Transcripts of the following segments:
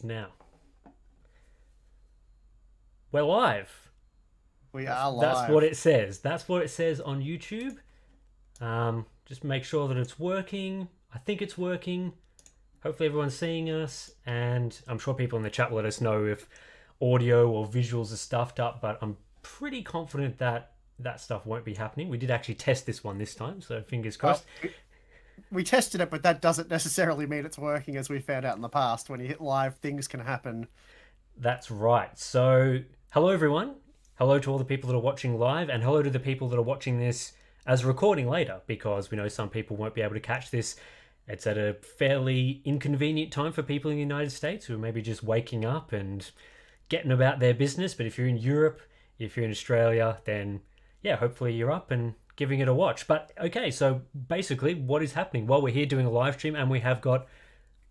now. We're live. We That's are that's what live. it says. That's what it says on YouTube. Just make sure that it's working. I think it's working. Hopefully everyone's seeing us, and I'm sure people in the chat will let us know if audio or visuals are stuffed up. But I'm pretty confident that that stuff won't be happening. We did actually test this one this time, so fingers Oh, crossed. we tested it, but that doesn't necessarily mean it's working, as we found out in the past. When you hit live, things can happen. That's right. So, hello everyone. Hello to all the people that are watching live, and hello to the people that are watching this as a recording later, because we know some people won't be able to catch this. It's at a fairly inconvenient time for people in the United States who are maybe just waking up and getting about their business. But if you're in Europe, if you're in Australia, then yeah, hopefully you're up and giving it a watch. But okay, so basically, what is happening? Well, we're here doing a live stream, and we have got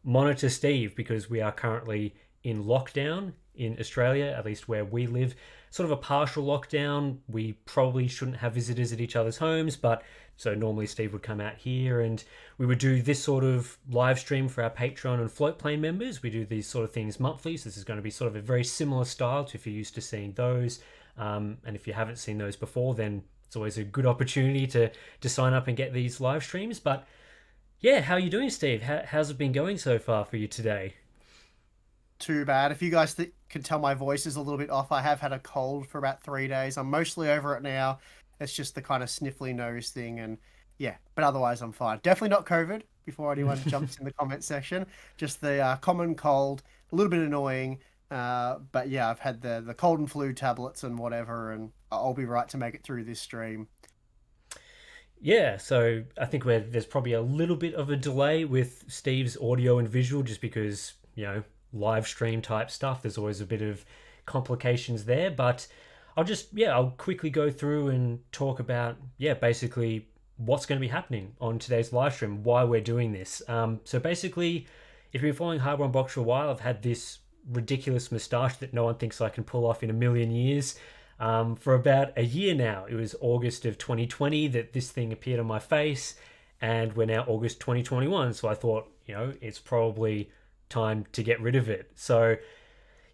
Monitor Steve because we are currently in lockdown in Australia, at least where we live. Sort of a partial lockdown. We probably shouldn't have visitors at each other's homes, but so normally Steve would come out here and we would do this sort of live stream for our Patreon and Floatplane members. We do these sort of things monthly, so this is going to be sort of a very similar style to if you're used to seeing those. And if you haven't seen those before, then it's always a good opportunity to sign up and get these live streams. But yeah, how are you doing, Steve? How's it been going so far for you today? Too bad. If you guys can tell, my voice is a little bit off. I have had a cold for about 3 days. I'm mostly over it now. It's just the kind of sniffly nose thing, and yeah. But otherwise, I'm fine. Definitely not COVID. Before anyone jumps in the comment section, just the common cold. A little bit annoying. But yeah, I've had the cold and flu tablets and whatever, and I'll be right to make it through this stream. Yeah, so I think there's probably a little bit of a delay with Steve's audio and visual just because, live stream type stuff. There's always a bit of complications there, but I'll quickly go through and talk about, basically what's going to be happening on today's live stream, why we're doing this. So basically, if you've been following Hardware Unboxed for a while, I've had this ridiculous moustache that no one thinks I can pull off in a million years. For about a year now. It was August of 2020 that this thing appeared on my face, and we're now August 2021. So I thought, it's probably time to get rid of it. So,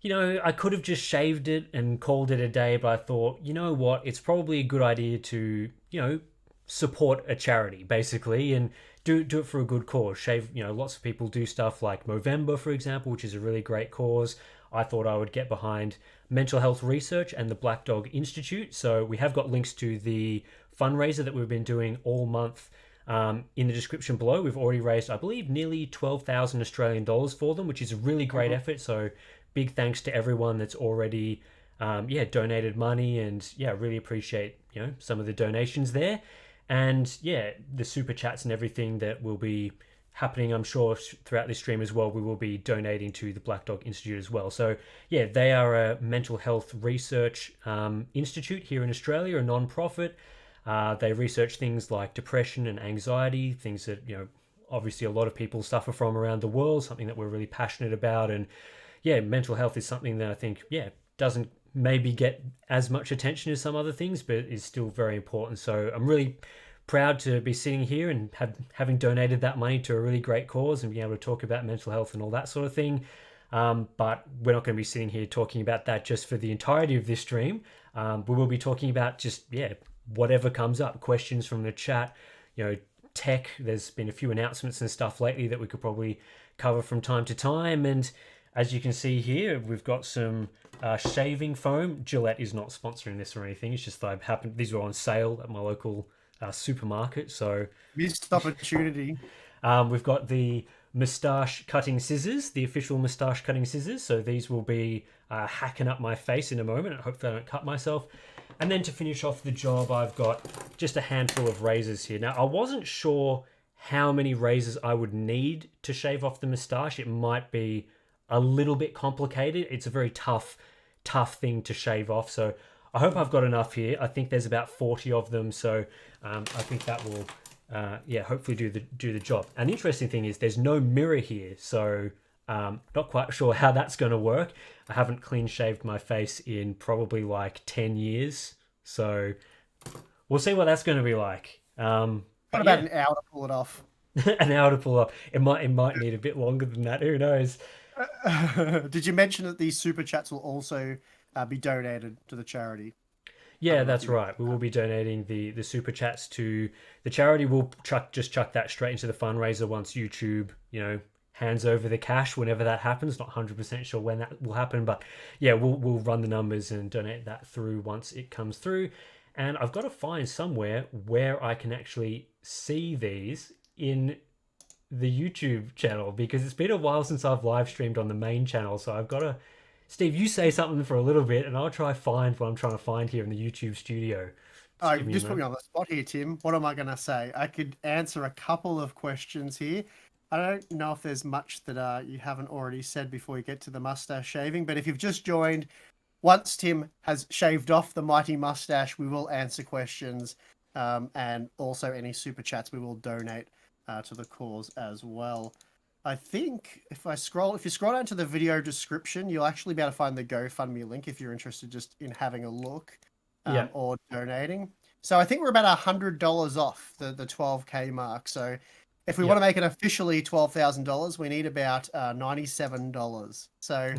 I could have just shaved it and called it a day, but I thought, you know what, it's probably a good idea to, support a charity basically and do it for a good cause. Shave, lots of people do stuff like Movember, for example, which is a really great cause. I thought I would get behind mental health research and the Black Dog Institute. So we have got links to the fundraiser that we've been doing all month in the description below. We've already raised, I believe, nearly 12,000 Australian dollars for them, which is a really great effort. So big thanks to everyone that's already donated money, and really appreciate some of the donations there. And the super chats and everything that will be happening, I'm sure, throughout this stream as well. We will be donating to the Black Dog Institute as well. So they are a mental health research institute here in Australia, a non-profit. They research things like depression and anxiety, things that obviously a lot of people suffer from around the world, something that we're really passionate about. And mental health is something that I think doesn't maybe get as much attention as some other things, but is still very important. So I'm really proud to be sitting here and having donated that money to a really great cause and being able to talk about mental health and all that sort of thing. But we're not going to be sitting here talking about that just for the entirety of this stream. We will be talking about just whatever comes up, questions from the chat, tech. There's been a few announcements and stuff lately that we could probably cover from time to time. And as you can see here, we've got some shaving foam. Gillette is not sponsoring this or anything. It's just that these were on sale at my local supermarket. So Missed opportunity. we've got the moustache cutting scissors, the official moustache cutting scissors. So these will be hacking up my face in a moment. I hope I don't cut myself. And then to finish off the job, I've got just a handful of razors here. Now, I wasn't sure how many razors I would need to shave off the moustache. It might be a little bit complicated. It's a very tough thing to shave off. So I hope I've got enough here. I think there's about 40 of them. So I think that will, hopefully do the job. And the interesting thing is there's no mirror here. So not quite sure how that's going to work. I haven't clean shaved my face in probably like 10 years. So we'll see what that's going to be like. Got about an hour to pull it off. An hour to pull off. It might need a bit longer than that. Who knows? Did you mention that these super chats will also be donated to the charity? I Yeah, don't know if that's you mentioned right. We will be donating the super chats to the charity. We'll chuck that straight into the fundraiser once YouTube, hands over the cash whenever that happens. Not 100% sure when that will happen, but yeah, we'll run the numbers and donate that through once it comes through. And I've got to find somewhere where I can actually see these in the YouTube channel because it's been a while since I've live streamed on the main channel. So I've got to, Steve, you say something for a little bit and I'll try find what I'm trying to find here in the YouTube studio. Oh, Just you give me a just put me moment. on the spot here, Tim. What am I going to say? I could answer a couple of questions here. I don't know if there's much that you haven't already said before we get to the mustache shaving, but if you've just joined, once Tim has shaved off the mighty mustache, we will answer questions, and also any super chats we will donate to the cause as well. I think if you scroll down to the video description, you'll actually be able to find the GoFundMe link if you're interested just in having a look, Yeah. or donating. So I think we're about $100 off the 12K mark. So if we want to Yep. make it officially $12,000, we need about $97. So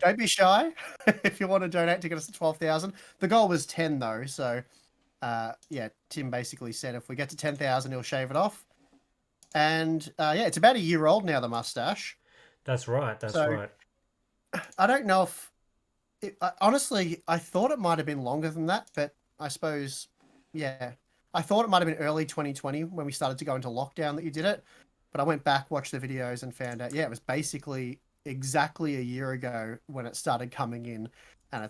don't be shy if you want to donate to get us to 12,000. The goal was 10 though, so yeah, Tim basically said if we get to 10,000, he'll shave it off. And yeah, it's about a year old now, the mustache. That's right. That's So right. I don't know if honestly, I thought it might have been longer than that, but I suppose, yeah, I thought it might have been early 2020 when we started to go into lockdown that you did it. But I went back, watched the videos, and found out, yeah, it was basically exactly a year ago when it started coming in, and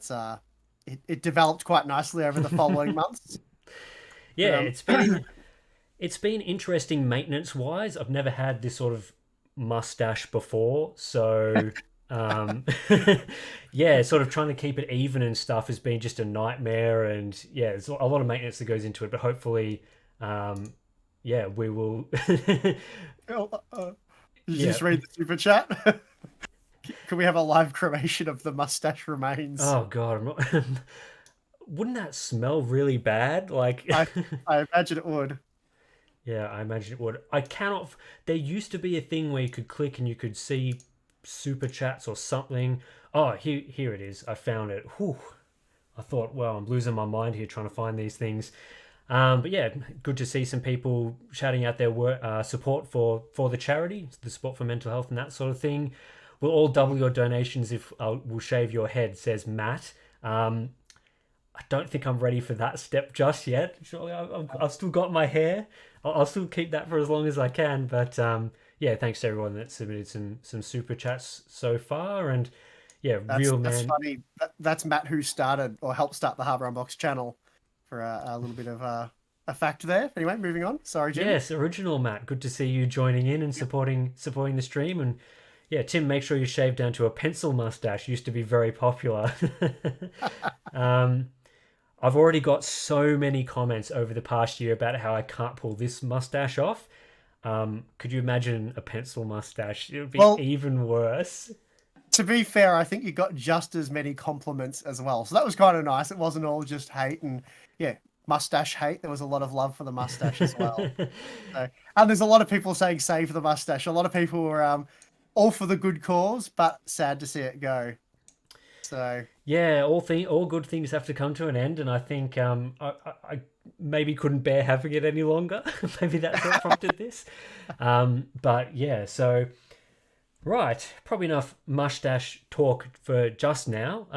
it developed quite nicely over the following months. But Yeah, it's been interesting maintenance wise. I've never had this sort of mustache before, so um, yeah, sort of trying to keep it even and stuff has been just a nightmare. And yeah, there's a lot of maintenance that goes into it, but hopefully, um, yeah, we will. oh, did you Yeah. just read the super chat? Can we have a live cremation of the mustache remains? Oh God, I'm not. Wouldn't that smell really bad? Like, I I imagine it would. yeah, I imagine it would. I cannot. There used to be a thing where you could click and you could see super chats or something. Oh, here it is. I found it. Whew. I thought, well, I'm losing my mind here trying to find these things. But yeah, good to see some people shouting out their support for the charity, the support for mental health and that sort of thing. We'll all double your donations if we'll shave your head, says Matt. I don't think I'm ready for that step just yet. Surely I've still got my hair. I'll still keep that for as long as I can. But yeah, thanks to everyone that submitted some super chats so far. And yeah, real That's man. funny. That's Matt who started or helped start the Harbour Unboxed channel for a little bit of a fact there. Anyway, moving on. Sorry, Jim. Yes, original Matt. Good to see you joining in and supporting the stream. And yeah, Tim, make sure you shave down to a pencil mustache. Used to be very popular. um, I've already got so many comments over the past year about how I can't pull this mustache off. Could you imagine a pencil mustache? It would be Well, even worse. to be fair, I think you got just as many compliments as well. So that was kind of nice. It wasn't all just hate and yeah, mustache hate. There was a lot of love for the mustache as well. So, and there's a lot of people saying save the mustache. A lot of people were all for the good cause, but sad to see it go. So Yeah, all good things have to come to an end, and I think I maybe couldn't bear having it any longer. Maybe that's what prompted this. But yeah, so right, probably enough mustache talk for just now.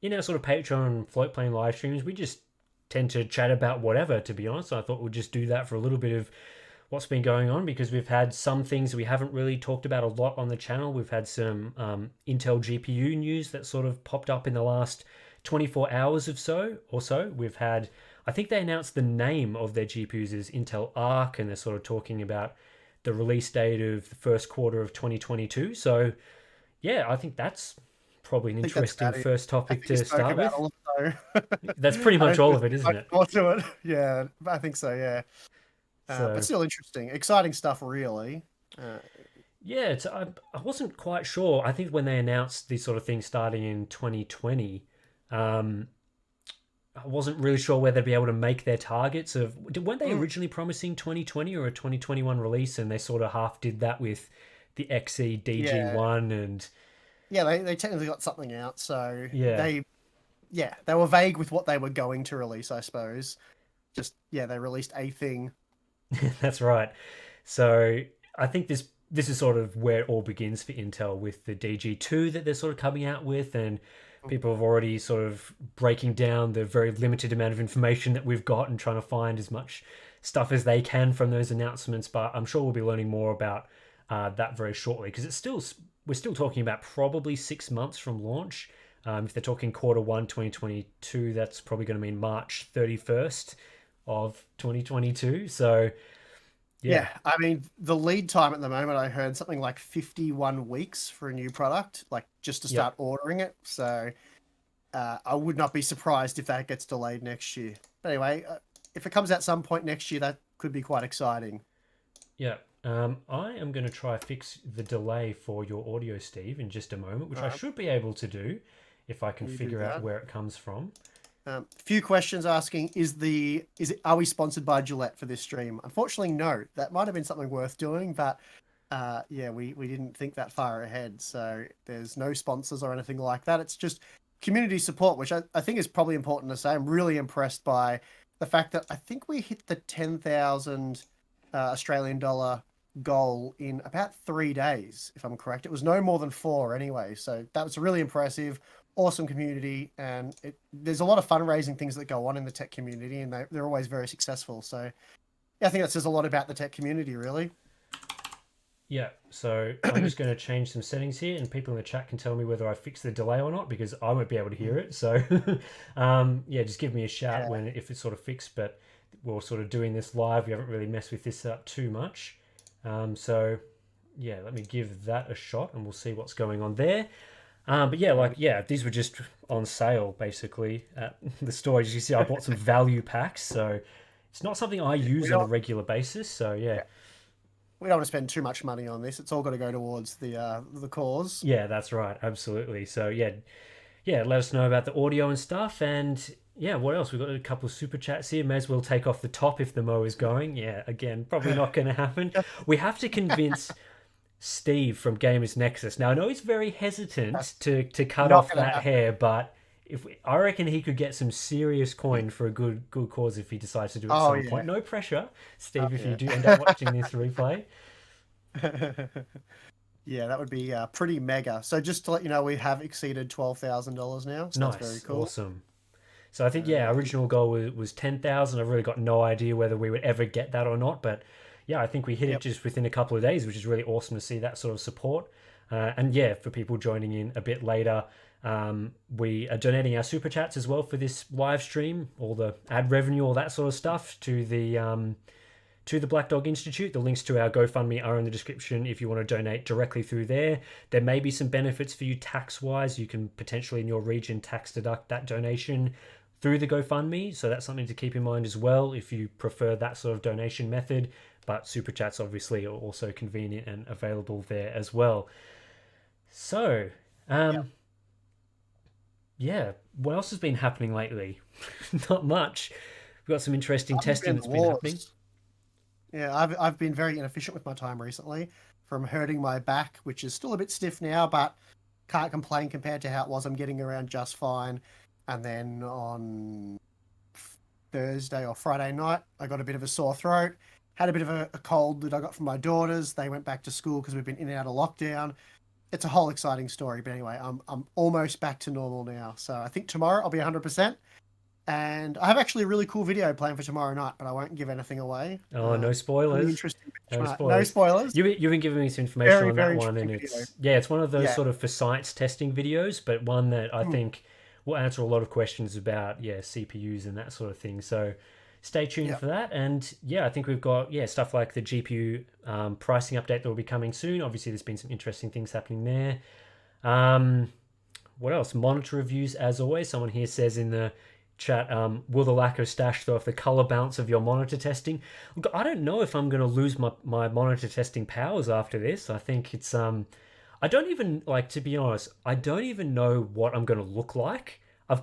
In our sort of Patreon and float plane live streams, we just tend to chat about whatever. To be honest, I thought we'd just do that for a little bit of what's been going on because we've had some things we haven't really talked about a lot on the channel. We've had some Intel GPU news that sort of popped up in the last 24 hours or so. We've had, I think they announced the name of their GPUs as Intel Arc, and they're sort of talking about the release date of the first quarter of 2022. So yeah, I think that's probably an I think that's interesting about it. first I topic think we to spoke start about with. all of them. That's pretty I much don't think all there's of it, too isn't much it? more to it. Yeah, I think so. Yeah, but So still interesting, exciting stuff, really. yeah, I wasn't quite sure. I think when they announced these sort of things starting in 2020, um, I wasn't really sure whether they'd be able to make their targets weren't they Mm, originally promising 2020 or a 2021 release, and they sort of half did that with the XE Yeah, DG1 and yeah, they technically got something out, so yeah, they were vague with what they were going to release, I suppose. Just yeah, they released a thing. that's right. So I think this is sort of where it all begins for Intel with the DG2 that they're sort of coming out with, and people have already sort of breaking down the very limited amount of information that we've got and trying to find as much stuff as they can from those announcements. But I'm sure we'll be learning more about that very shortly because we're still talking about probably 6 months from launch. If they're talking Q1 2022, that's probably going to mean March 31st of 2022. So yeah, Yeah, I mean, the lead time at the moment, I heard something like 51 weeks for a new product, like just to yep, start ordering it. So I would not be surprised if that gets delayed next year. But anyway, if it comes out some point next year, that could be quite exciting. yep. I am going to try fix the delay for your audio, Steve, in just a moment, which I All should be able to do if I can you do figure out that. where it comes from. Few questions asking, are we sponsored by Gillette for this stream? Unfortunately, no. That might have been something worth doing, but yeah, we didn't think that far ahead. So there's no sponsors or anything like that. It's just community support, which I think is probably important to say. I'm really impressed by the fact that I think we hit the 10,000 Australian dollar goal in about 3 days, if I'm correct. It was no more than four anyway. So that was really impressive. Awesome community, and there's a lot of fundraising things that go on in the tech community, and they're always very successful. So yeah, I think that says a lot about the tech community, really. Yeah, so I'm just going to change some settings here, and people in the chat can tell me whether I fixed the delay or not because I won't be able to hear it. So, yeah, just give me a shout Yeah. when if it's sort of fixed. But we're sort of doing this live. We haven't really messed with this up too much. So, yeah, let me give that a shot, and we'll see what's going on there. But yeah, like yeah, these were just on sale basically at the store. As you see, I bought some value packs, so it's not something I We use on a don't. regular basis. So yeah, Yeah, we don't want to spend too much money on this. It's all got to go towards the cause. yeah, that's right, absolutely. So yeah, yeah, let us know about the audio and stuff, and yeah, what else? We've got a couple of super chats here. May as well take off the top if the mo is going. Yeah, again, probably not going to happen. We have to convince Steve from Gamers Nexus. Now I know he's very hesitant That's to cut not off going to that happen. hair, but I reckon he could get some serious coin for a good cause if he decides to do it at Oh some point. yeah. No pressure, Oh Steve. If you yeah. do end up watching this replay, Yeah, that would be pretty mega. So just to let you know, we have exceeded $12,000 now, so that's very nice, cool. awesome. So I think yeah, our Um, original goal was 10,000. I've really got no idea whether we would ever get that or not, but yeah, I think we hit it yep. just within a couple of days, which is really awesome to see that sort of support. And yeah, for people joining in a bit later, we are donating our super chats as well for this live stream, all the ad revenue, all that sort of stuff to the Black Dog Institute. The links to our GoFundMe are in the description if you want to donate directly through there. There may be some benefits for you tax wise. You can potentially in your region tax deduct that donation through the GoFundMe. So that's something to keep in mind as well if you prefer that sort of donation method. But super chats obviously are also convenient and available there as well. So, Yep. yeah, what else has been happening lately? Not much. We've got some interesting I've just been testing in that's the been happening. wars. Yeah, I've been very inefficient with my time recently, from hurting my back, which is still a bit stiff now, but can't complain compared to how it was. I'm getting around just fine. And then on Thursday or Friday night, I got a bit of a sore throat. Had a bit of a cold that I got from my daughters. They went back to school because we've been in and out of lockdown. It's a whole exciting story, but anyway, I'm almost back to normal now. So I think tomorrow I'll be 100%. And I have actually a really cool video planned for tomorrow night, but I won't give anything away. Oh, no Really spoilers. interesting. No No spoilers. spoilers. You've been giving me some information Very, on that very one, interesting and video. it's yeah, it's one of those Yeah. sort of for science testing videos, but one that I Mm. think will answer a lot of questions about yeah CPUs and that sort of thing. So stay tuned Yeah. for that. And yeah, I think we've got yeah stuff like the GPU pricing update that will be coming soon. Obviously, there's been some interesting things happening there. Um, what else? Monitor reviews as always. Someone here says in the chat, will the lack of stash throw off the color balance of your monitor testing? Look, I don't know if I'm going to lose my monitor testing powers after this. I think it's I don't even like to be honest. I don't even know what I'm going to look like. I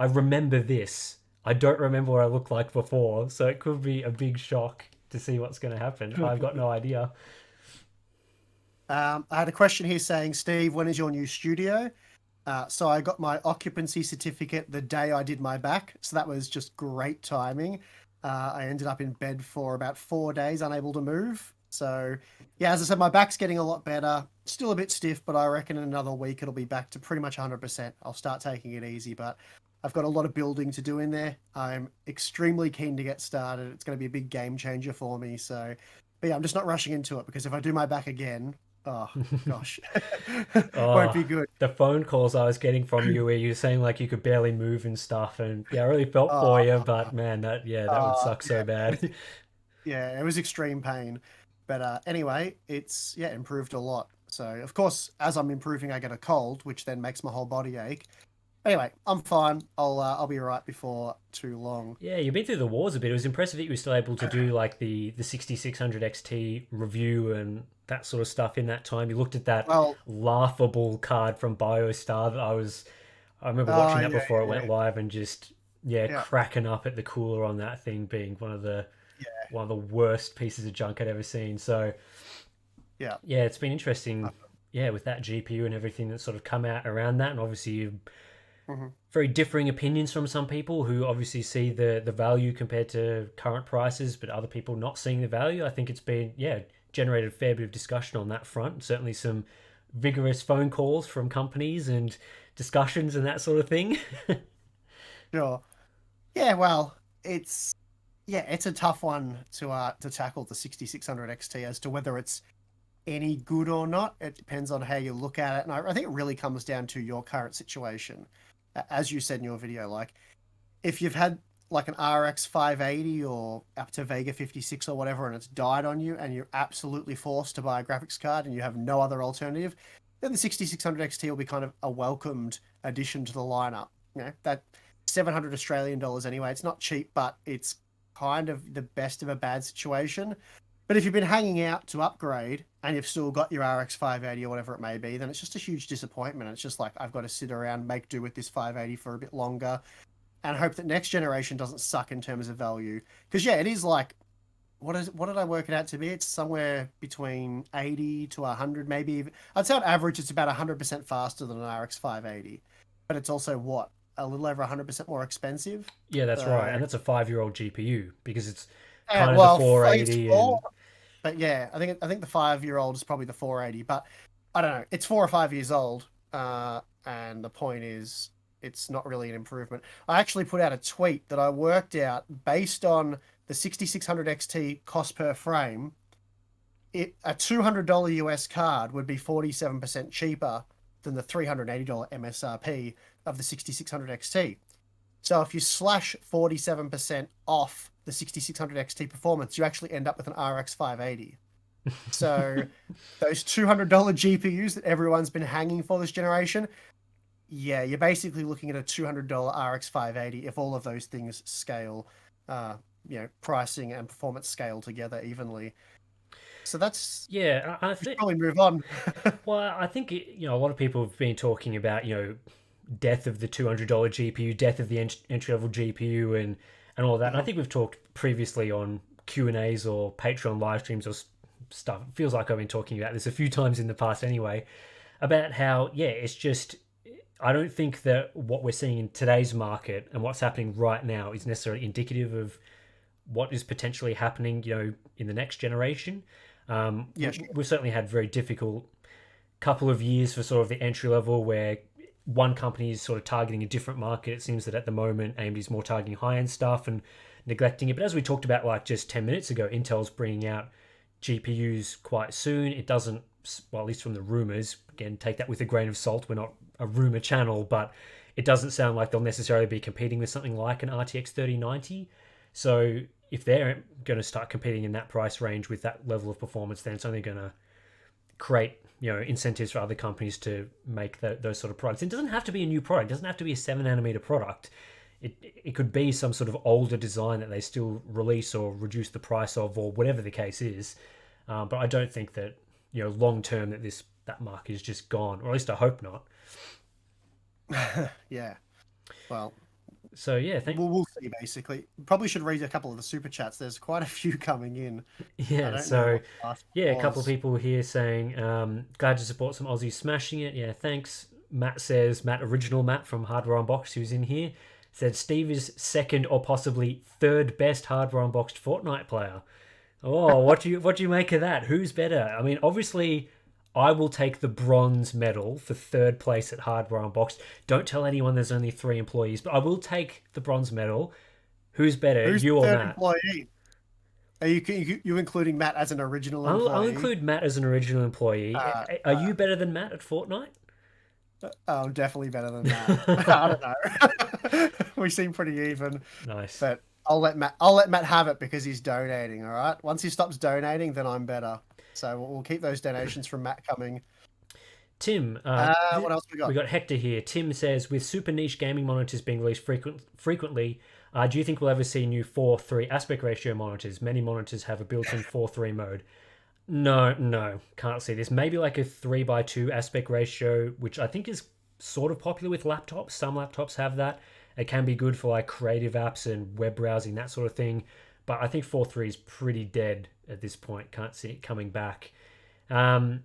remember this. I don't remember what I looked like before, so it could be a big shock to see what's going to happen. I've got no idea. I had a question here saying, Steve, when is your new studio? So I got my occupancy certificate the day I did my back. So that was just great timing. I ended up in bed for about 4 days, unable to move. So, yeah, as I said, my back's getting a lot better. Still a bit stiff, but I reckon in another week it'll be back to pretty much 100%. I'll start taking it easy, but I've got a lot of building to do in there. I'm extremely keen to get started. It's going to be a big game changer for me. So, but yeah, I'm just not rushing into it because if I do my back again, oh gosh, won't Oh, be good. the phone calls I was getting from you where you were saying like you could barely move and stuff, and yeah, I really felt for Oh, you, but man, that would suck so yeah, bad. yeah, it was extreme pain. But anyway, it's yeah improved a lot. So of course, as I'm improving, I get a cold, which then makes my whole body ache. Anyway, I'm fine. I'll be right before too long. Yeah, you've been through the wars a bit. It was impressive that you were still able to do like the 6600 XT review and that sort of stuff in that time. You looked at that Well, laughable card from BioStar that I remember watching that yeah, before it yeah, went live and just yeah, yeah, cracking up at the cooler on that thing being yeah, one of the worst pieces of junk I'd ever seen. So yeah. yeah, it's been interesting. Yeah, with that GPU and everything that's sort of come out around that, and obviously Mm-hmm. very differing opinions from some people who obviously see the value compared to current prices, but other people not seeing the value. I think it's been yeah generated a fair bit of discussion on that front. Certainly some vigorous phone calls from companies and discussions and that sort of thing. Sure. Yeah. Well, it's yeah, it's a tough one to tackle the 6600 XT as to whether it's any good or not. It depends on how you look at it. And I think it really comes down to your current situation. As you said in your video, like if you've had like an RX 580 or up to Vega 56 or whatever, and it's died on you, and you're absolutely forced to buy a graphics card and you have no other alternative, then the 6600 XT will be kind of a welcomed addition to the lineup. You know, that 700 Australian dollars anyway. It's not cheap, but it's kind of the best of a bad situation. But if you've been hanging out to upgrade and you've still got your RX 580 or whatever it may be, then it's just a huge disappointment. It's just like I've got to sit around, make do with this 580 for a bit longer, and hope that next generation doesn't suck in terms of value. Because yeah, it is like what did I work it out to be? It's somewhere between 80 to 100, maybe. I'd say on average it's about 100% faster than an RX 580, but it's also what a little over 100% more expensive. Yeah, that's right, So and that's a 5-year-old GPU because it's yeah, kind of the well, it's 480 four, and but yeah, I think the 5-year-old is probably the 480, but I don't know. It's 4 or 5 years old, and the point is, it's not really an improvement. I actually put out a tweet that I worked out based on the 6600 XT cost per frame. A $200 US card would be 47% cheaper than the $380 MSRP of the 6600 XT. So if you slash 47% off the 6600 XT performance, you actually end up with an RX 580. So those $200 GPUs that everyone's been hanging for this generation, yeah, you're basically looking at a $200 RX 580 if all of those things scale, uh, pricing and performance scale together evenly. So that's yeah, I we should think probably move on. well, I think a lot of people have been talking about death of the $200 GPU, death of the entry level GPU, and all that. And I Mhm. think we've talked previously on Q&As or Patreon live streams or stuff. It feels like I've been talking about this a few times in the past anyway, about how yeah, it's just I don't think that what we're seeing in today's market and what's happening right now is necessarily indicative of what is potentially happening, in the next generation. Yeah, sure. We've certainly had very difficult couple of years for sort of the entry level where one company is sort of targeting a different market. It seems that at the moment AMD is more targeting high end stuff and neglecting it. But as we talked about like just 10 minutes ago, Intel's bringing out GPUs quite soon. It doesn't, well, at least from the rumors, again, take that with a grain of salt. We're not a rumor channel, but it doesn't sound like they'll necessarily be competing with something like an RTX 3090. So if they're going to start competing in that price range with that level of performance, then it's only going to create incentives for other companies to make those sort of products. It doesn't have to be a new product. It doesn't have to be a 7 nanometer product. It could be some sort of older design that they still release or reduce the price of, or whatever the case is. But I don't think that long term that market is just gone, or at least I hope not. Yeah. Well, So yeah, We'll see. Basically, probably should read a couple of the super chats. There's quite a few coming in. I yeah. don't know So what the last yeah, a one couple of was. people here saying glad to support some Aussies smashing it. Yeah, thanks. Matt says original Matt from Hardware Unboxed, who's in here, said Steve is second or possibly third best Hardware Unboxed Fortnite player. Oh, what do you make of that? Who's better? I mean, obviously, I will take the bronze medal for third place at Hardware Unboxed. Don't tell anyone there's only 3 employees, but I will take the bronze medal. Who's better, Who's the you or third Matt? employee? Are you including Matt as an original I'll employee? include Matt as an original employee. Uh, Are uh, you better than Matt at Fortnite? I'm definitely better than Matt. I don't know. We seem pretty even, Nice. but I'll let Matt have it because he's donating. All right. Once he stops donating, then I'm better. So we'll keep those donations from Matt coming. Tim, What else we we got? got Hector here. Tim says, with super niche gaming monitors being released frequently, do you think we'll ever see new 4:3 aspect ratio monitors? Many monitors have a built-in 4:3 mode. No, no, can't see this. Maybe like a 3:2 aspect ratio, which I think is sort of popular with laptops. Some laptops have that. It can be good for like creative apps and web browsing, that sort of thing. But I think 4:3 is pretty dead at this point. Can't see it coming back. Um,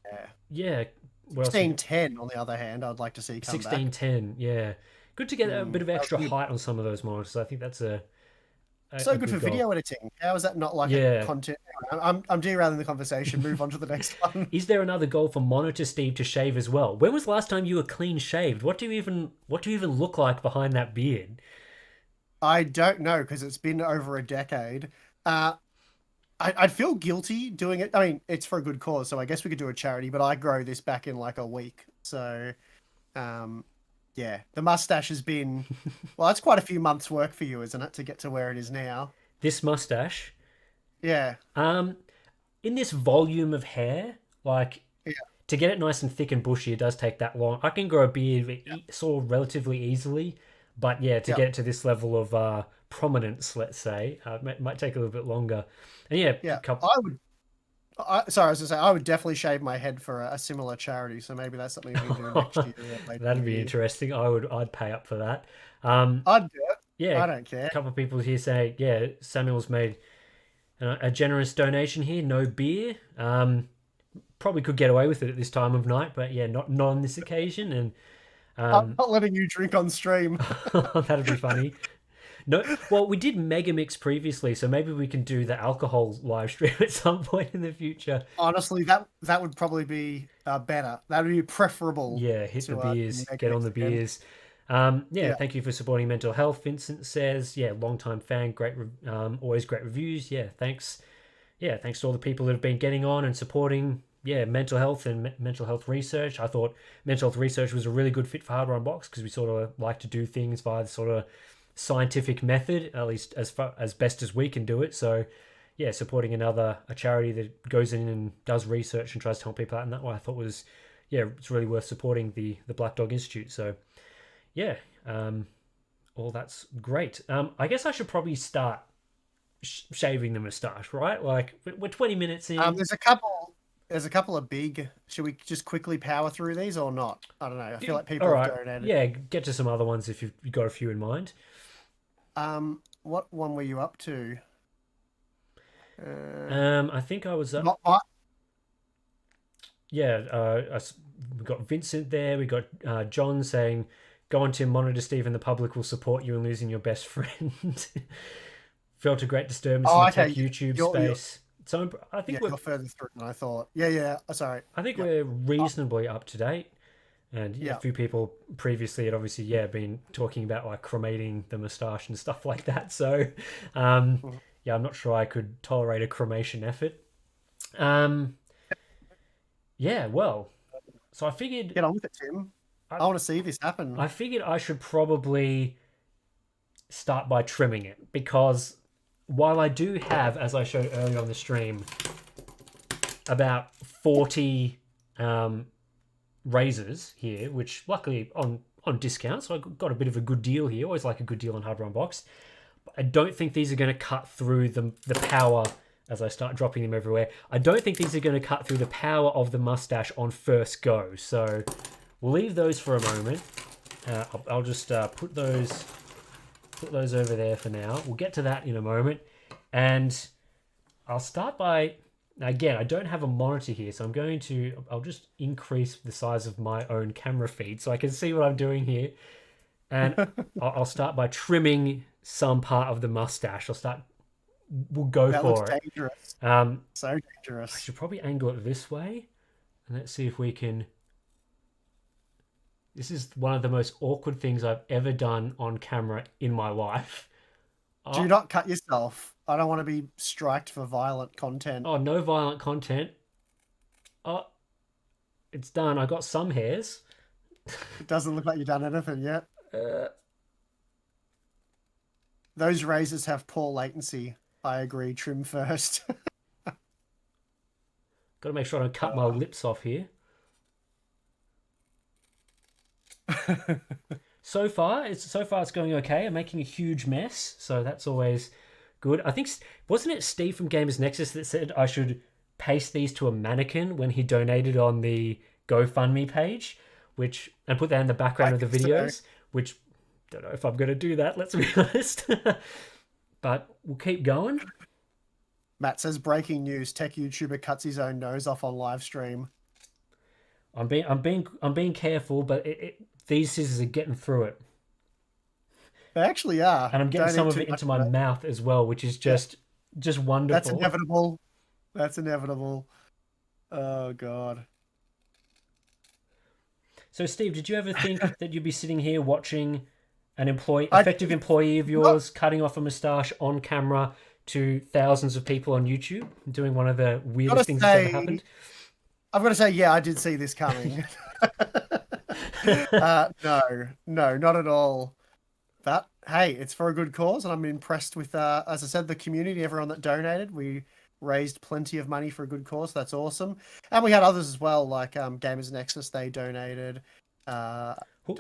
Yeah. yeah, what else? 1610, on the other hand, I'd like to see come back. 1610, yeah. Good to get a bit of That was extra good. height on some of those monitors. I think that's a So good for good goal. video editing. How is that not like a Yeah. content? I'm derailing the conversation. Move on to the next one. Is there another goal for Monitor Steve to shave as well? When was the last time you were clean shaved? What do you even look like behind that beard? I don't know because it's been over a decade. Uh, I'd feel guilty doing it. I mean, it's for a good cause, so I guess we could do a charity. But I grow this back in like a week, so um, yeah, the mustache has been well. That's quite a few months' work for you, isn't it, to get to where it is now? This mustache. Yeah, Um, in this volume of hair, like yeah, to get it nice and thick and bushy, it does take that long. I can grow a beard yeah, sort of relatively easily, but yeah, to yeah. get it to this level of prominence, let's say, might take a little bit longer. And yeah, Yeah. couple, I would. Sorry, I was gonna say I would definitely shave my head for a similar charity. So maybe that's something we can do next year or later in that'd the be year. interesting. I'd pay up for that. Um, I'd do it. yeah, I a don't care. couple of people here say, yeah, Samuel's made a generous donation here. No beer. Probably could get away with it at this time of night, but yeah, not on this occasion. And I'm not letting you drink on stream. that'd be funny. No, well, we did Megamix previously, so maybe we can do the alcohol live stream at some point in the future. Honestly, that would probably be better. That would be preferable Yeah, hit the to beers, make get on mix the again. beers. Yeah, Yeah, thank you for supporting mental health. Vincent says, yeah, long time fan, always great reviews. Yeah, thanks. Yeah, thanks to all the people that have been getting on and supporting. Yeah, mental health and mental health research. I thought mental health research was a really good fit for Hardware Unboxed because we sort of like to do things via the sort of scientific method, at least as best as we can do it. So, yeah, supporting a charity that goes in and does research and tries to help people out in that way, I thought was, yeah, it's really worth supporting the Black Dog Institute. So, yeah, all that's great. I guess I should probably start shaving the moustache, right? Like we're 20 minutes in. there's a couple. There's a couple of big. Should we just quickly power through these or not? I don't know. I feel like All people have right, donated. yeah, get to some other ones if you've got a few in mind. What one were you up to? Uh, I think I was up. not my, Yeah, we got Vincent there. We got John saying, "Go on to monitor Steve, and the public will support you in losing your best friend." Felt a great disturbance in oh, the okay. tech YouTube You're space. So I yeah, think we're you're further through than I thought. Yeah, yeah. Sorry. I think Yep. we're Uh, reasonably up to date. And yeah, a yeah. few people previously had obviously been talking about like cremating the moustache and stuff like that. So Mhm. yeah, I'm not sure I could tolerate a cremation effort. Um, yeah, well, so Get on with it, Tim. I, I want to see this happen. I figured I should probably start by trimming it because while I do have, as I showed earlier on the stream, about 40 razors here, which luckily on discount, so I got a bit of a good deal here. Always like a good deal on Hardware Unboxed. I don't think these are going to cut through the power as I start dropping them everywhere. I don't think these are going to cut through the power of the mustache on first go. So we'll leave those for a moment. I'll just put those put those over there for now. We'll get to that in a moment. And I'll start by, again, I don't have a monitor here, so I'll just increase the size of my own camera feed so I can see what I'm doing here. And I'll start by trimming some part of the mustache. We'll go That for looks it. dangerous. So I dangerous. should probably angle it this way. And let's see if we can. This is one of the most awkward things I've ever done on camera in my life. Do not cut yourself. I don't want to be striked for violent content. Oh, no violent content. Oh, it's done. I got some hairs. It doesn't look like you've done anything yet. Uh, Those razors have poor latency. I agree. Trim first. Got to make sure I don't cut my lips off here. So far it's going okay. I'm making a huge mess, so that's always good. I think, wasn't it Steve from Gamers Nexus that said I should paste these to a mannequin when he donated on the GoFundMe page, and put that in the background of the videos, which don't know if I'm going to do that, let's be honest. But we'll keep going. Matt says breaking news: tech YouTuber cuts his own nose off on live stream. I'm being careful, but these scissors are getting through it. They actually are. And I'm getting some of it into my mouth as well, which is just wonderful. That's inevitable. That's inevitable. Oh, God. So, Steve, did you ever think that you'd be sitting here watching an effective employee of yours cutting off a moustache on camera to thousands of people on YouTube, doing one of the weirdest things that's ever happened? I've got to say, yeah, I did see this coming. No, not at all. But hey, it's for a good cause, and I'm impressed with, as I said, the community, everyone that donated. We raised plenty of money for a good cause. That's awesome. And we had others as well, like Gamers Nexus. They donated. I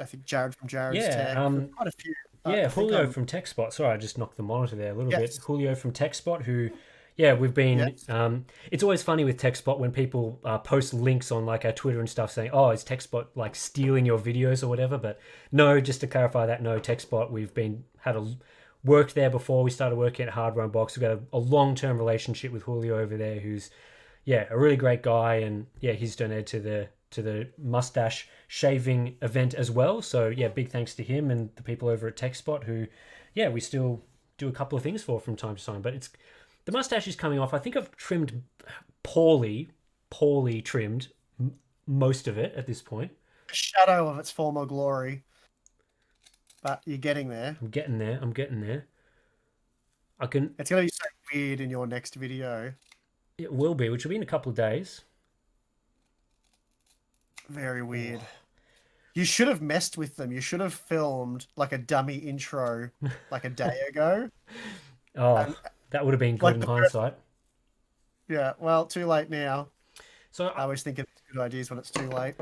think Jared from Jared's Tech. Quite a few. Julio from TechSpot. Sorry, I just knocked the monitor there a little bit. Julio from TechSpot, who, we've been. Yes. It's always funny with TechSpot when people post links on like our Twitter and stuff saying, "Oh, is TechSpot like stealing your videos or whatever?" But no, just to clarify that, no, TechSpot. We've worked there before. We started working at Hardware Unboxed. We've got a long-term relationship with Julio over there, who's a really great guy, and he's donated to the mustache shaving event as well. So big thanks to him and the people over at TechSpot who, we still do a couple of things for from time to time. But the mustache is coming off. I think I've trimmed poorly trimmed most of it at this point. A shadow of its former glory. But you're getting there. I'm getting there. It's going to be so weird in your next video. It will be, which will be in a couple of days. Very weird. You should have messed with them. You should have filmed like a dummy intro like a day ago. That would have been good in hindsight. Yeah, well, too late now. So I always think it's good ideas when it's too late.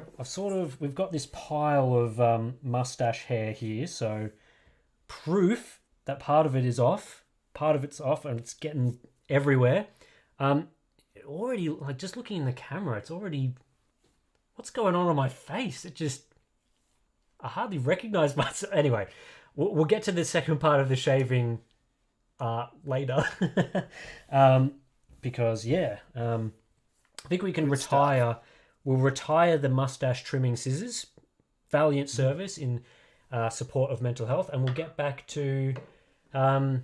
We've got this pile of mustache hair here, so proof that part of it is off, part of it's off, and it's getting everywhere. It already, like, just looking in the camera, it's already, what's going on my face? I hardly recognize myself. Anyway, we'll get to the second part of the shaving later. Because I think we can retire. We'll retire the mustache trimming scissors. Valiant service in support of mental health, and we'll get back to some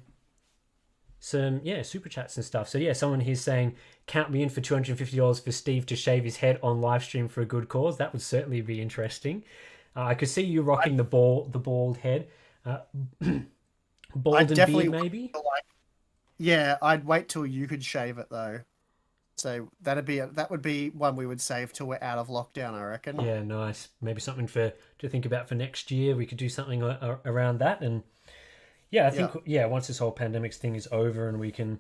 super chats and stuff. So someone here's saying, count me in for $250 for Steve to shave his head on live stream for a good cause. That would certainly be interesting. I could see you rocking the bald head, bald and beard maybe. I'd wait till you could shave it though. So that would be one we would save till we're out of lockdown, I reckon. Yeah, nice. Maybe something to think about for next year. We could do something around that, and I think once this whole pandemic thing is over and we can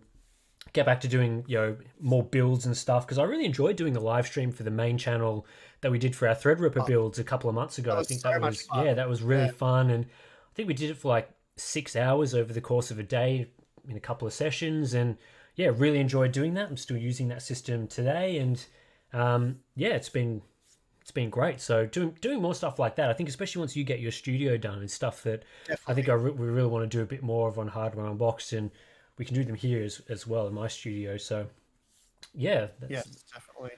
get back to doing more builds and stuff, because I really enjoyed doing the live stream for the main channel that we did for our Threadripper builds a couple of months ago. I think that was really fun, and I think we did it for like 6 hours over the course of a day in a couple of sessions, and really enjoyed doing that. I'm still using that system today, and it's been it's been great. So doing more stuff like that, I think, especially once you get your studio done and stuff that I think Definitely. we really want to do a bit more of on Hardware Unboxed, and we can do them here as well in my studio. So yeah, that's Yes, definitely.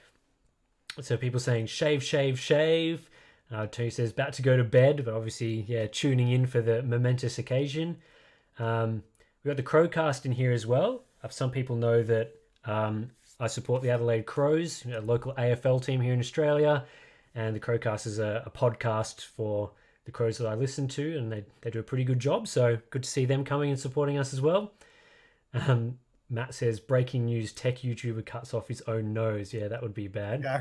so people saying shave, shave, shave. Tony says about to go to bed, but obviously, yeah, tuning in for the momentous occasion. We got the Crowcast in here as well. Some people know that I support the Adelaide Crows, a local AFL team here in Australia, and the Crowcast is a podcast for the Crows that I listen to, and they do a pretty good job. So good to see them coming and supporting us as well. Matt says breaking news: tech YouTuber cuts off his own nose. Yeah, that would be bad. Yeah.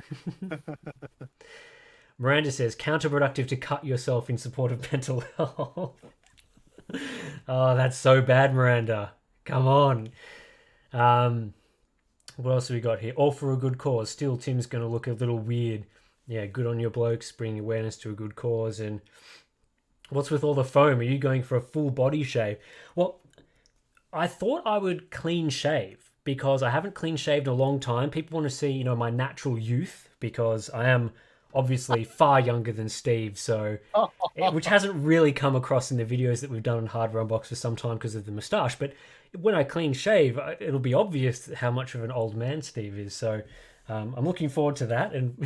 Miranda says counterproductive to cut yourself in support of mental health. Oh, that's so bad, Miranda. Come on. What else have we got here? All for a good cause. Still, Tim's going to look a little weird. Yeah, good on your blokes, bringing awareness to a good cause. And what's with all the foam? Are you going for a full body shave? Well, I thought I would clean shave because I haven't clean shaved in a long time. People want to see, my natural youth because I am obviously far younger than Steve. So, which hasn't really come across in the videos that we've done on Hardware Unboxed for some time because of the moustache. But when I clean shave, it'll be obvious how much of an old man Steve is. So, I'm looking forward to that. And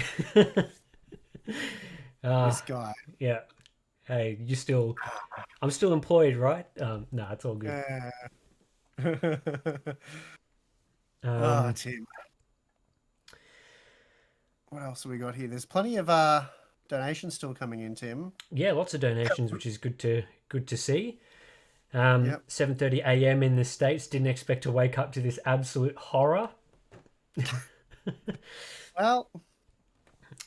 This guy. yeah, hey, I'm still employed, right? No, it's all good. Oh, Tim. What else have we got here? There's plenty of donations still coming in, Tim. Yeah, lots of donations, which is good to see. Yep. 7:30 a.m. in the States. Didn't expect to wake up to this absolute horror. Well,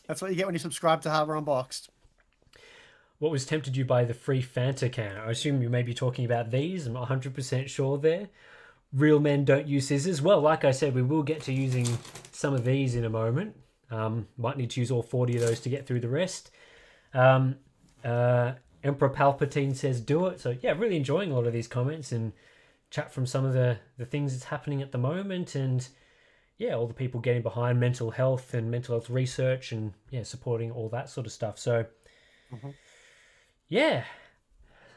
that's what you get when you subscribe to Hardware Unboxed. What was tempted you by the free Fanta can? I assume you may be talking about these. I'm not 100% sure there. Real men don't use scissors. Well, like I said, we will get to using some of these in a moment. Might need to use all 40 of those to get through the rest. Emperor Palpatine says do it. So yeah, really enjoying a lot of these comments and chat from some of the things that's happening at the moment, and yeah, all the people getting behind mental health and mental health research, and yeah, supporting all that sort of stuff. So yeah,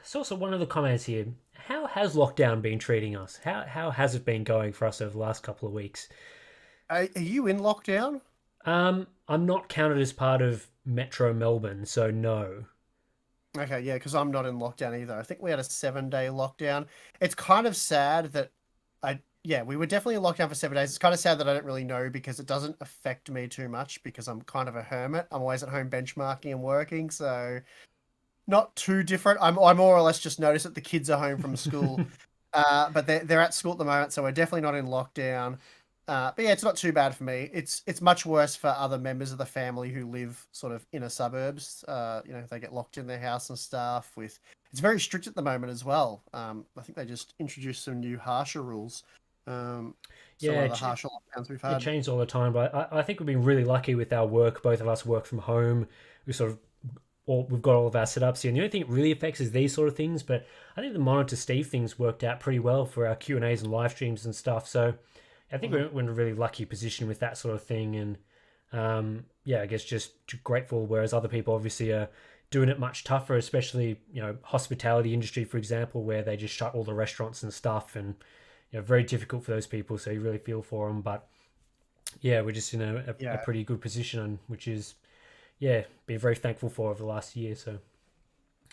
it's also one of the comments here. How has lockdown been treating us? How has it been going for us over the last couple of weeks? Are you in lockdown? I'm not counted as part of Metro Melbourne, so no. Okay, yeah, because I'm not in lockdown either. I think we had a 7-day lockdown. It's kind of sad that we were definitely in lockdown for 7 days. It's kind of sad that I don't really know because it doesn't affect me too much because I'm kind of a hermit. I'm always at home benchmarking and working, so not too different. I more or less just notice that the kids are home from school, but they're at school at the moment, so we're definitely not in lockdown. But yeah, it's not too bad for me. It's much worse for other members of the family who live sort of inner suburbs. They get locked in their house and stuff. It's very strict at the moment as well. I think they just introduced some new harsher rules. Some Yeah, of the harsher lockdowns we've it had. changed all the time, but I think we've been really lucky with our work. Both of us work from home. We've got all of our setups here. And the only thing it really affects is these sort of things. But I think the Monitor Steve things worked out pretty well for our Q&As and live streams and stuff. So I think we're in a really lucky position with that sort of thing. And I guess just grateful. Whereas other people obviously are doing it much tougher, especially hospitality industry, for example, where they just shut all the restaurants and stuff, and very difficult for those people. So you really feel for them. But yeah, we're just in a pretty good position, which is been very thankful for over the last year. So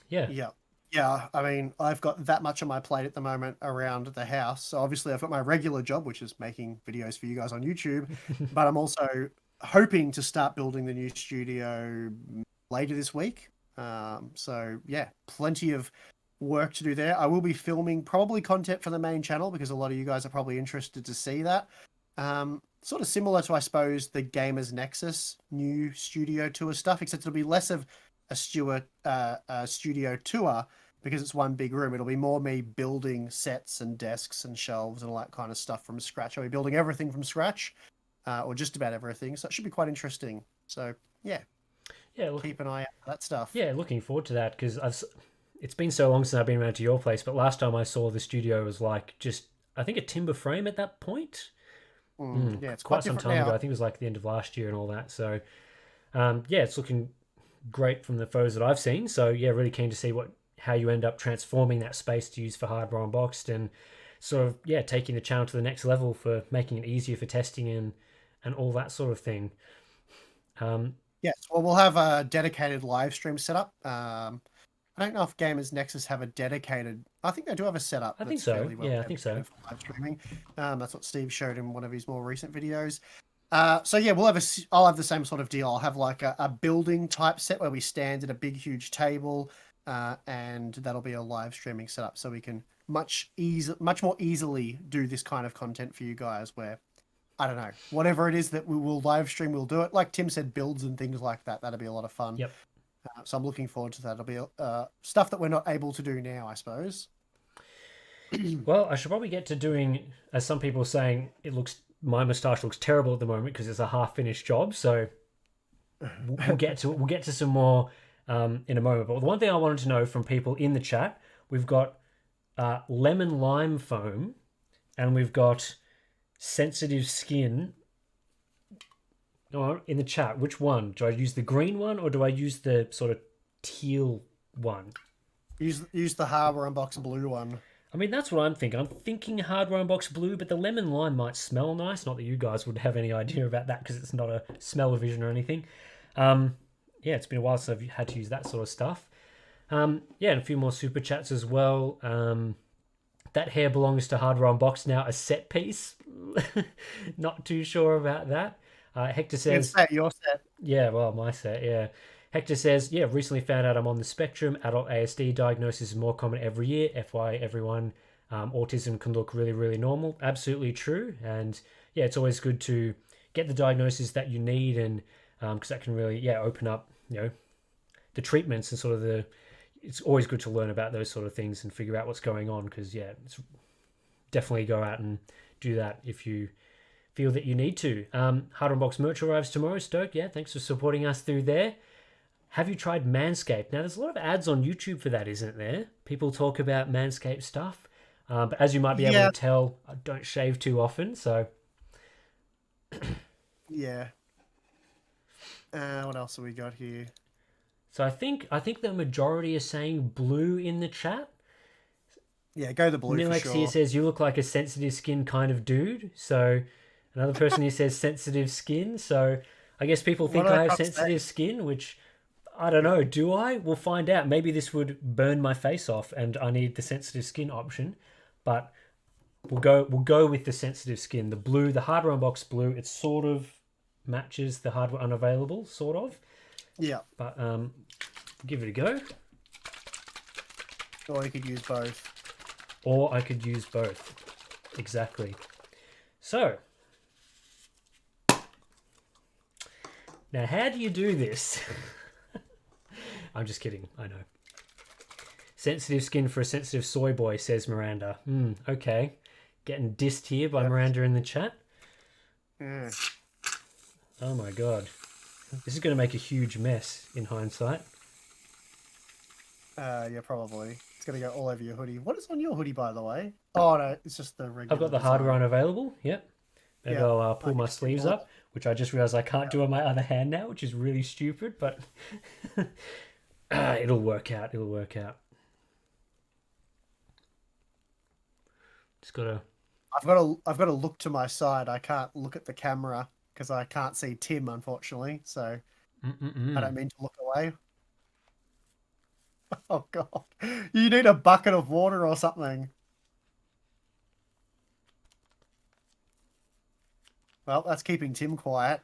yeah. Yeah, I mean, I've got that much on my plate at the moment around the house. So obviously I've got my regular job, which is making videos for you guys on YouTube, but I'm also hoping to start building the new studio later this week. So yeah, plenty of work to do there. I will be filming probably content for the main channel because a lot of you guys are probably interested to see that. Sort of similar to, I suppose, the Gamers Nexus new studio tour stuff, except it'll be less of a studio tour because it's one big room. It'll be more me building sets and desks and shelves and all that kind of stuff from scratch. I'll be building everything from scratch, or just about everything. So it should be quite interesting. So yeah, keep an eye out for that stuff. Yeah, looking forward to that because it's been so long since I've been around to your place. But last time I saw the studio was like just, I think, a timber frame at that point. Yeah, it's quite some time now. ago. I think it was like the end of last year and all that. So Yeah, it's looking great from the photos that I've seen. So yeah, really keen to see what how you end up transforming that space to use for Hardware Unboxed and sort of yeah taking the channel to the next level for making it easier for testing and all that sort of thing. Um, Yes, well, we'll have a dedicated live stream setup. I don't know if Gamers Nexus have a dedicated. I think they do have a setup I think that's so. fairly well Yeah, I think so. dedicated for live streaming. That's what Steve showed in one of his more recent videos. So yeah, I'll have the same sort of deal. I'll have like a building type set where we stand at a big, huge table, and that'll be a live streaming setup, so we can much more easily do this kind of content for you guys. Where I don't know, whatever it is that we will live stream, we'll do it. Like Tim said, builds and things like that. That'll be a lot of fun. Yep. So I'm looking forward to that. It'll be stuff that we're not able to do now, I suppose. Well, I should probably get to doing, as some people are saying, my moustache looks terrible at the moment because it's a half finished job. So we'll get to some more in a moment. But the one thing I wanted to know from people in the chat, we've got lemon lime foam, and we've got sensitive skin. In the chat, which one do I use? The green one or do I use the sort of teal one? Use the Hardware Unboxed blue one. I mean, that's what I'm thinking. I'm thinking Hardware Unboxed blue, but the lemon lime might smell nice. Not that you guys would have any idea about that because it's not a smell-o-vision or anything. Yeah, it's been a while since I've had to use that sort of stuff. Yeah, and a few more super chats as well. That hair belongs to Hardware Unboxed now, a set piece. Not too sure about that. Hector says, Your set. yeah, well, my set, yeah. Hector says, yeah, recently found out I'm on the spectrum. Adult ASD diagnosis is more common every year. FY everyone, autism can look really, really normal. Absolutely true. And yeah, it's always good to get the diagnosis that you need, and because that can really, yeah, open up, the treatments and sort of it's always good to learn about those sort of things and figure out what's going on. Because yeah, it's definitely go out and do that if you feel that you need to. Hard Unbox merch arrives tomorrow. Stoked, yeah. Thanks for supporting us through there. Have you tried Manscaped? Now, there's a lot of ads on YouTube for that, isn't there? People talk about Manscaped stuff. But as you might be able to tell, I don't shave too often, so... Yeah. What else have we got here? So I think the majority are saying blue in the chat. Yeah, go the blue Nilex for sure. here says, you look like a sensitive skin kind of dude. So another person here says sensitive skin. So I guess people think I have sensitive skin, which... I don't know. Do I? We'll find out. Maybe this would burn my face off, and I need the sensitive skin option. But we'll go with the sensitive skin. The blue, the Hardware Unboxed blue. It sort of matches the Hardware Unavailable, sort of. Yeah. But give it a go. Or you could use both. Or I could use both. Exactly. So now, how do you do this? I'm just kidding. I know. Sensitive skin for a sensitive soy boy, says Miranda. Okay. Getting dissed here by Miranda in the chat. Yeah. Oh my god. This is going to make a huge mess in hindsight. Yeah, probably. It's going to go all over your hoodie. What is on your hoodie, by the way? Oh, no. It's just the regular I've got the Hardware Unavailable. Yep. Maybe I'll pull my sleeves up, which I just realized I can't do on my other hand now, which is really stupid, but... it'll work out. It'll work out. Just gotta. I've got to look to my side. I can't look at the camera because I can't see Tim, unfortunately. So I don't mean to look away. Oh god, you need a bucket of water or something. Well, that's keeping Tim quiet.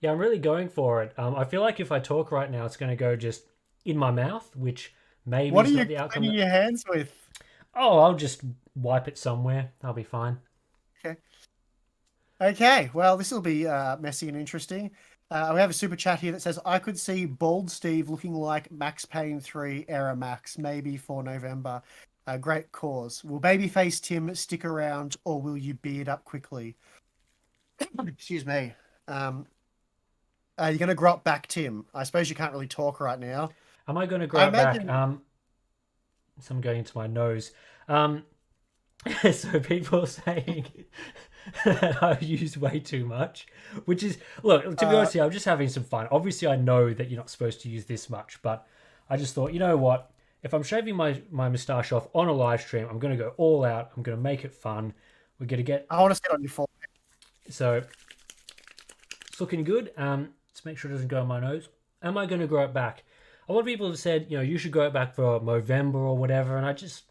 Yeah, I'm really going for it. I feel like if I talk right now, it's going to go just in my mouth, which maybe what is are not you the outcome. cleaning your hands with? Oh, I'll just wipe it somewhere. I'll be fine. Okay. Okay. Well, this will be messy and interesting. We have a super chat here that says, I could see Bald Steve looking like Max Payne 3 Era Max, maybe for November. Great cause. Will Babyface Tim stick around, or will you beard up quickly? Excuse me. You're going to grow up back, Tim. I suppose you can't really talk right now. Am I going to grow it back? Some going into my nose. So people are saying, I've used way too much. Which is, look, to be honest here, I'm just having some fun. Obviously, I know that you're not supposed to use this much, but I just thought, you know what? If I'm shaving my moustache off on a live stream, I'm going to go all out. I'm going to make it fun. We're going to get... I want to sit on your forehead. So, it's looking good. Let's make sure it doesn't go on my nose. Am I going to grow it back? A lot of people have said, you should grow it back for Movember or whatever, and I just...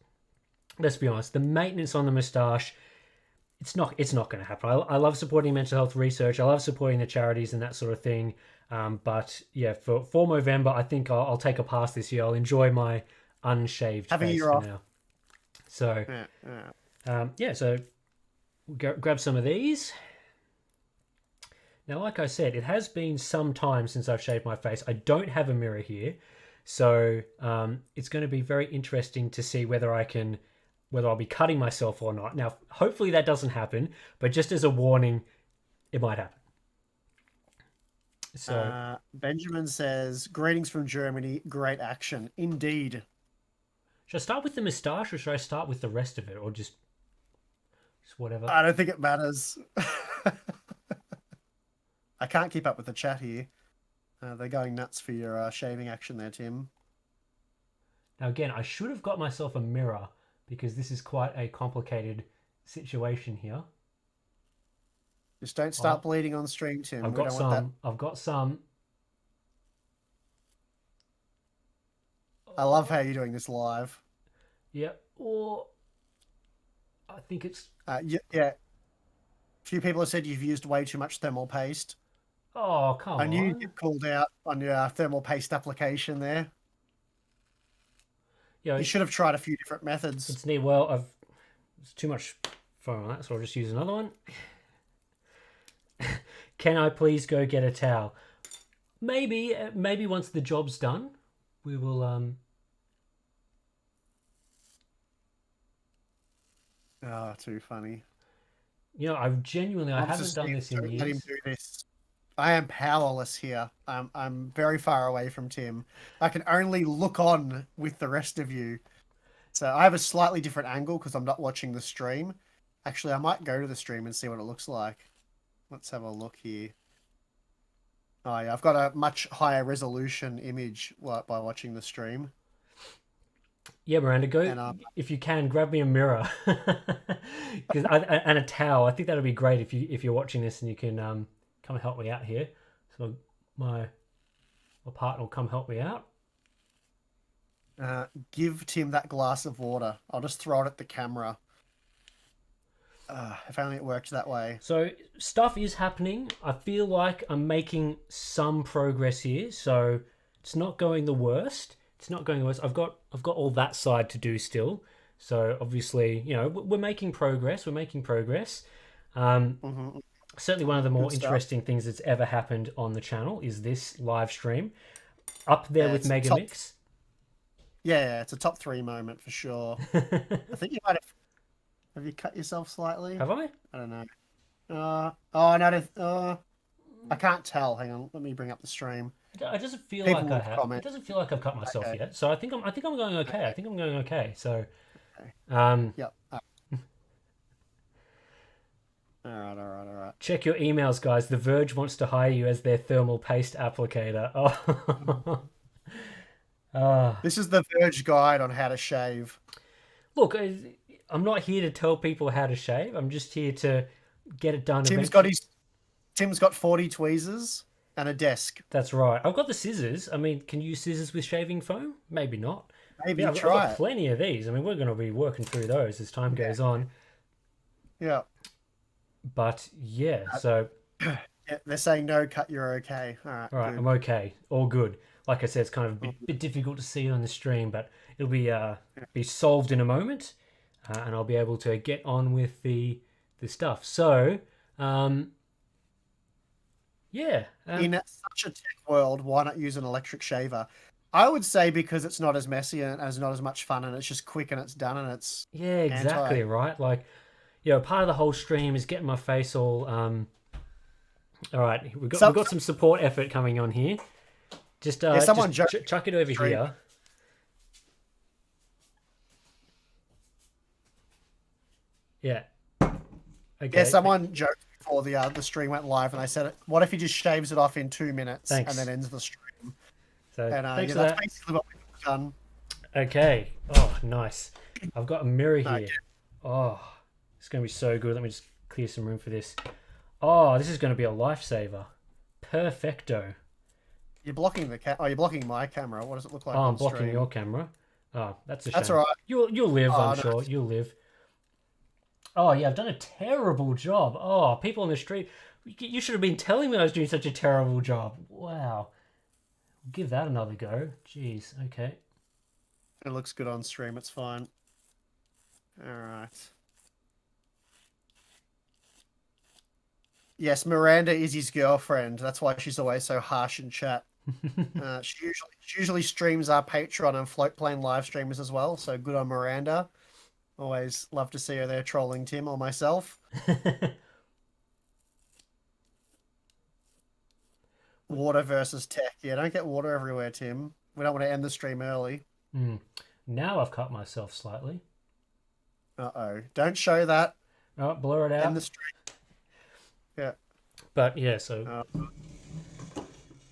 Let's be honest, the maintenance on the moustache... It's not going to happen. I love supporting mental health research. I love supporting the charities and that sort of thing. But yeah, for Movember, I think I'll take a pass this year. I'll enjoy my unshaved Have a face year for off. now. So Yeah. So grab some of these. Now, like I said, it has been some time since I've shaved my face. I don't have a mirror here, so it's going to be very interesting to see whether I'll be cutting myself or not. Now, hopefully that doesn't happen, but just as a warning, it might happen. So Benjamin says, "Greetings from Germany. Great action, indeed." should I start with the moustache or should I start with the rest of it, or just whatever? I don't think it matters. I can't keep up with the chat here. They're going nuts for your shaving action there, Tim. Now, again, I should have got myself a mirror because this is quite a complicated situation here. Just don't start bleeding on stream, Tim. I've got some. I love how you're doing this live. Yeah, or I think it's... Yeah. A few people have said you've used way too much thermal paste. Oh, come on. I knew you'd get called out on your thermal paste application there. Yeah, you should have tried a few different methods. It's neat. Well, it's too much foam on that, so I'll just use another one. Can I please go get a towel? Maybe once the job's done, we will Oh, too funny. I haven't done this in years. Let him do this. I am powerless here. I'm very far away from Tim. I can only look on with the rest of you. So I have a slightly different angle because I'm not watching the stream. Actually, I might go to the stream and see what it looks like. Let's have a look here. Oh yeah, I've got a much higher resolution image by watching the stream. Yeah, Miranda, go if you can. Grab me a mirror, and a towel. I think that'd be great if you're watching this and you can come and help me out here. So my partner will come help me out. Give Tim that glass of water. I'll just throw it at the camera. If only it worked that way. So stuff is happening. I feel like I'm making some progress here. So it's not going the worst. I've got all that side to do still. So obviously, we're making progress. Certainly one of the more interesting things that's ever happened on the channel is this live stream. Up there with Megamix. Yeah, it's a top 3 moment for sure. I think you might have you cut yourself slightly? Have I? I don't know. No, I can't tell. Hang on, let me bring up the stream. It doesn't feel like I have. It doesn't feel like I've cut myself yet. So I think I'm going okay. Okay. I think I'm going okay. So, Yep. All right. Check your emails, guys. The Verge wants to hire you as their thermal paste applicator. Oh. This is the Verge guide on how to shave. Look, I'm not here to tell people how to shave. I'm just here to get it done. Tim's got 40 tweezers and a desk. That's right. I've got the scissors. I mean, can you use scissors with shaving foam? Maybe not. Maybe I've try got plenty of these. I mean, we're going to be working through those as time goes on. Yeah. But yeah, so yeah, they're saying no cut. You're okay. All right. Good. I'm okay. All good. Like I said, it's kind of a bit difficult to see on the stream, but it'll be solved in a moment, and I'll be able to get on with the stuff. So, yeah. In such a tech world, why not use an electric shaver? I would say because it's not as messy and it's not as much fun, and it's just quick and it's done and it's exactly right. Like, part of the whole stream is getting my face all. All right, we've got some support effort coming on here. Just someone chuck it over here. Yeah. Yeah, Okay. someone joked before the stream went live, and I said, "What if he just shaves it off in 2 minutes and then Thanks. ends the stream?" So And thanks yeah, for that's that. basically what we've done. Okay. Oh, nice. I've got a mirror No, here. Oh, it's gonna be so good. Let me just clear some room for this. Oh, this is gonna be a lifesaver. Perfecto. you're blocking the cat. Oh, you're blocking my camera. What does it look Oh, like I'm on blocking your stream? camera. Oh, that's a That's all shame. right. You'll live, I'm Oh no, sure. You'll live. Oh yeah, I've done a terrible job. Oh, people on the street, you should have been telling me I was doing such a terrible job. Wow. Give that another go. Jeez. Okay. it looks good on stream. It's fine. All right. Yes, Miranda is his girlfriend. That's why she's always so harsh in chat. She usually streams our Patreon and float plane live streamers as well. So good on Miranda. Always love to see her there trolling Tim or myself. Water versus tech. Yeah, don't get water everywhere, Tim. We don't want to end the stream early. Hmm. Now I've cut myself slightly. Uh-oh. Don't show that. Oh, blur it End the out. stream. Yeah. But yeah, so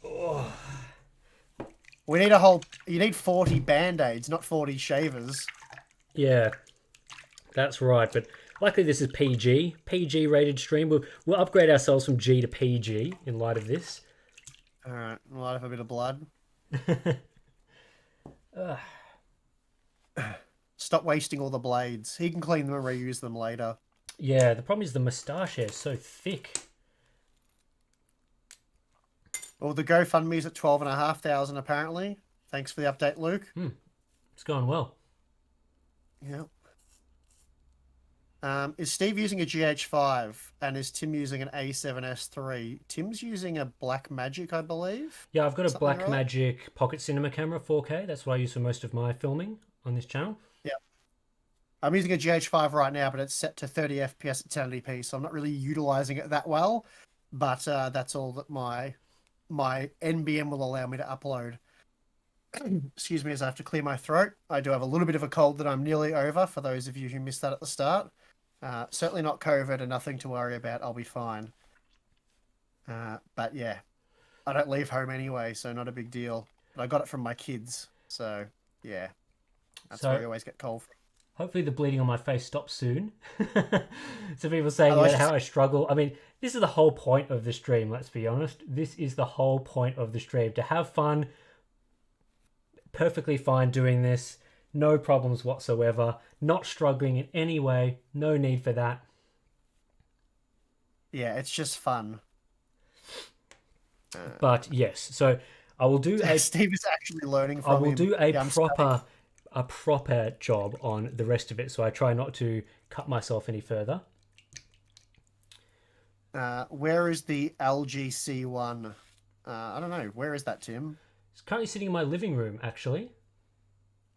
Oh. We need a whole. You need 40 band-aids, not 40 shavers. yeah, that's right. But luckily this is PG rated stream. We'll upgrade ourselves from G to PG in light of this. All right. We'll have a bit of blood. Stop wasting all the blades. He can clean them and reuse them later. Yeah, the problem is the moustache hair is so thick. Well, the GoFundMe's at 12,500 apparently. Thanks for the update, Luke. It's going well. Yeah. Is Steve using a GH5 and is Tim using an A7S3? Tim's using a Black Magic, I believe. Yeah, I've got a Something right? Blackmagic Pocket Cinema camera 4K. That's what I use for most of my filming on this channel. Yeah. I'm using a GH5 right now, but it's set to 30 FPS at 1080p, so I'm not really utilizing it that well. But that's all that my NBM will allow me to upload. Excuse me as I have to clear my throat. I do have a little bit of a cold that I'm nearly over, for those of you who missed that at the start. Certainly not COVID and nothing to worry about. I'll be fine. But yeah, I don't leave home anyway, so not a big deal. But I got it from my kids, so yeah, that's So where I always get cold from. hopefully the bleeding on my face stops soon. So people saying Otherwise, about how I struggle. I mean, this is the whole point of the stream, let's be honest. This is the whole point of the stream. To have fun, perfectly fine doing this. No problems whatsoever. Not struggling in any way. No need for that. yeah, it's just fun. But yes, so I will do a Steve is actually learning I from will him. do a Yeah, I'm proper job on the rest of it. So I try not to cut myself any further. Where is the LGC one? I don't know. Where is that, Tim? It's currently sitting in my living room, actually.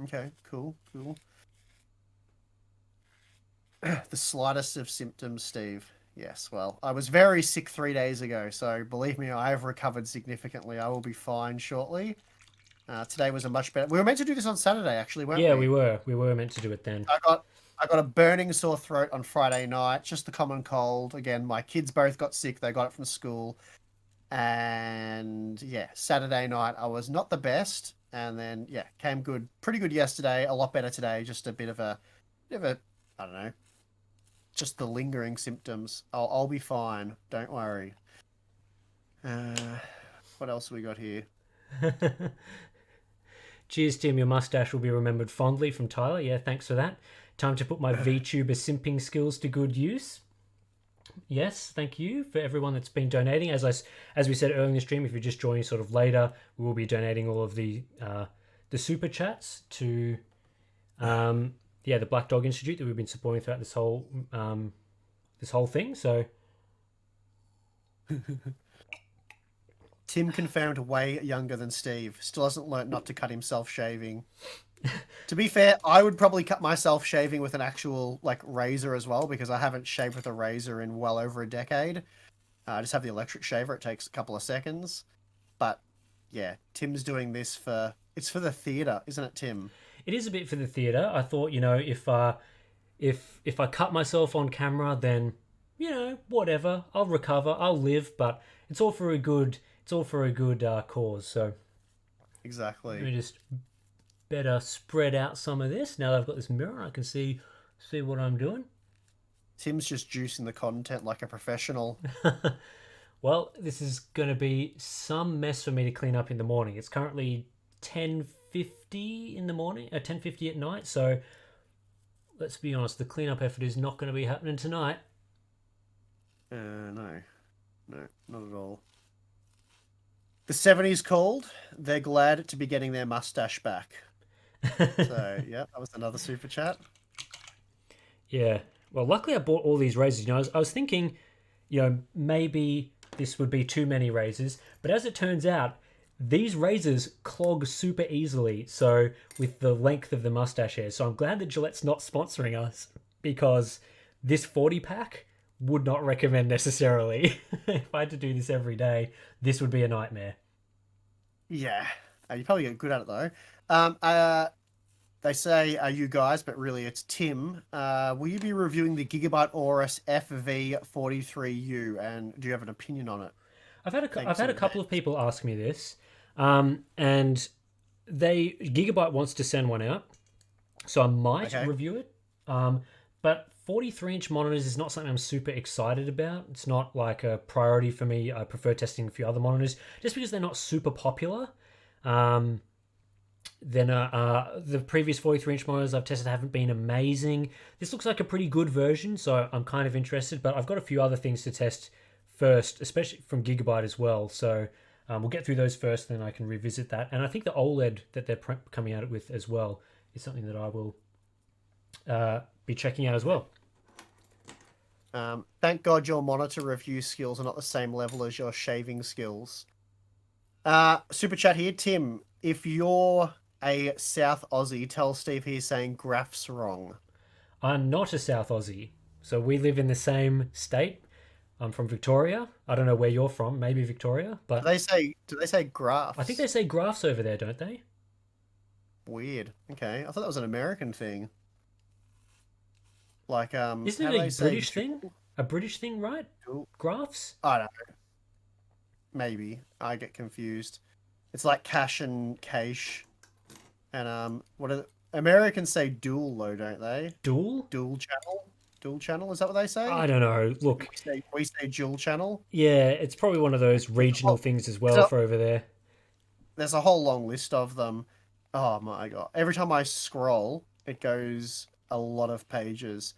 Okay, cool. The slightest of symptoms, Steve. Yes, well, I was very sick 3 days ago, so believe me, I have recovered significantly. I will be fine shortly. Today was a much better. We were meant to do this on Saturday, actually, weren't Yeah, we? we were meant to do it then. I got a burning sore throat on Friday night, just the common cold. Again, my kids both got sick. They got it from school. And yeah, Saturday night I was not the best, and then yeah, came good, pretty good yesterday, a lot better today. Just a bit of a, I don't know, just the lingering symptoms. I'll be fine. Don't worry. What else have we got here? Cheers, Tim. Your mustache will be remembered fondly from Tyler. Yeah, thanks for that. Time to put my VTuber simping skills to good use. Yes, thank you for everyone that's been donating. As we said earlier in the stream, if you're just joining sort of later, we will be donating all of the super chats to the Black Dog Institute that we've been supporting throughout this whole thing. So Tim confirmed way younger than Steve. Still hasn't learnt not to cut himself shaving. To be fair, I would probably cut myself shaving with an actual like razor as well, because I haven't shaved with a razor in well over a decade. I just have the electric shaver. It takes a couple of seconds. But yeah, Tim's doing this it's for the theatre, isn't it, Tim? it is a bit for the theatre. I thought, if I cut myself on camera, then whatever. I'll recover. I'll live, but it's all for a good. It's all for a good cause. So let Exactly. me just better spread out some of this. Now that I've got this mirror, I can see what I'm doing. Tim's just juicing the content like a professional. Well, this is going to be some mess for me to clean up in the morning. It's currently 10:50 in the morning, 10:50 at night. So let's be honest, the cleanup effort is not going to be happening tonight. No, no, not at all. The 70s called. They're glad to be getting their mustache back. So, yeah, that was another super chat. Yeah. Well, luckily I bought all these razors. I was thinking, maybe this would be too many razors, but as it turns out, these razors clog super easily. So with the length of the mustache hair, so I'm glad that Gillette's not sponsoring us because this 40 pack would not recommend necessarily. If I had to do this every day, this would be a nightmare. Yeah, you probably get good at it though. Um, uh, they say you guys, but really it's Tim. Will you be reviewing the Gigabyte Aorus FV43U, and do you have an opinion on it? I've Thanks had in a couple advance. of people ask me this, and Gigabyte wants to send one out, so I might Okay. review it. But 43-inch monitors is not something I'm super excited about. It's not like a priority for me. I prefer testing a few other monitors just because they're not super popular. Um, then the previous 43-inch monitors I've tested haven't been amazing. This looks like a pretty good version, so I'm kind of interested. But I've got a few other things to test first, especially from Gigabyte as well. So we'll get through those first, then I can revisit that. And I think the OLED that they're coming out with as well is something that I will be checking out as well. Thank God your monitor review skills are not the same level as your shaving skills. Super chat here, Tim. If you're a South Aussie, tell Steve he's saying graph's wrong. I'm not a South Aussie, so we live in the same state. I'm from Victoria. I don't know where you're from, maybe Victoria, but Do they say I think they graphs? say graphs over there, don't they? Weird. Okay, I thought that was an American thing. Like Isn't how it do a they say British thing? A British thing, right? dual? Graphs? I don't know. Maybe I get confused. It's like cash and cache, and what are Americans say dual though, don't they? Dual? Dual channel. Dual channel, is that what they I say? don't know. Look, We say dual channel. yeah, it's probably one of those There's a regional whole, things as there's well a, for over there. there's a whole long list of them. Oh my god. Every time I scroll, it goes a lot of pages.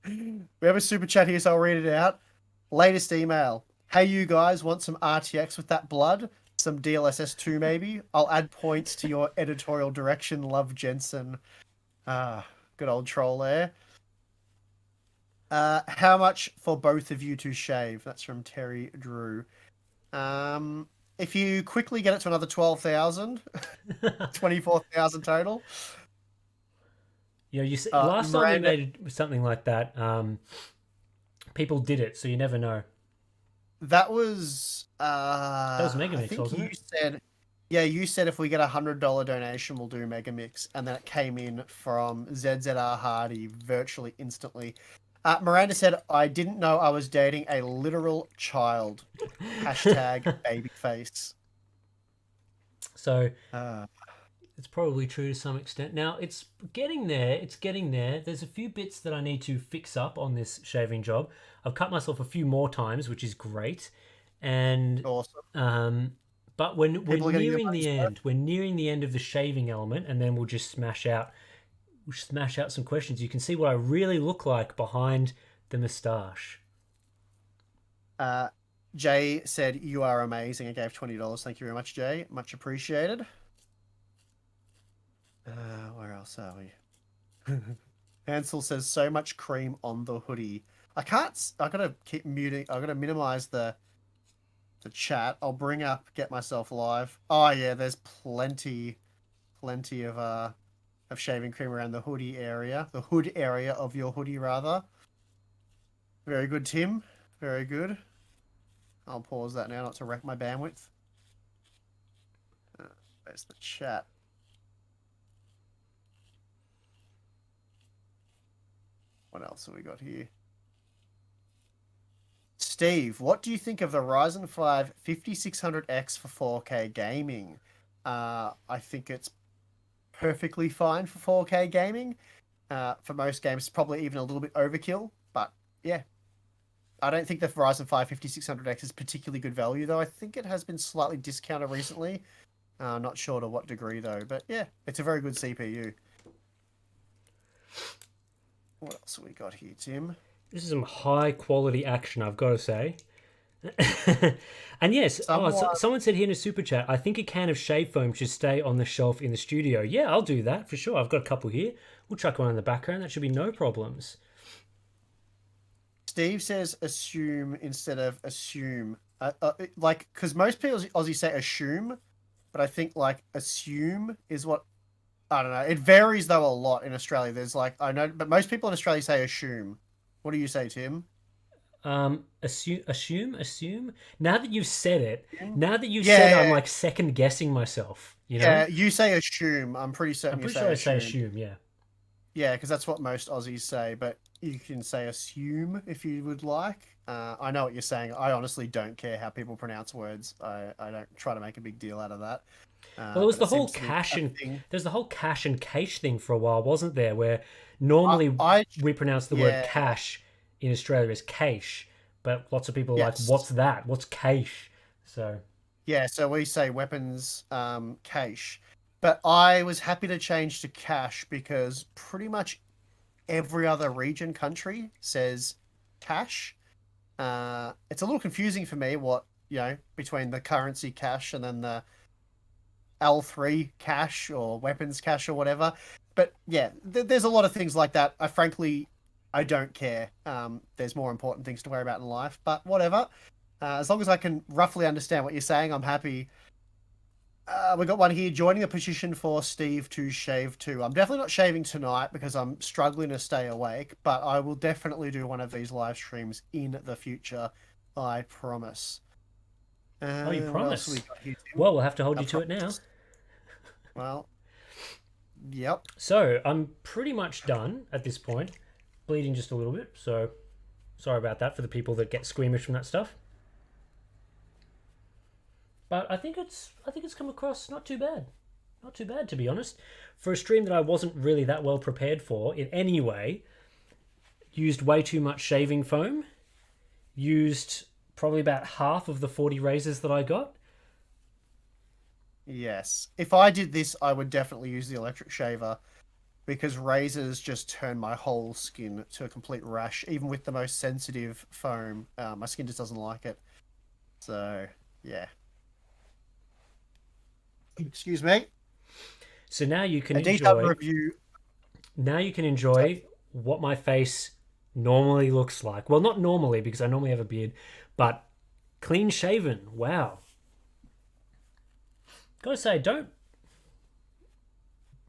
We have a super chat here, so I'll read it out. Latest email. Hey, you guys, want some RTX with that blood? Some DLSS 2 maybe? I'll add points to your editorial direction. Love, Jensen. Ah, good old troll there. How much for both of you to shave? That's from Terry Drew. If you quickly get it to another 12,000, 24,000 total. Last time we Miranda, made something like that, people did it, so you never know. that was That was I Megamix, think wasn't you it? said, yeah, you said if we get $100 donation, we'll do Megamix, and then it came in from ZZR Hardy virtually instantly. Miranda said, I didn't know I was dating a literal child. Hashtag babyface. So Uh, it's probably true to some extent. Now it's getting there. It's getting there. There's a few bits that I need to fix up on this shaving job. I've cut myself a few more times, which is great. And awesome. but when we're People are getting their nearing the money's worth. end, we're nearing the end of the shaving element, and then we'll smash out some questions. You can see what I really look like behind the moustache. Uh, Jay said, you are amazing. I gave $20. Thank you very much, Jay. Much appreciated. Where else are we? Ansel says, so much cream on the hoodie. I gotta keep muting. I gotta minimize the chat. I'll bring up Get Myself Live. Oh yeah, there's plenty of shaving cream around the hoodie area. The hood area of your hoodie, rather. Very good, Tim. Very good. I'll pause that now not to wreck my bandwidth. There's the chat. What else have we got here? Steve, what do you think of the Ryzen 5 5600X for 4K gaming? I think it's perfectly fine for 4K gaming. For most games, it's probably even a little bit overkill. But yeah, I don't think the Ryzen 5 5600X is particularly good value, though. I think it has been slightly discounted recently. Not sure to what degree, though. But yeah, it's a very good CPU. What else have we got here, Tim? This is some high quality action, I've got to say. And yes, someone said here in a super chat, I think a can of shave foam should stay on the shelf in the studio. Yeah, I'll do that for sure. I've got a couple here. We'll chuck one in the background. That should be no problems. Steve says assume instead of assume. Like, because most people Aussie say assume, but I think like assume is what, I don't know. It varies though a lot in Australia. There's like, I know, but most people in Australia say assume. What do you say, Tim? Assume. Now that you've said it, I'm Yeah, like second guessing myself. You know, yeah. You say assume. I'm pretty I'm certain you pretty say sure I say assume. assume. Yeah. Yeah, because that's what most Aussies say. But you can say assume if you would like. I know what you're saying. I honestly don't care how people pronounce words. I don't try to make a big deal out of that. Well, there was But the it whole seems to be cache a and thing. there's the whole cache and cache thing for a while, wasn't there? Where I, normally I we pronounce the word yeah, cache in Australia as cache, but lots of people are like, "What's yes. that? What's cache?" So Yeah, so we say weapons cache. But I was happy to change to cache because pretty much every other region country says cache. It's a little confusing for me what, between the currency cache and then the L3 cache or weapons cache or whatever. But yeah, there's a lot of things like that. I don't care. There's more important things to worry about in life, but whatever. As long as I can roughly understand what you're saying, I'm happy. We got one here joining a petition for Steve to shave too. I'm definitely not shaving tonight because I'm struggling to stay awake, but I will definitely do one of these live streams in the future. I promise. oh, you What else have we promise? got here, Tim? Well, we'll have to hold I you to it now. promise. Well, yep. So I'm pretty much done at this point, bleeding just a little bit. So sorry about that for the people that get squeamish from that stuff. But I think it's come across not too bad. Not too bad, to be honest. For a stream that I wasn't really that well prepared for in any way, used way too much shaving foam, used probably about half of the 40 razors that I got. Yes. If I did this, I would definitely use the electric shaver because razors just turn my whole skin to a complete rash, even with the most sensitive foam. My skin just doesn't like it. So, yeah. Excuse me. So now you can A detailed enjoy review. what my face normally looks like. Well, not normally because I normally have a beard, but clean shaven. Wow. Gotta say, don't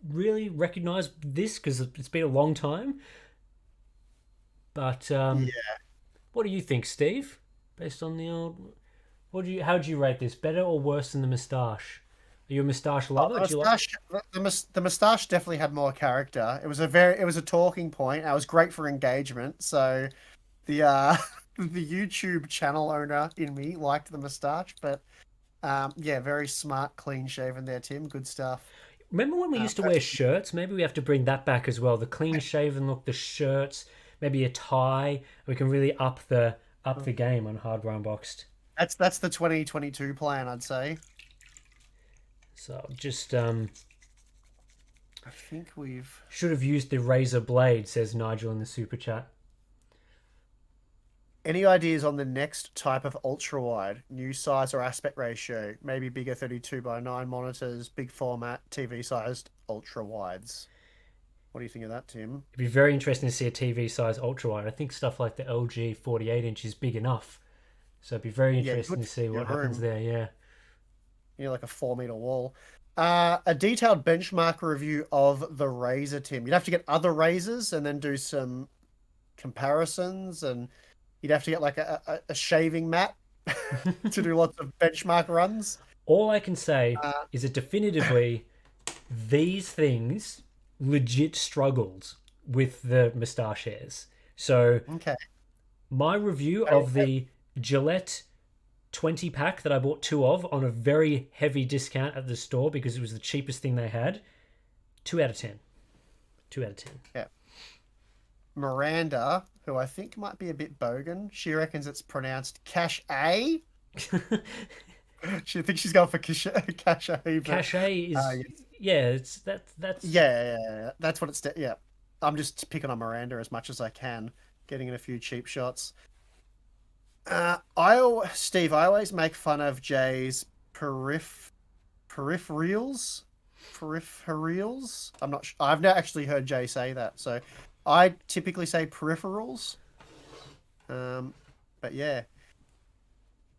really recognize this because it's been a long time. But Yeah. what do you think, Steve? Based on the old, how'd you rate this? Better or worse than the moustache? Are you a moustache lover? Do you like? The moustache definitely had more character. It was a talking point. It was great for engagement. So the the YouTube channel owner in me liked the moustache, but yeah, very smart, clean shaven there, Tim. Good stuff. Remember when we used to wear Perfect. shirts? Maybe we have to bring that back as well. The clean shaven look, the shirts, maybe a tie. We can really up the game on Hardware Unboxed. That's the 2022 plan, I'd say. So just I think we've should have used the razor blade, says Nigel in the super chat. Any ideas on the next type of ultra wide? New size or aspect ratio? Maybe bigger 32 by 9 monitors, big format, TV sized ultra wides. What do you think of that, Tim? It'd be very interesting to see a TV size ultra wide. I think stuff like the LG 48 inch is big enough. So it'd be very Yeah, interesting good to see for your what happens room. there. Yeah. Like a 4 meter wall. A detailed benchmark review of the razor, Tim. You'd have to get other razors and then do some comparisons, and you'd have to get like a shaving mat to do lots of benchmark runs. All I can say Uh, is that definitively these things legit struggled with the moustache hairs. So Okay. my review Very of heavy. the Gillette 20 pack that I bought two of on a very heavy discount at the store because it was the cheapest thing they had, 2 out of 10. 2 out of 10. Yeah. Miranda, who I think might be a bit bogan, she reckons it's pronounced cash A. She thinks she's going for cash A, but Cachet is, yeah, yeah, it's that's yeah, that's what it's. Yeah, I'm just picking on Miranda as much as I can, getting in a few cheap shots. Steve, I always make fun of Jay's peripherals, peripherals. I'm not. I've never actually heard Jay say that, so I typically say peripherals. Um, but yeah,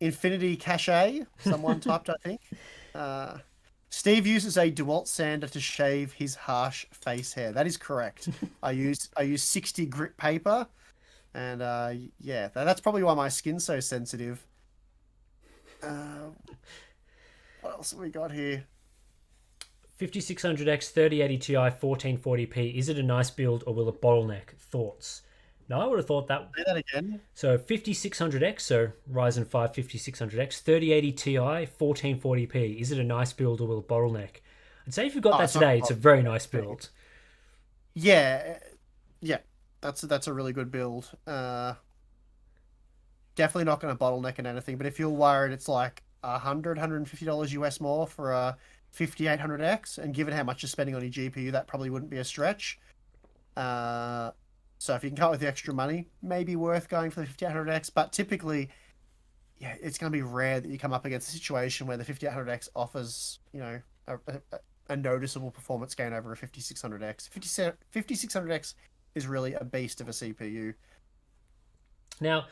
Infinity Cache. Someone typed, I think. Uh, Steve uses a DeWalt sander to shave his harsh face hair. That is correct. I use 60 grit paper, and yeah, that's probably why my skin's so sensitive. Uh, what else have we got here? 5600X 3080 Ti 1440p. Is it a nice build or will it bottleneck? Thoughts? No, I would have thought that. Say that again. So 5600X, so Ryzen 5 5600X 3080 Ti 1440p. Is it a nice build or will it bottleneck? I'd say if you got Oh, that it's not. today, it's a very nice build. Yeah, yeah, that's a really good build. Definitely not going to bottleneck in anything. But if you're worried, it's like $150 US more for a 5800X, and given how much you're spending on your GPU, that probably wouldn't be a stretch. Uh, so if you can come up with the extra money, maybe worth going for the 5800X. But typically, yeah, it's going to be rare that you come up against a situation where the 5800X offers, a noticeable performance gain over a 5600X. 5600X is really a beast of a CPU. Now,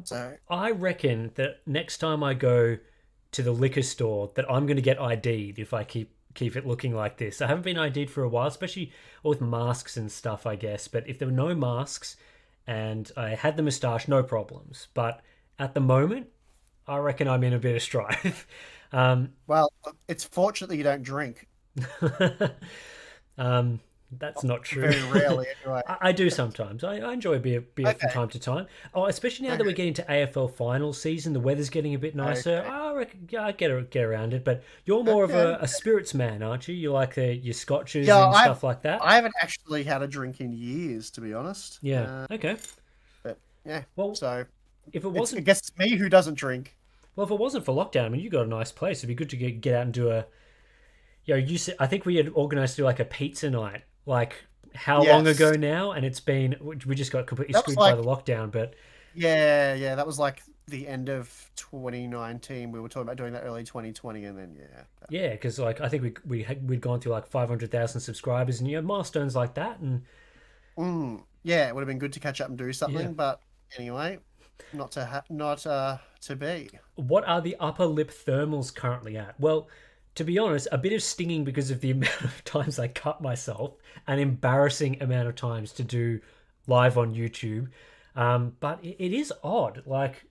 So I reckon that next time I go to the liquor store, that I'm going to get ID'd if I keep it looking like this. I haven't been ID'd for a while, especially with masks and stuff, I guess. But if there were no masks and I had the moustache, no problems. But at the moment, I reckon I'm in a bit of strife. well, it's fortunate that you don't drink. um, that's not true. Very rarely, anyway. I do sometimes. I enjoy beer from Okay, time to time. Oh, especially now that we're okay, getting to AFL final season, the weather's getting a bit nicer. okay, I reckon yeah, I get around it. But you're more of okay. a spirits man, aren't you? You like your scotches Yeah, and stuff like that. I haven't actually had a drink in years, to be honest. Yeah. Okay. But yeah, Well, so if it I wasn't guess it's me who doesn't drink. if it wasn't for lockdown, I mean, you got a nice place. It'd be good to get out and do a. You said I think we had organised to do like a pizza night. Like how long ago Yes, now? And it's been we just got completely that was screwed by like the lockdown. But yeah, that was like the end of 2019. We were talking about doing that early 2020, and then yeah, yeah, because like I think we'd gone through like 500,000 subscribers and milestones like that. And yeah, it would have been good to catch up and do yeah, something. But anyway, not to be. what are the upper lip thermals currently at? Well, to be honest, a bit of stinging because of the amount of times I cut myself, an embarrassing amount of times to do live on YouTube. But it is odd. Like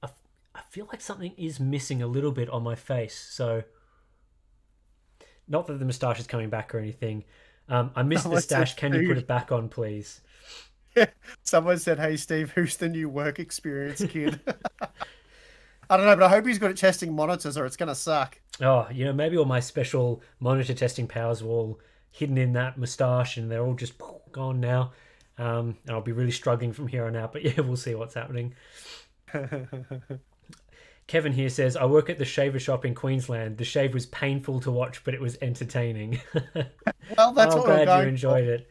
I feel like something is missing a little bit on my face. So not that the moustache is coming back or anything. I missed the Someone said, stash. Can you put "Steve." it back on, please? Someone said, "Hey, Steve, who's the new work experience kid?" I don't know, but I hope he's good at testing monitors, or it's gonna suck. Oh, maybe all my special monitor testing powers were all hidden in that moustache and they're all just gone now. And I'll be really struggling from here on out. But yeah, we'll see what's happening. Kevin here says, I work at the shaver shop in Queensland. The shave was painful to watch, but it was entertaining. Well, that's I'm what we were glad you going for. enjoyed it.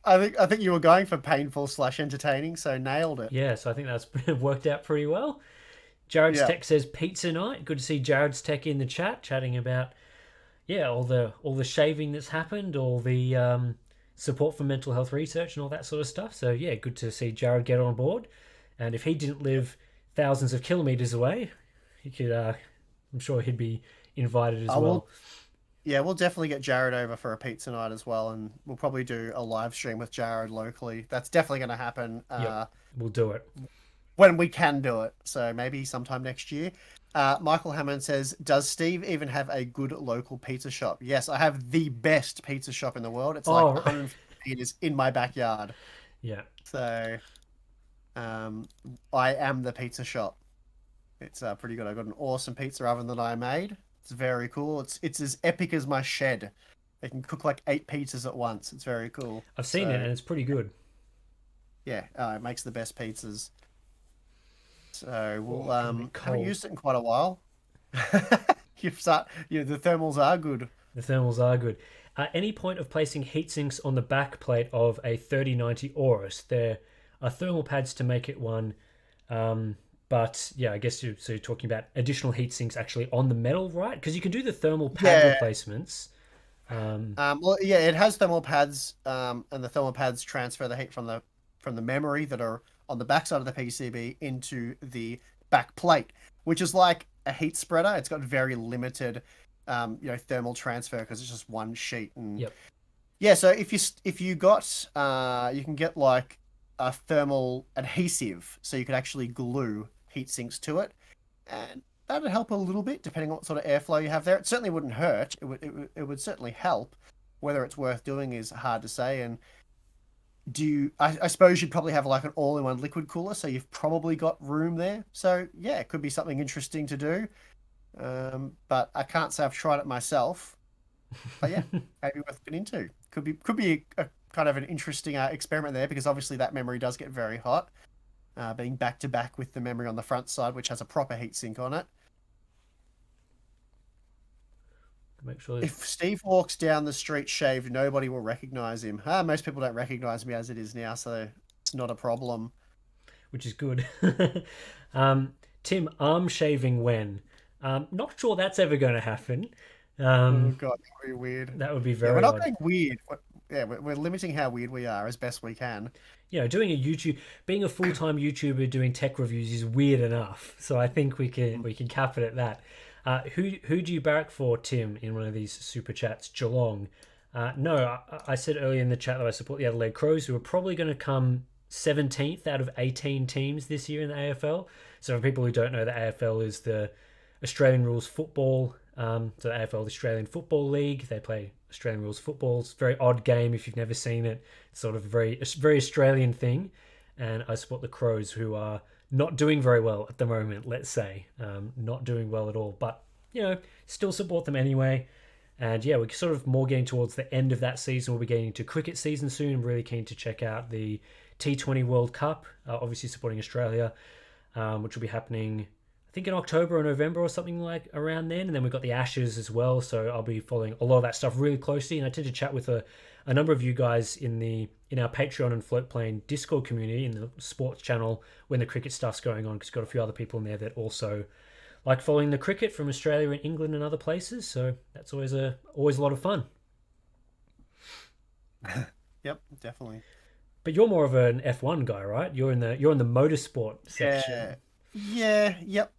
I think you were going for painful slash entertaining, so nailed it. Yeah, so I think that's worked out pretty well. Jared's Yeah. Tech says pizza night. Good to see Jared's Tech in the chat, chatting about all the shaving that's happened, all the support for mental health research and all that sort of stuff. So yeah, good to see Jared get on board. And if he didn't live thousands of kilometers away, he could. I'm sure he'd be invited as I well. will. Yeah, we'll definitely get Jared over for a pizza night as well, and we'll probably do a live stream with Jared locally. That's definitely going to happen. Yep, we'll do it. When we can do it. So maybe sometime next year. Michael Hammond says, "Does Steve even have a good local pizza shop?" Yes, I have the best pizza shop in the world. It's like Oh, 150 meters in my backyard. yeah. So um, I am the pizza shop. It's pretty good. I got an awesome pizza oven that I made. It's very cool. It's as epic as my shed. It can cook like 8 pizzas at once. It's very cool. I've seen it So and it's pretty good. yeah, it makes the best pizzas. So Oh, we'll I'm getting a bit haven't cold. used it in quite a while. The thermals are good. The thermals are good. Any point of placing heat sinks on the back plate of a 3090 Aorus? There are thermal pads to make it one, but yeah, I guess you're talking about additional heat sinks actually on the metal, right? Because you can do the thermal pad Yeah. replacements. Um, Well, yeah, it has thermal pads, and the thermal pads transfer the heat from the memory that are on the backside of the PCB into the back plate, which is like a heat spreader. It's got very limited, thermal transfer because it's just one sheet. And yep. yeah, so if you got, you can get like a thermal adhesive, so you could actually glue heat sinks to it, and that'd help a little bit depending on what sort of airflow you have there. It certainly wouldn't hurt. It would certainly help. Whether it's worth doing is hard to say. And I suppose you'd probably have like an all-in-one liquid cooler, so you've probably got room there. So yeah, it could be something interesting to do. But I can't say I've tried it myself. But yeah, maybe worth looking into. Could be a kind of an interesting experiment there, because obviously that memory does get very hot, being back to back with the memory on the front side, which has a proper heatsink on it. Make sure, If Steve walks down the street shaved, nobody will recognize him. Most people don't recognize me as it is now, so it's not a problem. which is good. um, Tim, arm shaving when? Not sure that's ever going to happen. Oh Um, God, that would be weird. that would be Yeah, we're very not odd. going weird. Yeah, we're limiting how weird we are as best we can. Doing a YouTube, being a full time YouTuber doing tech reviews is weird enough. So I think we can cap it at that. Who do you barrack for, Tim, in one of these super chats? Geelong. No, I said earlier in the chat that I support the Adelaide Crows, who are probably going to come 17th out of 18 teams this year in the AFL. So for people who don't know, the AFL is the Australian rules football. So the AFL, the Australian Football League, they play Australian rules football. It's a very odd game if you've never seen it. It's sort of a very Australian thing. And I support the Crows, who are not doing very well at the moment. Let's say not doing well at all, but still support them anyway. And yeah, we're sort of more getting towards the end of that season. We'll be getting into cricket season soon. I'm really keen to check out the T20 World Cup. Obviously supporting Australia, which will be happening, I think, in October or November or something like around then. And then we've got the Ashes as well. So I'll be following a lot of that stuff really closely. And I tend to chat with a number of you guys in our Patreon and Float Plane Discord community in the sports channel when the cricket stuff's going on, because we've got a few other people in there that also like following the cricket from Australia and England and other places. So that's always a lot of fun. Yep, definitely. But you're more of an F1 guy, right? You're in the motorsport section. Yeah, yeah, yep.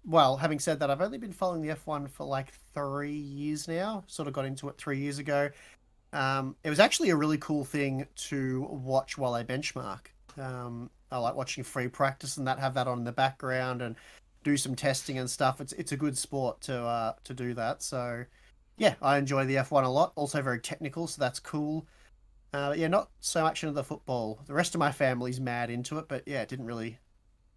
Well, having said that, I've only been following the F1 for like 3 years now. Sort of got into it 3 years ago. It was actually a really cool thing to watch while I benchmark. I like watching free practice and have that on in the background and do some testing and stuff. It's a good sport to do that. So yeah, I enjoy the F1 a lot. Also very technical, so that's cool. But yeah, not so much into the football. The rest of my family's mad into it, but yeah, it didn't really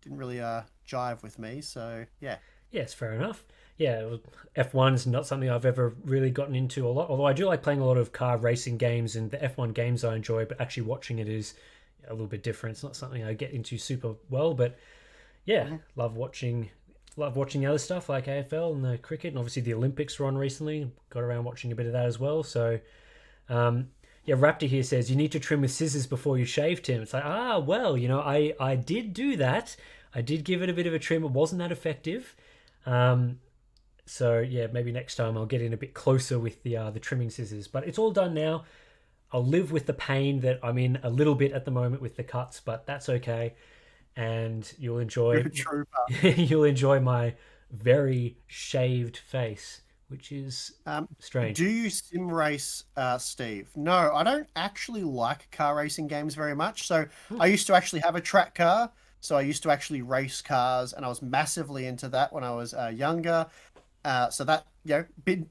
jive with me. So yeah. Yes, fair enough. Yeah, F1's not something I've ever really gotten into a lot. Although I do like playing a lot of car racing games, and the F1 games I enjoy, but actually watching it is a little bit different. It's not something I get into super well, but yeah, Mhm. love watching the other stuff like AFL and the cricket, and obviously the Olympics were on recently. Got around watching a bit of that as well. So yeah, Raptor here says you need to trim with scissors before you shave, Tim. It's like, well, I did do that. I did give it a bit of a trim. It wasn't that effective. Um, so yeah, maybe next time I'll get in a bit closer with the trimming scissors. But it's all done now. I'll live with the pain that I'm in a little bit at the moment with the cuts, but that's okay. And you'll You're enjoy a trooper. you'll enjoy my very shaved face, which is Um, strange. do you sim race, Steve? No, I don't actually like car racing games very much. So Hmm. I used to actually have a track car. So I used to actually race cars, and I was massively into that when I was younger. So that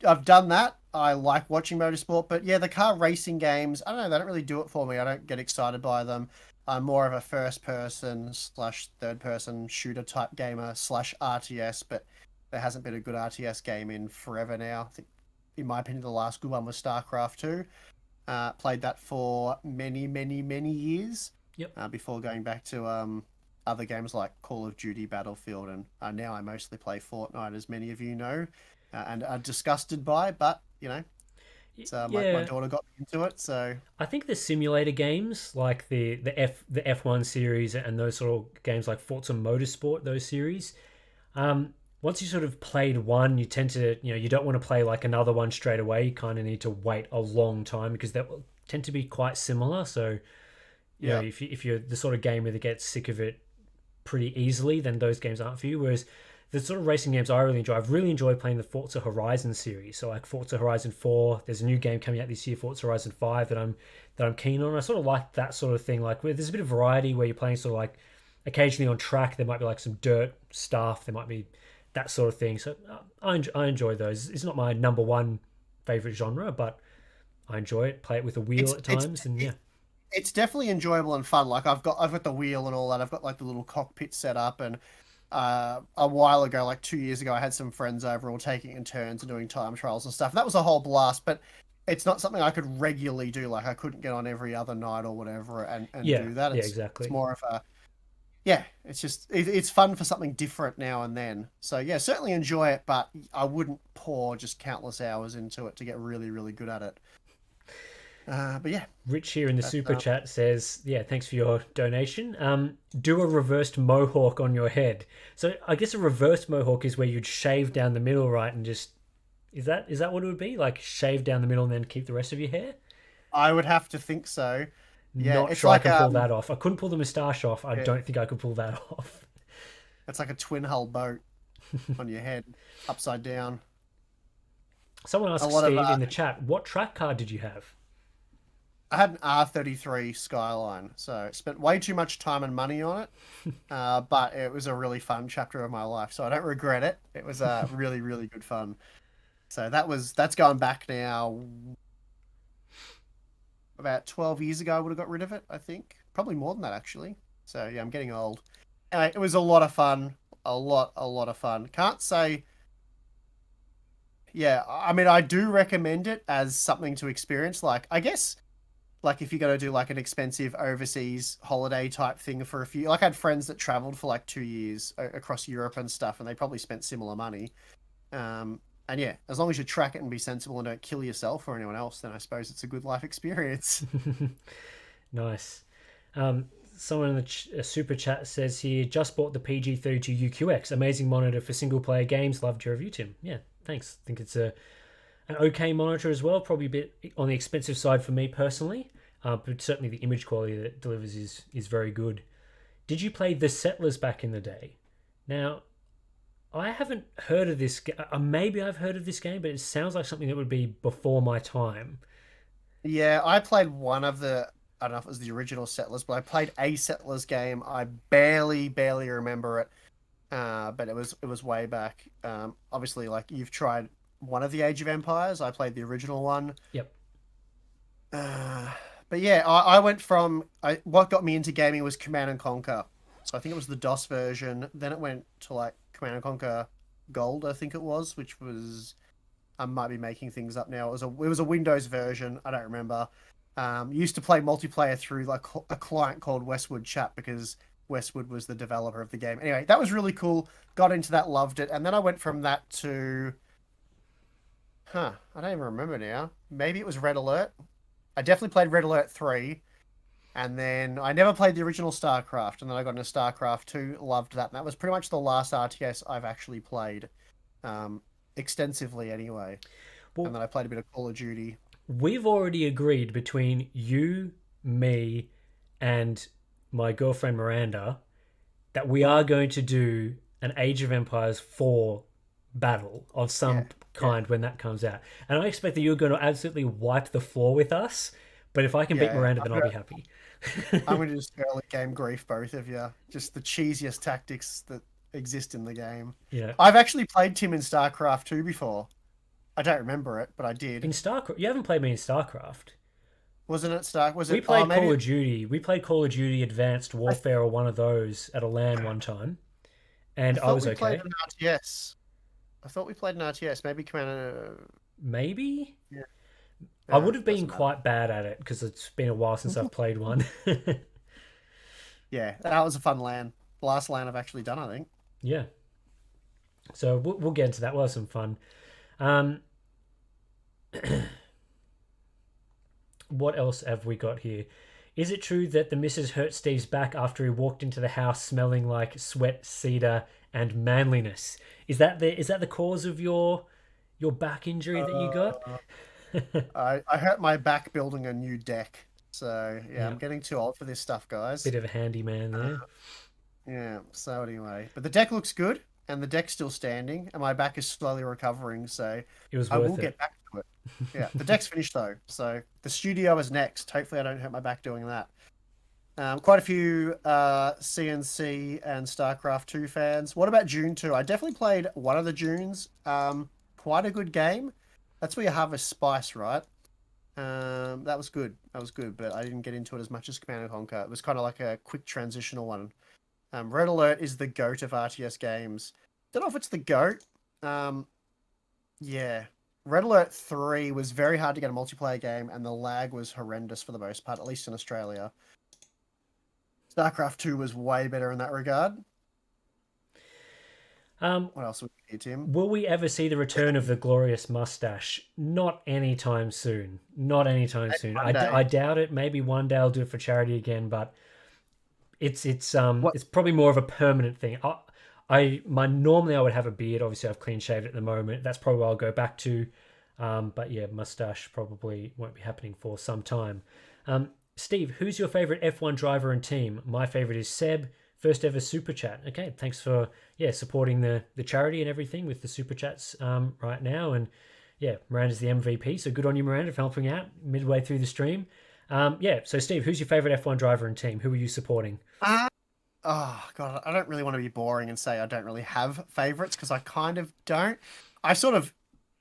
I've done that. I like watching motorsport, but yeah, the car racing games, I don't know, they don't really do it for me. I don't get excited by them. I'm more of a first person slash third person shooter type gamer slash RTS, but there hasn't been a good RTS game in forever now. I think, in my opinion, the last good one was StarCraft 2. Played that for many, many, many years Yep. before going back to other games like Call of Duty, Battlefield, and now I mostly play Fortnite, as many of you know, and are disgusted by. But you know, it's, my Yeah, daughter got me into it, so I think the simulator games like the F1 series and those sort of games like Forza Motorsport, those series, once you sort of played one, you tend to, you don't want to play like another one straight away. You kind of need to wait a long time because they will tend to be quite similar. So, yeah, if you're the sort of gamer that gets sick of it pretty easily, then those games aren't for you. Whereas the sort of racing games I really enjoy, I've really enjoyed playing the Forza Horizon series. So like Forza Horizon 4, there's a new game coming out this year, Forza Horizon 5, that I'm keen on. I sort of like that sort of thing, like where there's a bit of variety where you're playing sort of like occasionally on track. There might be like some dirt stuff. There might be that sort of thing. So I enjoy those. It's not my number one favorite genre, but I enjoy it. Play it with a wheel it's at it's times, and yeah, it's definitely enjoyable and fun. Like I've got the wheel and all that. I've got like the little cockpit set up, and a while ago, like 2 years ago, I had some friends over all taking in turns and doing time trials and stuff. That was a whole blast, but it's not something I could regularly do. Like I couldn't get on every other night or whatever and yeah, do that. yeah, It's exactly. more of a yeah. It's just it's fun for something different now and then. So yeah, certainly enjoy it, but I wouldn't pour just countless hours into it to get really really good at it. But yeah, Rich here in the that's super chat says, "Yeah, thanks for your donation. Do a reversed mohawk on your head." So I guess a reversed mohawk is where you'd shave down the middle, right, and just is that what it would be? Like shave down the middle and then keep the rest of your hair? I would have to think so. Yeah, Not it's sure I like can pull that off. I couldn't pull the moustache off. I yeah, don't think I could pull that off. it's like a twin hull boat on your head, upside down. Someone A asked lot of Steve in the chat, "What track card did you have?" I had an R33 Skyline, so spent way too much time and money on it. But it was a really fun chapter of my life, so I don't regret it. It was really, really good fun. So that's going back now about 12 years ago. I would have got rid of it, I think. Probably more than that actually. So yeah, I'm getting old. Anyway, it was a lot of fun. A lot of fun. Can't say yeah, I mean I do recommend it as something to experience. Like I guess like if you're going to do like an expensive overseas holiday type thing for a few, like I had friends that traveled for like 2 years across Europe and stuff, and they probably spent similar money. And yeah, as long as you track it and be sensible and don't kill yourself or anyone else, then I suppose it's a good life experience. Nice. Someone in the super chat says here, "Just bought the PG32 UQX. Amazing monitor for single player games. Loved your review, Tim." Yeah, thanks. I think it's an okay monitor as well. Probably a bit on the expensive side for me personally, but certainly the image quality that it delivers is very good. Did you play The Settlers back in the day? Now, I haven't heard of this. Maybe I've heard of this game, but it sounds like something that would be before my time. Yeah, I played one of the, I don't know if it was the original Settlers, but I played a Settlers game. I barely remember it. But it was way back. Obviously, like you've tried one of the Age of Empires. I played the original one. Yep. Uh, but yeah, I went from what got me into gaming was Command and Conquer. So I think it was the DOS version. Then it went to like Command and Conquer Gold, I think it was, which was I might be making things up now. It was a Windows version. I don't remember. Used to play multiplayer through like a client called Westwood Chat because Westwood was the developer of the game. Anyway, that was really cool. Got into that, loved it, and then I went from that to I don't even remember now. Maybe it was Red Alert. I definitely played Red Alert 3, and then I never played the original StarCraft, and then I got into StarCraft 2, loved that, and that was pretty much the last RTS I've actually played, um, extensively anyway. And Well, then I played a bit of Call of Duty. we've already agreed between you, me, and my girlfriend Miranda that we Mhm. are going to do an Age of Empires 4 battle of Yeah, some yeah, kind when that comes out. And I expect that you're going to absolutely wipe the floor with us. But if I can beat yeah. Miranda, then I'll be happy. I'm gonna just early game grief both of you. Just the cheesiest tactics that exist in the game. Yeah. I've actually played Tim in StarCraft 2 before. I don't remember it, but I In did. StarCraft, you haven't played me in StarCraft. Wasn't it Stark? Was We it? Oh, played maybe. Call of Duty. We played Call of Duty Advanced I, Warfare or one of those at a LAN one time, I and I thought was we played okay. an RTS. I thought we played an RTS. Maybe Commander. Maybe Yeah. I would have been Doesn't matter. quite bad at it because it's been a while since I've played one. Yeah, that was a fun LAN. The last LAN I've actually done, I think. Yeah, so we'll get into that. We'll have some fun. Um, what else have we got here? Is it true that the missus hurt Steve's back after he walked into the house smelling like sweat, cedar, and manliness? Is that the cause of your back injury that you got? Uh, I hurt my back building a new deck. So yeah, Yeah, I'm getting too old for this stuff, guys. bit of a handyman there. Yeah. So anyway, but the deck looks good, and the deck's still standing, and my back is slowly recovering. So It was I will worth it. get back to it. Yeah, the deck's finished though, so the studio is next. Hopefully, I don't hurt my back doing that. Quite a few CNC and StarCraft 2 fans. What about June 2? I definitely played one of the Junes. Quite a good game. That's where you harvest spice, right? That was good. That was good, but I didn't get into it as much as Command and Conquer. It was kind of like a quick transitional one. Red Alert is the GOAT of RTS games. Don't know if it's the GOAT. Um, yeah. Red Alert 3 was very hard to get a multiplayer game, and the lag was horrendous for the most part, at least in Australia. StarCraft 2 was way better in that regard. Um, What else would we here, Tim? will we ever see the return of the glorious mustache? Not anytime soon. Not anytime Maybe soon. one I day. doubt it. Maybe one day I'll do it for charity again, but What? it's probably more of a permanent thing. Normally I would have a beard. Obviously I've clean shaved at the moment. That's probably what I'll go back to. But yeah, mustache probably won't be happening for some time. Steve, who's your favorite F1 driver and team? My favorite is Seb. First ever super chat. Okay, thanks for supporting the charity and everything with the super chats right now. And yeah, Miranda's the MVP, so good on you, Miranda, for helping out midway through the stream. Yeah, so Steve, who's your favorite F1 driver and team? Who are you supporting? Uh, oh, God. I don't really want to be boring and say I don't really have favorites because I kind of don't. I sort of,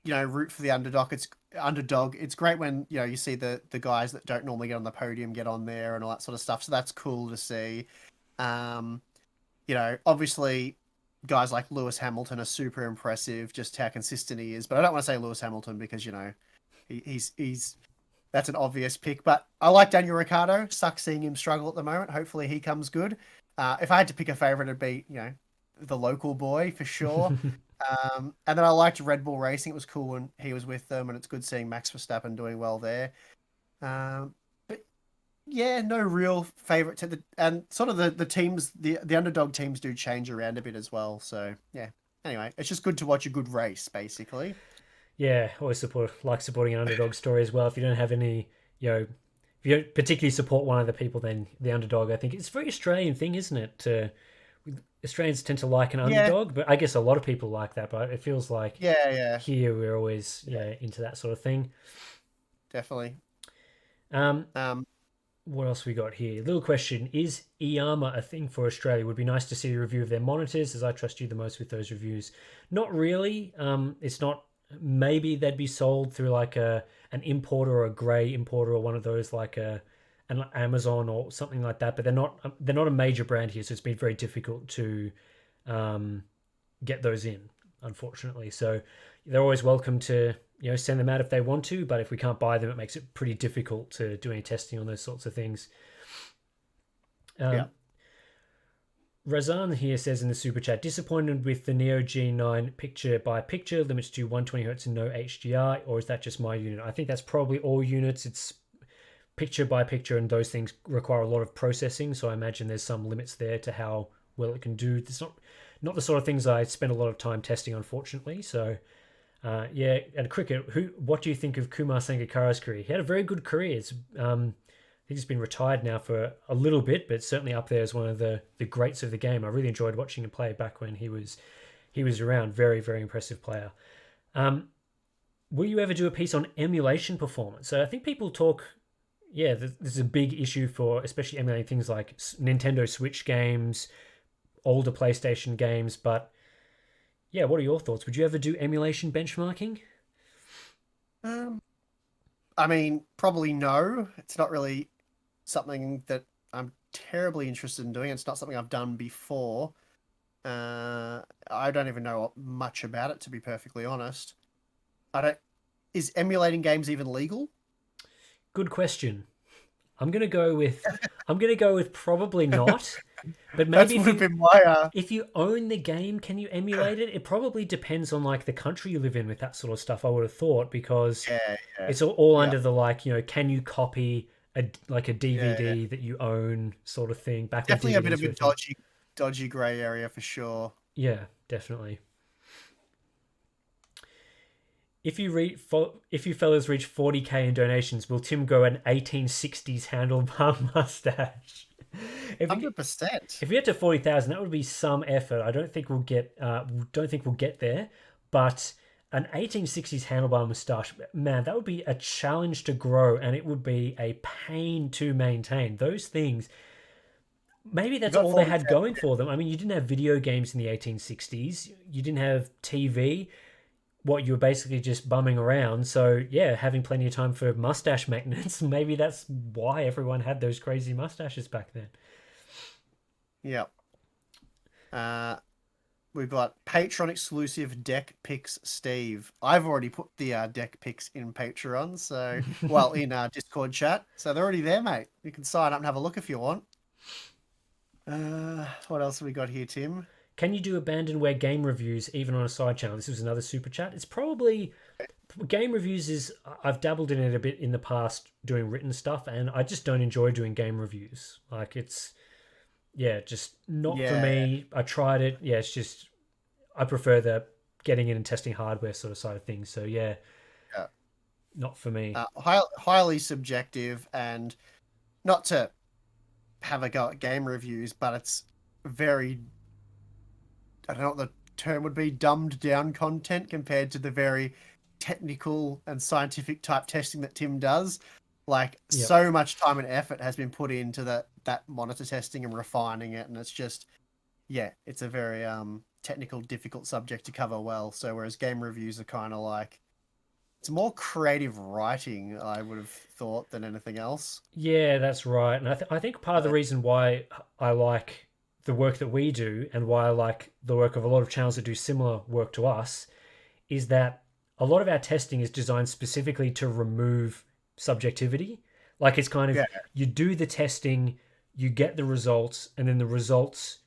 root for the underdog. It's great when, you see the guys that don't normally get on the podium get on there and all that sort of stuff. So that's cool to see. Um, obviously guys like Lewis Hamilton are super impressive, just how consistent he is. But I don't want to say Lewis Hamilton because, he's that's an obvious pick. But I like Daniel Ricciardo. Sucks seeing him struggle at the moment. Hopefully he comes good. If I had to pick a favorite, it'd be, the local boy for sure. And then I liked Red Bull Racing. It was cool when he was with them, and it's good seeing Max Verstappen doing well there. But yeah, no real favorite to and sort of the teams, the underdog teams do change around a bit as well. So yeah. Anyway, it's just good to watch a good race, basically. Yeah, always supporting an underdog story as well. If you don't have any, if you don't particularly support one of the people, then the underdog. I think it's a very Australian thing, isn't it? Australians tend to like an Yeah, underdog, but I guess a lot of people like that. But it feels like yeah, yeah, here we're always yeah, into that sort of thing. definitely. Um, Um, what else we got here? Little question: is EARMA a thing for Australia? Would be nice to see a review of their monitors, as I trust you the most with those reviews. Not really. It's not. Maybe they'd be sold through like an importer or a grey importer or one of those like an Amazon or something like that. But they're not a major brand here, so it's been very difficult to get those in, unfortunately. So they're always welcome to send them out if they want to, but if we can't buy them, it makes it pretty difficult to do any testing on those sorts of things. yeah. Um, Razan here says in the super chat, disappointed with the Neo G9 picture by picture limits to 120 hertz and no HDR, or is that just my unit? I think that's probably all units. It's picture by picture, and those things require a lot of processing. So I imagine there's some limits there to how well it can do. It's not the sort of things I spend a lot of time testing, unfortunately. So yeah, and cricket. What do you think of Kumar Sangakkara's career? He had a very good career. I think he's been retired now for a little bit, but certainly up there as one of the greats of the game. I really enjoyed watching him play back when he was around. Very, very impressive player. Will you ever do a piece on emulation performance? So I think people talk. Yeah, this is a big issue for especially emulating things like Nintendo Switch games, older PlayStation games. But yeah, what are your thoughts? Would you ever do emulation benchmarking? Um, I mean, probably no. It's not really something that I'm terribly interested in doing. It's not something I've done before. I don't even know much about it, to be perfectly honest. I don't. Is emulating games even legal? Good question. I'm gonna go with probably not. But That maybe would have been my. if you own the game, can you emulate it? It probably depends on like the country you live in with that sort of stuff. I would have thought because Yeah, yeah, it's all yeah, under the like can you copy a yeah. DVD that you own sort of thing back when Definitely a bit DVDs of were a a thing. dodgy grey area for sure. Yeah, definitely. If you fellas reach 40K in donations, will Tim grow an 1860s handlebar mustache? If we 100%. if we get to 40,000, that would be some effort. I don't think we'll get there, but an 1860s handlebar moustache, man, that would be a challenge to grow, and it would be a pain to maintain. Those things, maybe You that's got all they had 47. going for them. I mean, you didn't have video games in the 1860s. You didn't have TV. What you were basically just bumming around. So yeah, having plenty of time for mustache maintenance. Maybe that's why everyone had those crazy mustaches back then. Yeah. Uh, we've got Patreon exclusive deck picks Steve. I've already put the deck picks in Patreon, so well in Discord chat. So they're already there, mate. You can sign up and have a look if you want. What else have we got here, Tim? Can you do abandonware game reviews even on a side channel? This was another super chat. It's probably game reviews is I've dabbled in it a bit in the past doing written stuff, and I just don't enjoy doing game reviews. Like it's yeah, just not for Yeah, me. I tried it. Yeah, it's just I prefer the getting in and testing hardware sort of side of things. So yeah, yeah. not for me. Highly subjective, and not to have a go at game reviews, but it's very, I don't know what the term would be, dumbed down content compared to the very technical and scientific type testing that Tim does. Like Yep. so much time and effort has been put into that monitor testing and refining it, and it's just yeah, it's a very technical, difficult subject to cover well. So whereas game reviews are kind of like it's more creative writing, I would have thought, than anything else. Yeah, that's right. And I think part of the But reason why I like the work that we do and why I like the work of a lot of channels that do similar work to us is that a lot of our testing is designed specifically to remove subjectivity. Like it's kind of yeah, you do the testing, you get the results, and then the results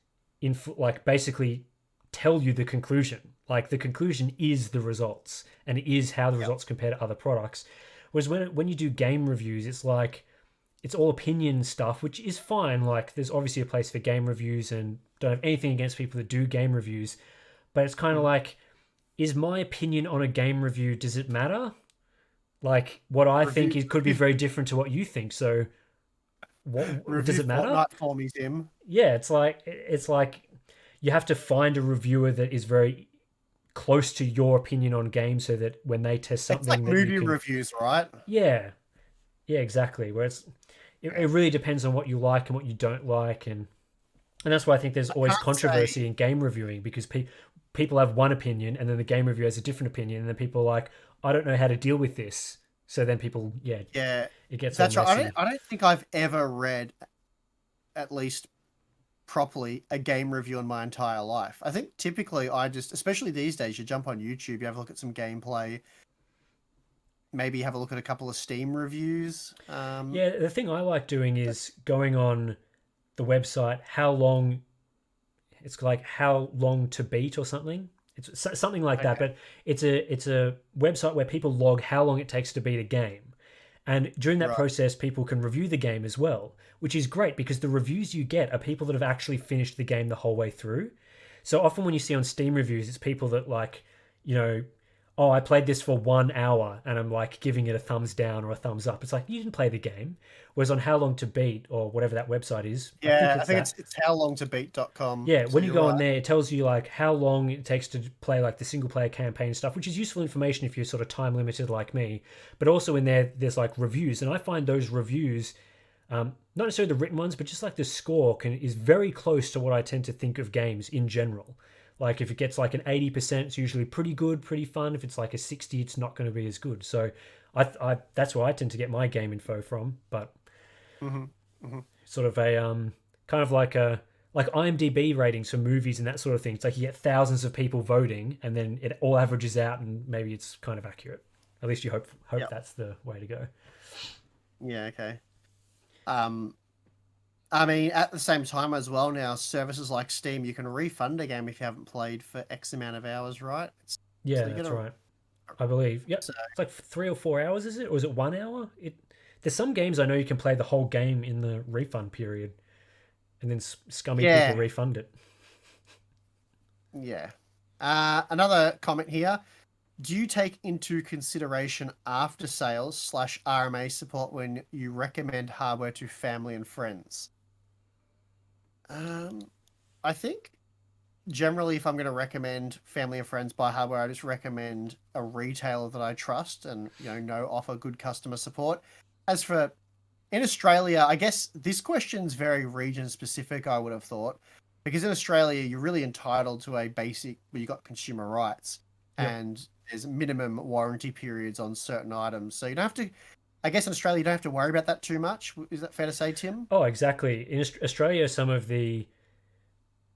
like basically tell you the conclusion. Like the conclusion is the results, and it is how the yeah, results compare to other products. Whereas when you do game reviews, it's like it's all opinion stuff, which is fine. Like there's obviously a place for game reviews, and don't have anything against people that do game reviews, but it's kind of mhm. like, is my opinion on a game review, does it matter? Like what I think Review it could be very different to what you think. So what does review it matter? Fortnite for me, Tim. Yeah, it's like you have to find a reviewer that is very close to your opinion on games so that when they test It's like something that you movie can reviews, right? yeah, yeah, exactly. Where Yeah. it really depends on what you like and what you don't like, and that's why I think there's I always can't say controversy in game reviewing because people have one opinion and then the game reviewer has a different opinion and then people are like, I don't know how to deal with this. So then people, yeah, yeah, it gets all that's right. messy. I don't think I've ever read at least properly a game review in my entire life. I think typically I just, especially these days, you jump on YouTube, you have a look at some gameplay, maybe have a look at a couple of Steam reviews. Yeah, the thing I like doing is going on the website, how long it's like how long to beat or something. It's something like that, Okay, but it's a website where people log how long it takes to beat a game. And during that right. process, people can review the game as well, which is great because the reviews you get are people that have actually finished the game the whole way through. So often when you see on Steam reviews, it's people that like, you know, oh, I played this for 1 hour and I'm like giving it a thumbs down or a thumbs up. It's like you didn't play the game. Whereas on How Long to Beat or whatever that website is, I think Yeah, I it's think that. it's howlongtobeat.com. Yeah, So when you you're go right. on there, it tells you like how long it takes to play like the single player campaign stuff, which is useful information if you're sort of time limited like me. But also in there, there's like reviews, and I find those reviews, not necessarily the written ones, but just like the score is very close to what I tend to think of games in general. Like if it gets like an 80%, it's usually pretty good, pretty fun. If it's like a 60, it's not going to be as good. So that's where I tend to get my game info from. But Hmm. Hmm. sort of a kind of like IMDb ratings for movies and that sort of thing. It's like you get thousands of people voting, and then it all averages out, and maybe it's kind of accurate. At least you hope Yep. that's the way to go. Yeah. Okay. Um, I mean, at the same time as well, now services like Steam, you can refund a game if you haven't played for X amount of hours, right? So Yeah, you get that's a right. I believe. Yep. so It's like 3 or 4 hours, is it? Or is it 1 hour? There's some games I know you can play the whole game in the refund period, and then scummy people yeah, refund it. yeah. Another comment here. Do you take into consideration after sales slash RMA support when you recommend hardware to family and friends? Um, I think generally, if I'm going to recommend family and friends buy hardware, I just recommend a retailer that I trust and know offer good customer support. As for in Australia, I guess this question's very region specific, I would have thought, because in Australia you're really entitled to a basic where you got consumer rights Yep. and there's minimum warranty periods on certain items. So you don't have to I guess in Australia you don't have to worry about that too much. Is that fair to say, Tim? Oh, exactly. In Australia, some of the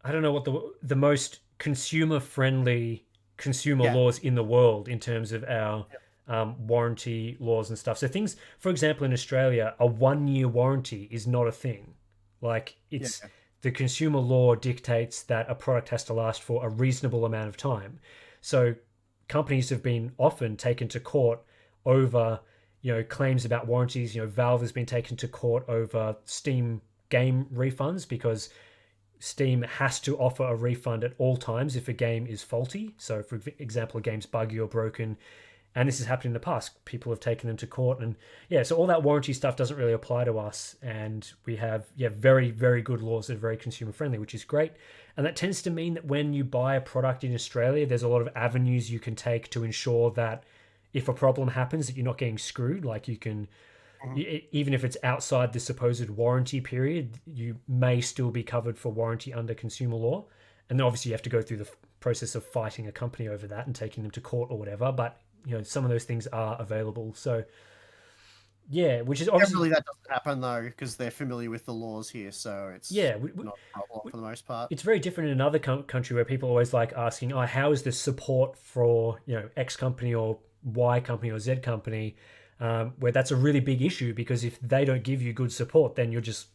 I don't know what the most consumer friendly consumer Yeah. laws in the world in terms of our Yeah. warranty laws and stuff. So things, for example, in Australia, a 1 year warranty is not a thing. Like it's Yeah. the consumer law dictates that a product has to last for a reasonable amount of time. So companies have been often taken to court over claims about warranties. Valve has been taken to court over Steam game refunds because Steam has to offer a refund at all times if a game is faulty. So, for example, a game's buggy or broken, and this has happened in the past. People have taken them to court, and yeah, so all that warranty stuff doesn't really apply to us. And we have very very good laws that are very consumer friendly, which is great. And that tends to mean that when you buy a product in Australia, there's a lot of avenues you can take to ensure that if a problem happens, that you're not getting screwed. Like you can Mhm. even if it's outside the supposed warranty period, you may still be covered for warranty under consumer law. And then obviously you have to go through the process of fighting a company over that and taking them to court or whatever. But some of those things are available. So yeah, which is obviously Generally, that doesn't happen though because they're familiar with the laws here, so it's yeah, not a problem for the most part. it's very different in another country where people are always like asking, "Oh, how is the support for X company or Y company or Z company?" Where that's a really big issue because if they don't give you good support, then you're just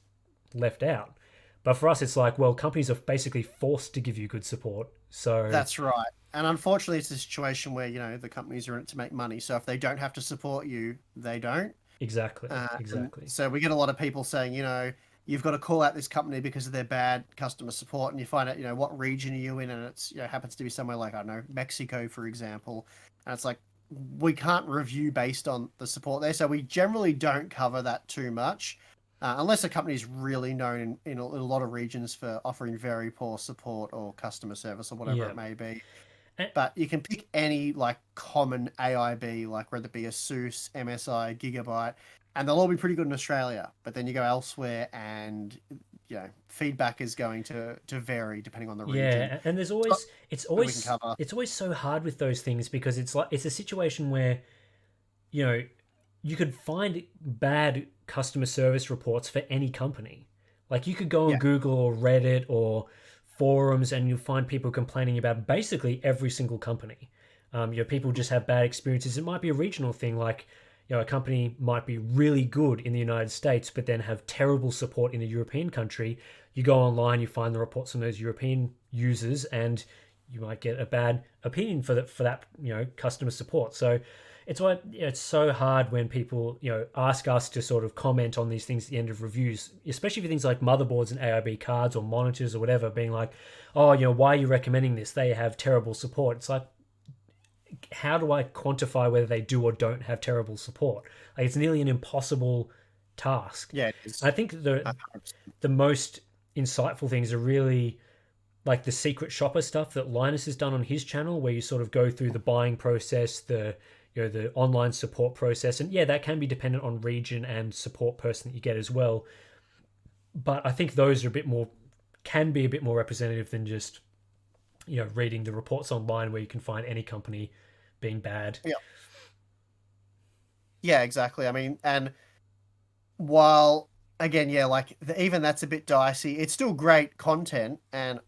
left out. But for us, it's like, well, companies are basically forced to give you good support. So That's right. And unfortunately, it's a situation where, the companies are in it to make money. So if they don't have to support you, they don't. exactly, And exactly. so we get a lot of people saying, you've got to call out this company because of their bad customer support. And you find out, what region are you in? And it's, happens to be somewhere like, I don't know, Mexico, for example. And it's like, we can't review based on the support there. So we generally don't cover that too much. Unless a company is really known in a lot of regions for offering very poor support or customer service or whatever Yeah. it may be. And, But you can pick any like common AIB, like whether it be ASUS, MSI, Gigabyte, and they'll all be pretty good in Australia. But then you go elsewhere, and feedback is going to vary depending on the region. yeah, and there's It's not always it's something we can always cover. it's always so hard with those things because it's like it's a situation where you know you could find bad customer service reports for any company. Like you could go on Yeah, Google or Reddit or forums and you'll find people complaining about basically every single company. People just have bad experiences. It might be a regional thing, like a company might be really good in the United States, but then have terrible support in a European country. You go online, you find the reports from those European users, and you might get a bad opinion for that customer support. So it's why it's so hard when people ask us to sort of comment on these things at the end of reviews, especially for things like motherboards and AIB cards or monitors or whatever, being like, oh, why are you recommending this? They have terrible support. It's like, how do I quantify whether they do or don't have terrible support? Like it's nearly an impossible task. yeah, it is. I think the 100%. the most insightful things are really like the secret shopper stuff that Linus has done on his channel, where you sort of go through the buying process, the online support process, and yeah, that can be dependent on region and support person that you get as well. But I think those are a bit more can be a bit more representative than just reading the reports online where you can find any company being bad. Yeah, yeah, exactly. I mean, and while again, yeah, like even that's a bit dicey. It's still great content, and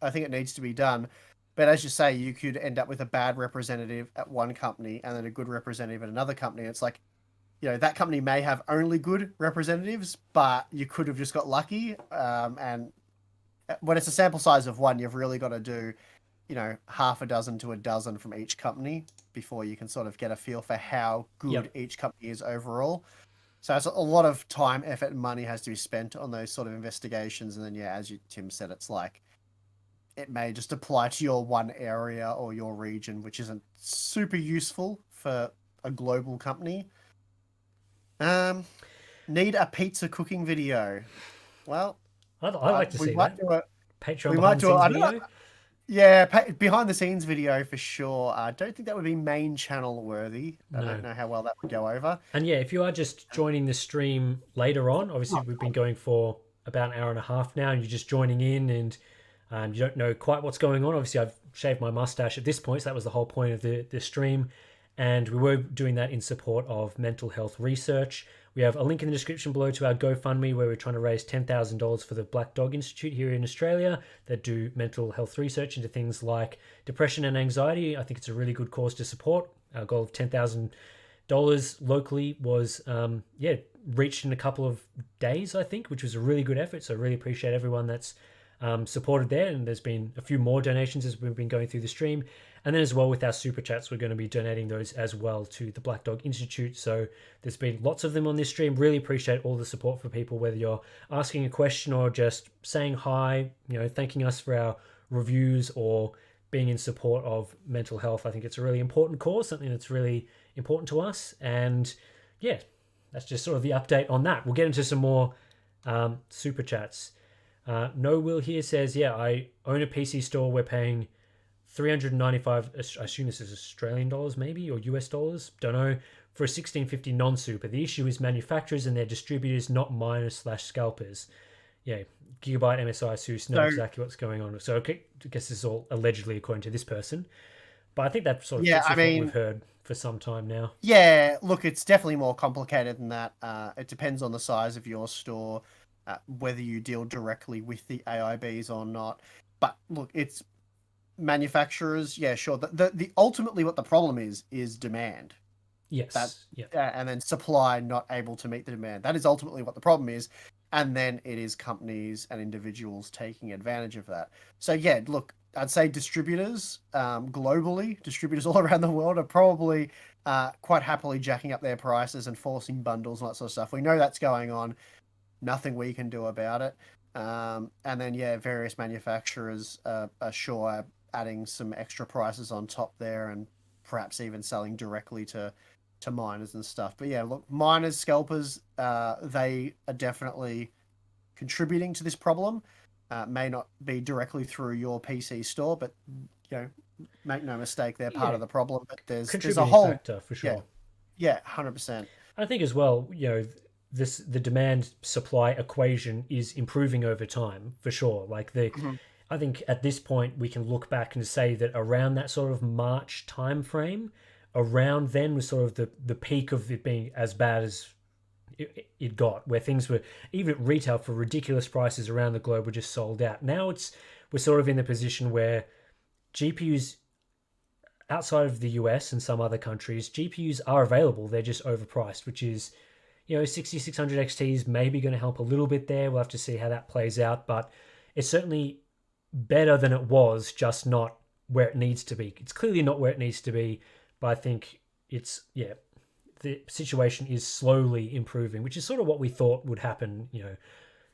I think it needs to be done. But as you say, you could end up with a bad representative at one company and then a good representative at another company. It's like, that company may have only good representatives, but you could have just got lucky. And when it's a sample size of one, you've really got to do, half a dozen to a dozen from each company before you can sort of get a feel for how good Yep. each company is overall. So it's a lot of time, effort, and money has to be spent on those sort of investigations. And then, yeah, as Tim said, it's like it may just apply to your one area or your region, which isn't super useful for a global company. Um, Need a pizza cooking video. Well, I'd like to we see might that. do it. Patreon We behind might the do it. scenes I don't know. video. Yeah, behind the scenes video for sure. I don't think that would be main channel worthy. I don't No. know how well that would go over. And yeah, if you are just joining the stream later on, obviously Oh, we've been going for about an hour and a half now, and you're just joining in and you don't know quite what's going on. Obviously, I've shaved my mustache at this point, so that was the whole point of the stream. And we were doing that in support of mental health research. We have a link in the description below to our GoFundMe where we're trying to raise $10,000 for the Black Dog Institute here in Australia that do mental health research into things like depression and anxiety. I think it's a really good cause to support. Our goal of $10,000 locally was reached in a couple of days, I think, which was a really good effort. So I really appreciate everyone that's supported there, and there's been a few more donations as we've been going through the stream. And then as well with our super chats, we're going to be donating those as well to the Black Dog Institute. So there's been lots of them on this stream. Really appreciate all the support for people, whether you're asking a question or just saying hi, thanking us for our reviews or being in support of mental health. I think it's a really important cause, something that's really important to us. And yeah, that's just sort of the update on that. We'll get into some more super chats. No Will here says, yeah, I own a PC store. We're paying 395, I assume this is Australian dollars maybe, or US dollars, don't know, for a 1650 non-super. The issue is manufacturers and their distributors, not miners/scalpers. Yeah, Gigabyte MSI Seuss know so exactly what's going on. So okay, I guess this is all allegedly according to this person. But I think that sort of yeah, fits I with what we've mean, heard for some time now. yeah, look, it's definitely more complicated than that. It depends on the size of your store, whether you deal directly with the AIBs or not. But look, it's manufacturers. Yeah, sure. The ultimately what the problem is demand. That Yes, yeah. and then supply not able to meet the demand. That is ultimately what the problem is. And then it is companies and individuals taking advantage of that. So yeah, look, I'd say distributors globally, distributors all around the world are probably quite happily jacking up their prices and forcing bundles and that sort of stuff. We know that's going on. Nothing we can do about it. And then yeah, various manufacturers are sure adding some extra prices on top there, and perhaps even selling directly to miners and stuff. But yeah, look, miners, scalpers, they are definitely contributing to this problem. May not be directly through your PC store, but make no mistake, they're part Yeah, of the problem. But there's a contributing whole, factor for yeah, sure. yeah, 100%. I think as well, the demand supply equation is improving over time for sure. Mhm. I think at this point we can look back and say that around that sort of March time frame, around then was sort of the peak of it being as bad as it got, where things were even at retail for ridiculous prices around the globe were just sold out. Now we're sort of in the position where GPUs outside of the US and some other countries, GPUs are available. They're just overpriced, which is 6600 XT is maybe going to help a little bit there. We'll have to see how that plays out, but it's certainly better than it was, just not where it needs to be. It's clearly not where it needs to be, but I think the situation is slowly improving, which is sort of what we thought would happen.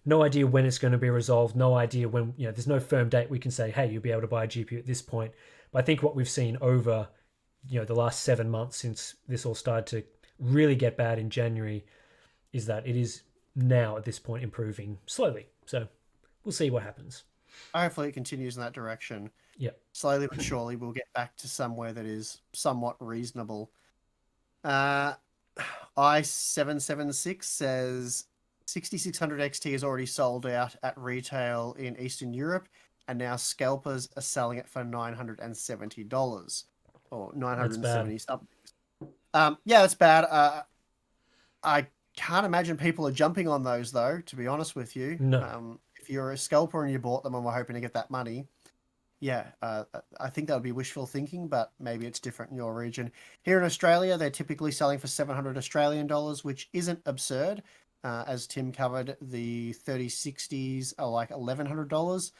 No idea when it's going to be resolved, no idea when, there's no firm date we can say, hey, you'll be able to buy a GPU at this point. But I think what we've seen over, the last 7 months since this all started to really get bad in January is that it is now at this point improving slowly. So we'll see what happens. Hopefully, it continues in that direction. Yeah. Slowly but surely, we'll get back to somewhere that is somewhat reasonable. Uh, I776 says 6600 XT is already sold out at retail in Eastern Europe and now scalpers are selling it for $970 or That's bad. 970 something. Yeah, that's bad. I can't imagine people are jumping on those though, to be honest with you. No. If you're a scalper and you bought them and were hoping to get that money, yeah, I think that would be wishful thinking, but maybe it's different in your region. Here in Australia, they're typically selling for 700 Australian dollars, which isn't absurd. As Tim covered, the 3060s are like $1,100.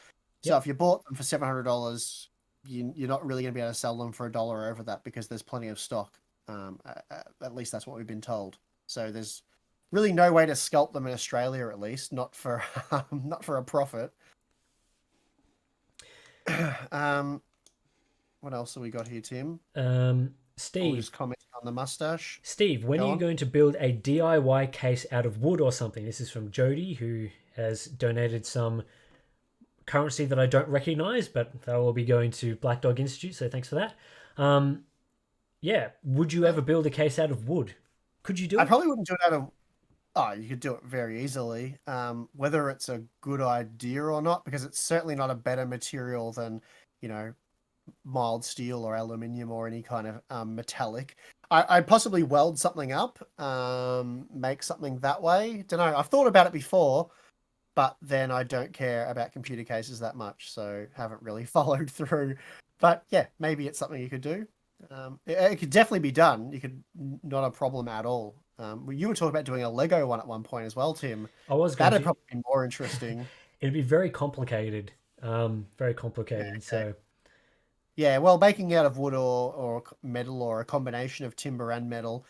So Yep. if you bought them for $700, you're not really going to be able to sell them for a dollar over that because there's plenty of stock. At least that's what we've been told. So there's really no way to scalp them in Australia, at least not for not for a profit. What else have we got here, Tim? Or Steve, just commenting on the mustache. Steve, when are Go you on. going to build a DIY case out of wood or something? This is from Jody, who has donated some currency that I don't recognize, but that will be going to Black Dog Institute. So thanks for that. Yeah, would you ever build a case out of wood? Could you do I it? probably wouldn't do it out of. Oh, you could do it very easily. Whether it's a good idea or not, because it's certainly not a better material than, you know, mild steel or aluminium or any kind of metallic. I'd possibly weld something up, make something that way. Don't know. I've thought about it before, but then I don't care about computer cases that much, so haven't really followed through. But yeah, maybe it's something you could do. It could definitely be done. You could, not a problem at all. You were talking about doing a Lego one at one point as well, Tim. I was going That'd to. probably be more interesting. It'd be very complicated. Very Yeah, complicated. okay. So Yeah, well, making out of wood or metal or a combination of timber and metal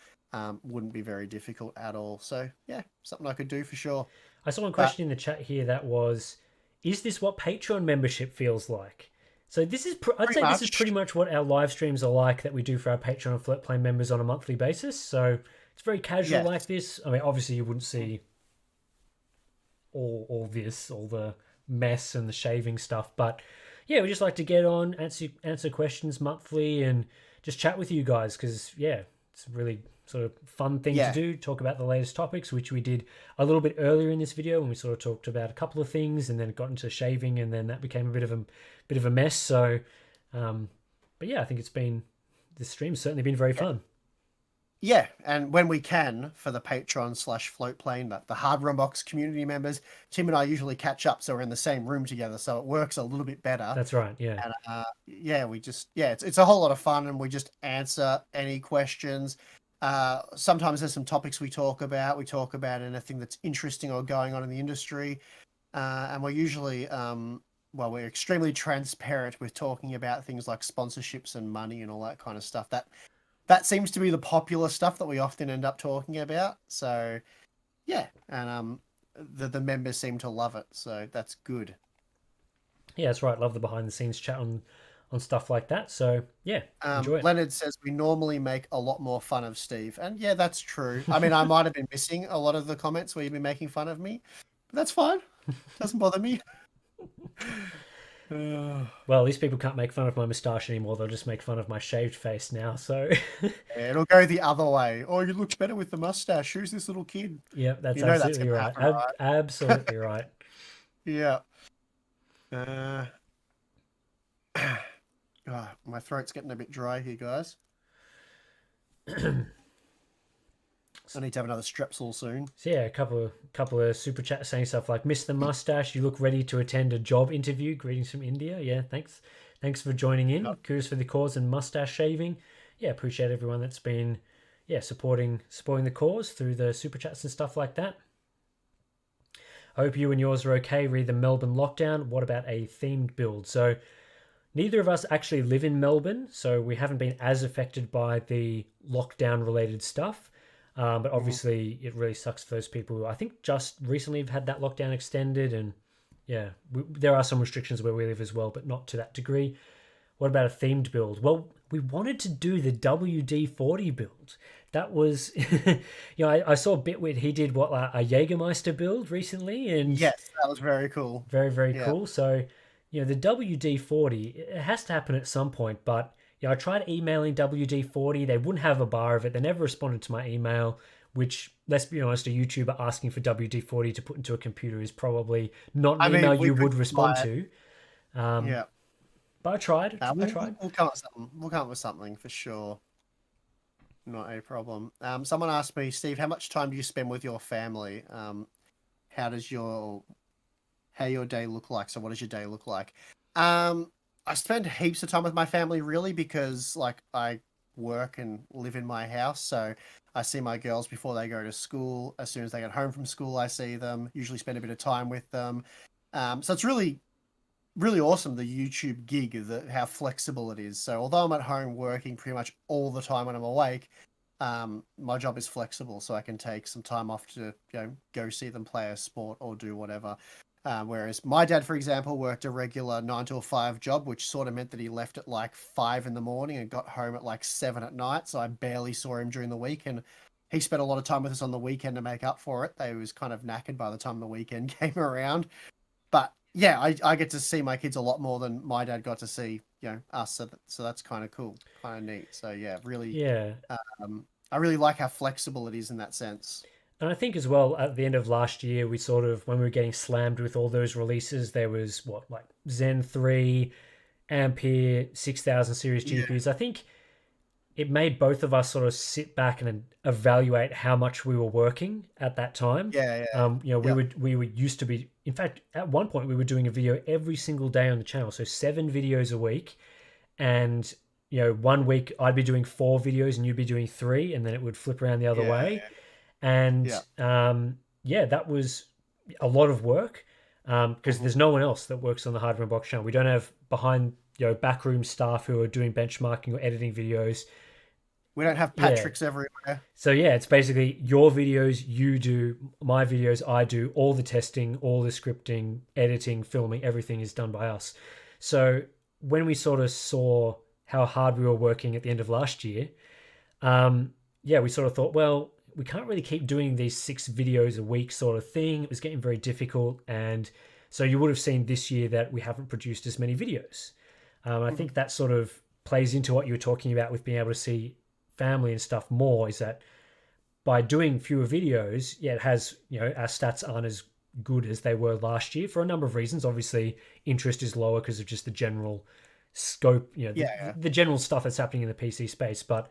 wouldn't be very difficult at all. So yeah, something I could do for sure. I saw one But question in the chat here that was, "Is this what Patreon membership feels like?" So this is, I'd pretty say, this is much, pretty much what our live streams are like that we do for our Patreon and Float Plane members on a monthly basis. So it's very casual like yes. this. I mean, obviously you wouldn't see all this, all the mess and the shaving stuff, but yeah, we just like to get on, answer questions monthly, and just chat with you guys because yeah, it's a really sort of fun thing to Yeah. do. Talk about the latest topics, which we did a little bit earlier in this video when we sort of talked about a couple of things, and then it got into shaving, and then that became a bit of a mess. So, but yeah, I think this stream's certainly been very fun. Yeah, and when we can for the Patreon/float plane, the Hardware Unboxed community members, Tim and I usually catch up, so we're in the same room together, so it works a little bit better. That's right. Yeah. And yeah, it's a whole lot of fun, and we just answer any questions. Sometimes there's some topics we talk about. We talk about anything that's interesting or going on in the industry, and we're usually well, we're extremely transparent with talking about things like sponsorships and money and all that kind of stuff. That seems to be the popular stuff that we often end up talking about. So yeah, and the members seem to love it, so that's good. Yeah, that's right. Love the behind the scenes chat on stuff like that. So yeah, enjoy it. Leonard says we normally make a lot more fun of Steve, and yeah, that's true. I mean, I might have been missing a lot of the comments where you've been making fun of me, but that's fine. Doesn't bother me. Well, these people can't make fun of my moustache anymore. They'll just make fun of my shaved face now. So Yeah, it'll go the other way. Oh, you look better with the mustache. Who's this little kid? yeah, that's You know that's absolutely gonna right. happen, right? Absolutely right. Yeah. My throat's getting a bit dry here, guys. I need to have another Strepsil soon. So yeah, a couple of super chats saying stuff like "Miss the mustache. You look ready to attend a job interview. Greetings from India." Yeah, thanks for joining in. Kudos for the cause and mustache shaving. Yeah, appreciate everyone that's been supporting the cause through the super chats and stuff like that. I hope you and yours are okay. Read the Melbourne lockdown. What about a themed build? So neither of us actually live in Melbourne, so we haven't been as affected by the lockdown related stuff. But obviously, it really sucks for those people who I think just recently have had that lockdown extended. And yeah, there are some restrictions where we live as well, but not to that degree. What about a themed build? Well, we wanted to do the WD-40 build. That was, I saw Bitwit, he did a Jägermeister build recently. And Yes, that was very cool. very, very Yeah. cool. So, the WD-40, it has to happen at some point, but I tried emailing WD-40. They wouldn't have a bar of it. They never responded to my email, which, let's be honest, a YouTuber asking for WD-40 to put into a computer is probably not an email you would respond to. Yeah. But I tried. Uh, I we'll, we'll tried. we'll come up with something. We'll come up with something for sure. Not a problem. Someone asked me, Steve, how much time do you spend with your family? How does your day look like? So what does your day look like? I spend heaps of time with my family really because like I work and live in my house. So I see my girls before they go to school. As soon as they get home from school, I see them, usually spend a bit of time with them. So it's really awesome, the YouTube gig, how flexible it is. So although I'm at home working pretty much all the time when I'm awake, my job is flexible, so I can take some time off to go see them play a sport or do whatever. Whereas my dad, for example, worked a regular 9 to 5 job, which sort of meant that he left at like 5 in the morning and got home at like 7 at night. So I barely saw him during the week, and he spent a lot of time with us on the weekend to make up for it. They was kind of knackered by the time the weekend came around. But yeah, I get to see my kids a lot more than my dad got to see, us. So that's kind of cool, kind of neat. So yeah, really, Yeah. I really like how flexible it is in that sense. And I think as well at the end of last year, we sort of, when we were getting slammed with all those releases, there was what, like Zen 3, Ampere, 6000 series Yeah, GPUs. I think it made both of us sort of sit back and evaluate how much we were working at that time. yeah, yeah, We yeah, were used to be. In fact, at one point we were doing a video every single day on the channel, so 7 videos a week. And 1 week I'd be doing 4 videos and you'd be doing 3, and then it would flip around the other yeah, way. And yeah. yeah, that was a lot of work because Hmm. there's no one else that works on the Hardware Unboxed channel. We don't have behind backroom staff who are doing benchmarking or editing videos. We don't have Yeah, Patricks everywhere. so yeah, it's basically your videos you do, my videos I do, all the testing, all the scripting, editing, filming, everything is done by us. So when we sort of saw how hard we were working at the end of last year, yeah, we sort of thought, well, we can't really keep doing these 6 videos a week sort of thing. It was getting very difficult, and so you would have seen this year that we haven't produced as many videos. I Mhm. think that sort of plays into what you were talking about with being able to see family and stuff more. Is that by doing fewer videos, yeah, it has, our stats aren't as good as they were last year for a number of reasons. Obviously, interest is lower because of just the general scope, Yeah, yeah, the general stuff that's happening in the PC space. But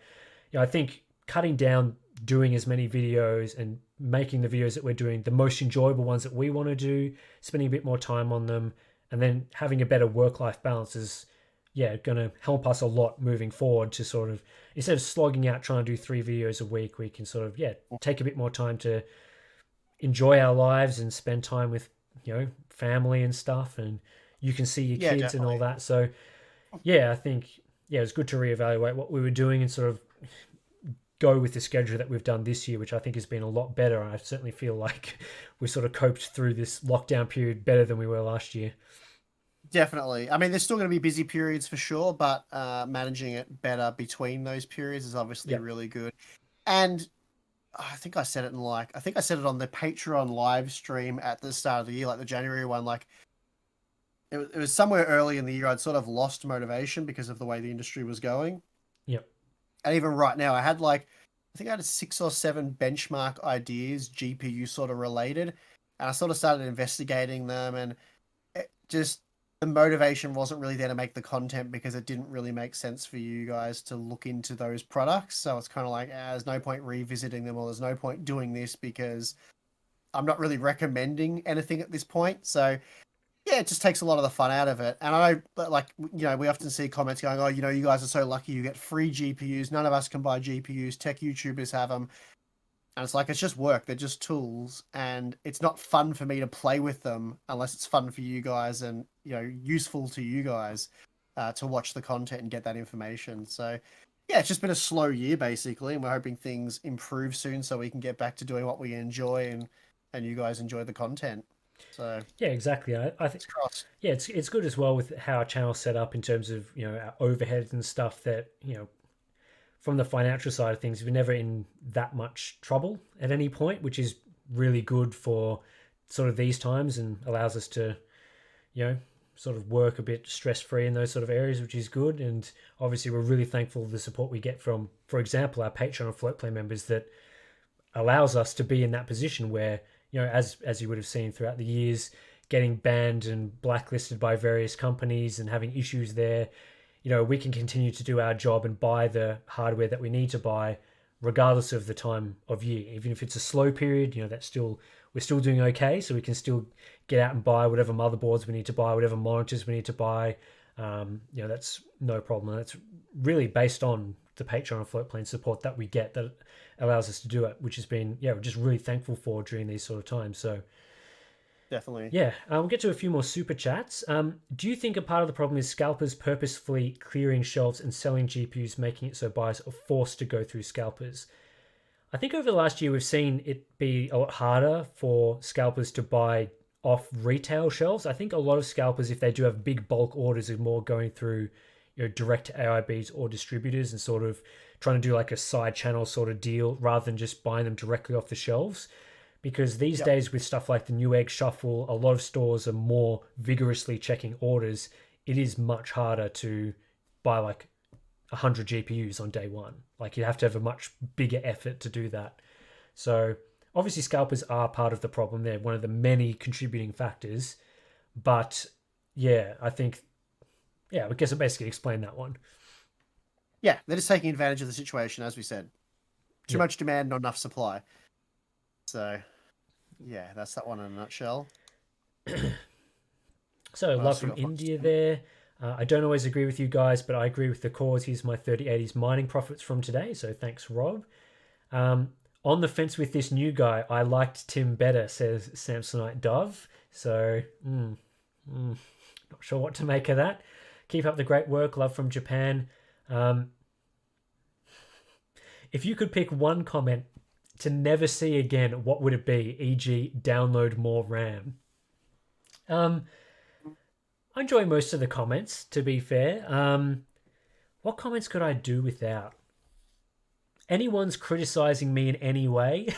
I think cutting down doing as many videos and making the videos that we're doing the most enjoyable ones that we want to do, spending a bit more time on them, and then having a better work life balance is, yeah, going to help us a lot moving forward to sort of, instead of slogging out trying to do 3 videos a week, we can sort of, yeah, take a bit more time to enjoy our lives and spend time with, family and stuff. And you can see your yeah, kids and all definitely. that. So, yeah, I think, yeah, it's good to reevaluate what we were doing and sort of go with the schedule that we've done this year, which I think has been a lot better. And I certainly feel like we sort of coped through this lockdown period better than we were last year. Definitely. I mean, there's still going to be busy periods for sure, but managing it better between those periods is obviously Yep. really good. And I think I said it I think I said it on the Patreon live stream at the start of the year, like the January one. Like it was somewhere early in the year. I'd sort of lost motivation because of the way the industry was going. Yep. And even right now, I think I had 6 or 7 benchmark ideas, GPU sort of related. And I sort of started investigating them, and just the motivation wasn't really there to make the content because it didn't really make sense for you guys to look into those products. So it's kind of like, there's no point revisiting them, or there's no point doing this because I'm not really recommending anything at this point. So yeah, it just takes a lot of the fun out of it. And I know, like, we often see comments going, oh, you guys are so lucky you get free GPUs. None of us can buy GPUs. Tech YouTubers have them. And it's like, it's just work. They're just tools. And it's not fun for me to play with them unless it's fun for you guys and, useful to you guys to watch the content and get that information. So, yeah, it's just been a slow year, basically. And we're hoping things improve soon so we can get back to doing what we enjoy, and you guys enjoy the content. So, Yeah, exactly. I think, it's crossed. yeah, it's good as well with how our channel's set up in terms of, our overheads and stuff that, from the financial side of things, we're never in that much trouble at any point, which is really good for sort of these times and allows us to, you know, sort of work a bit stress free in those sort of areas, which is good. And obviously, we're really thankful for the support we get from, for example, our Patreon and Float Play members that allows us to be in that position where, as you would have seen throughout the years, getting banned and blacklisted by various companies and having issues there, we can continue to do our job and buy the hardware that we need to buy, regardless of the time of year. Even if it's a slow period, we're still doing okay, so we can still get out and buy whatever motherboards we need to buy, whatever monitors we need to buy. That's no problem. That's really based on the Patreon and Floatplane support that we get that allows us to do it, which has been, we're just really thankful for during these sort of times. So Definitely. yeah, we'll get to a few more super chats. Do you think a part of the problem is scalpers purposefully clearing shelves and selling GPUs, making it so buyers are forced to go through scalpers? I think over the last year we've seen it be a lot harder for scalpers to buy off retail shelves. I think a lot of scalpers, if they do have big bulk orders, are more going through direct to AIBs or distributors and sort of trying to do like a side channel sort of deal rather than just buying them directly off the shelves. Because these days with stuff like the Newegg Shuffle, a lot of stores are more vigorously checking orders. It is much harder to buy like 100 GPUs on day one. Like you have to have a much bigger effort to do that. So obviously scalpers are part of the problem. They're one of the many contributing factors. But yeah, I guess I basically explained that one. Yeah, they're just taking advantage of the situation, as we said. Too much demand, not enough supply. So, yeah, that's that one in a nutshell. So, love from India there. I don't always agree with you guys, but I agree with the cause. Here's my 3080s mining profits from today. So, thanks, Rob. On the fence with this new guy, I liked Tim better, says Samsonite Dove. So, not sure what to make of that. Keep up the great work. Love from Japan. If you could pick one comment to never see again, what would it be? E.g., download more RAM. I enjoy most of the comments, to be fair. What comments could I do without? Anyone's criticizing me in any way?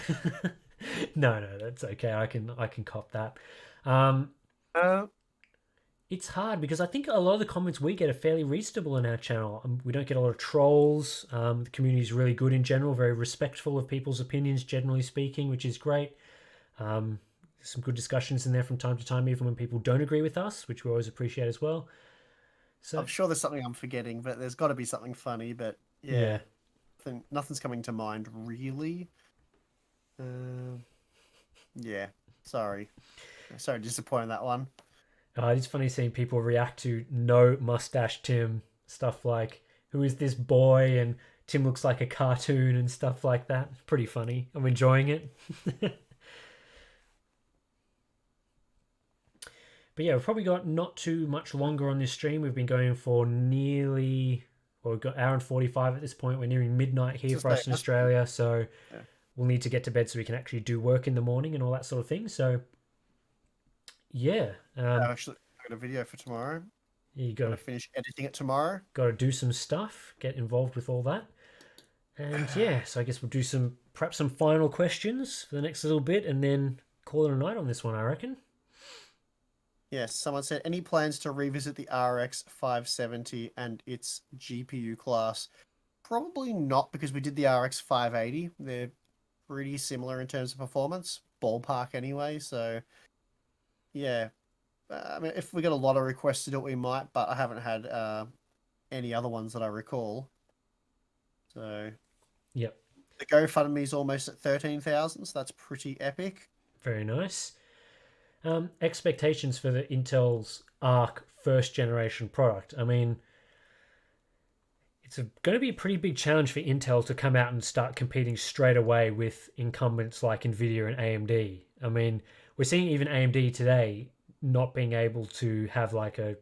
No, that's okay. I can cop that. It's hard because I think a lot of the comments we get are fairly reasonable on our channel. We don't get a lot of trolls. The community is really good in general, very respectful of people's opinions, generally speaking, which is great. There's some good discussions in there from time to time, even when people don't agree with us, which we always appreciate as well. So I'm sure there's something I'm forgetting, but there's got to be something funny. But yeah. Nothing's coming to mind really. Yeah, sorry, disappointed in that one. It's funny seeing people react to no mustache Tim, stuff like, who is this boy? And Tim looks like a cartoon and stuff like that. It's pretty funny. I'm enjoying it. But yeah, we've probably got not too much longer on this stream. We've been going for we've got hour and 45 at this point. We're nearing midnight here for us in Australia. So we'll need to get to bed so we can actually do work in the morning and all that sort of thing. So yeah. Actually, I got a video for tomorrow. You got to finish editing it tomorrow. Got to do some stuff, get involved with all that. And yeah, so I guess we'll do perhaps some final questions for the next little bit and then call it a night on this one, I reckon. Yes, someone said, any plans to revisit the RX 570 and its GPU class? Probably not, because we did the RX 580. They're pretty similar in terms of performance, ballpark anyway. So yeah, I mean, if we get a lot of requests to do it, we might, but I haven't had any other ones that I recall. So yep, the GoFundMe is almost at 13,000, so that's pretty epic. Very nice. Expectations for the Intel's Arc first generation product. I mean, it's going to be a pretty big challenge for Intel to come out and start competing straight away with incumbents like Nvidia and AMD. I mean, we're seeing even AMD today not being able to have like a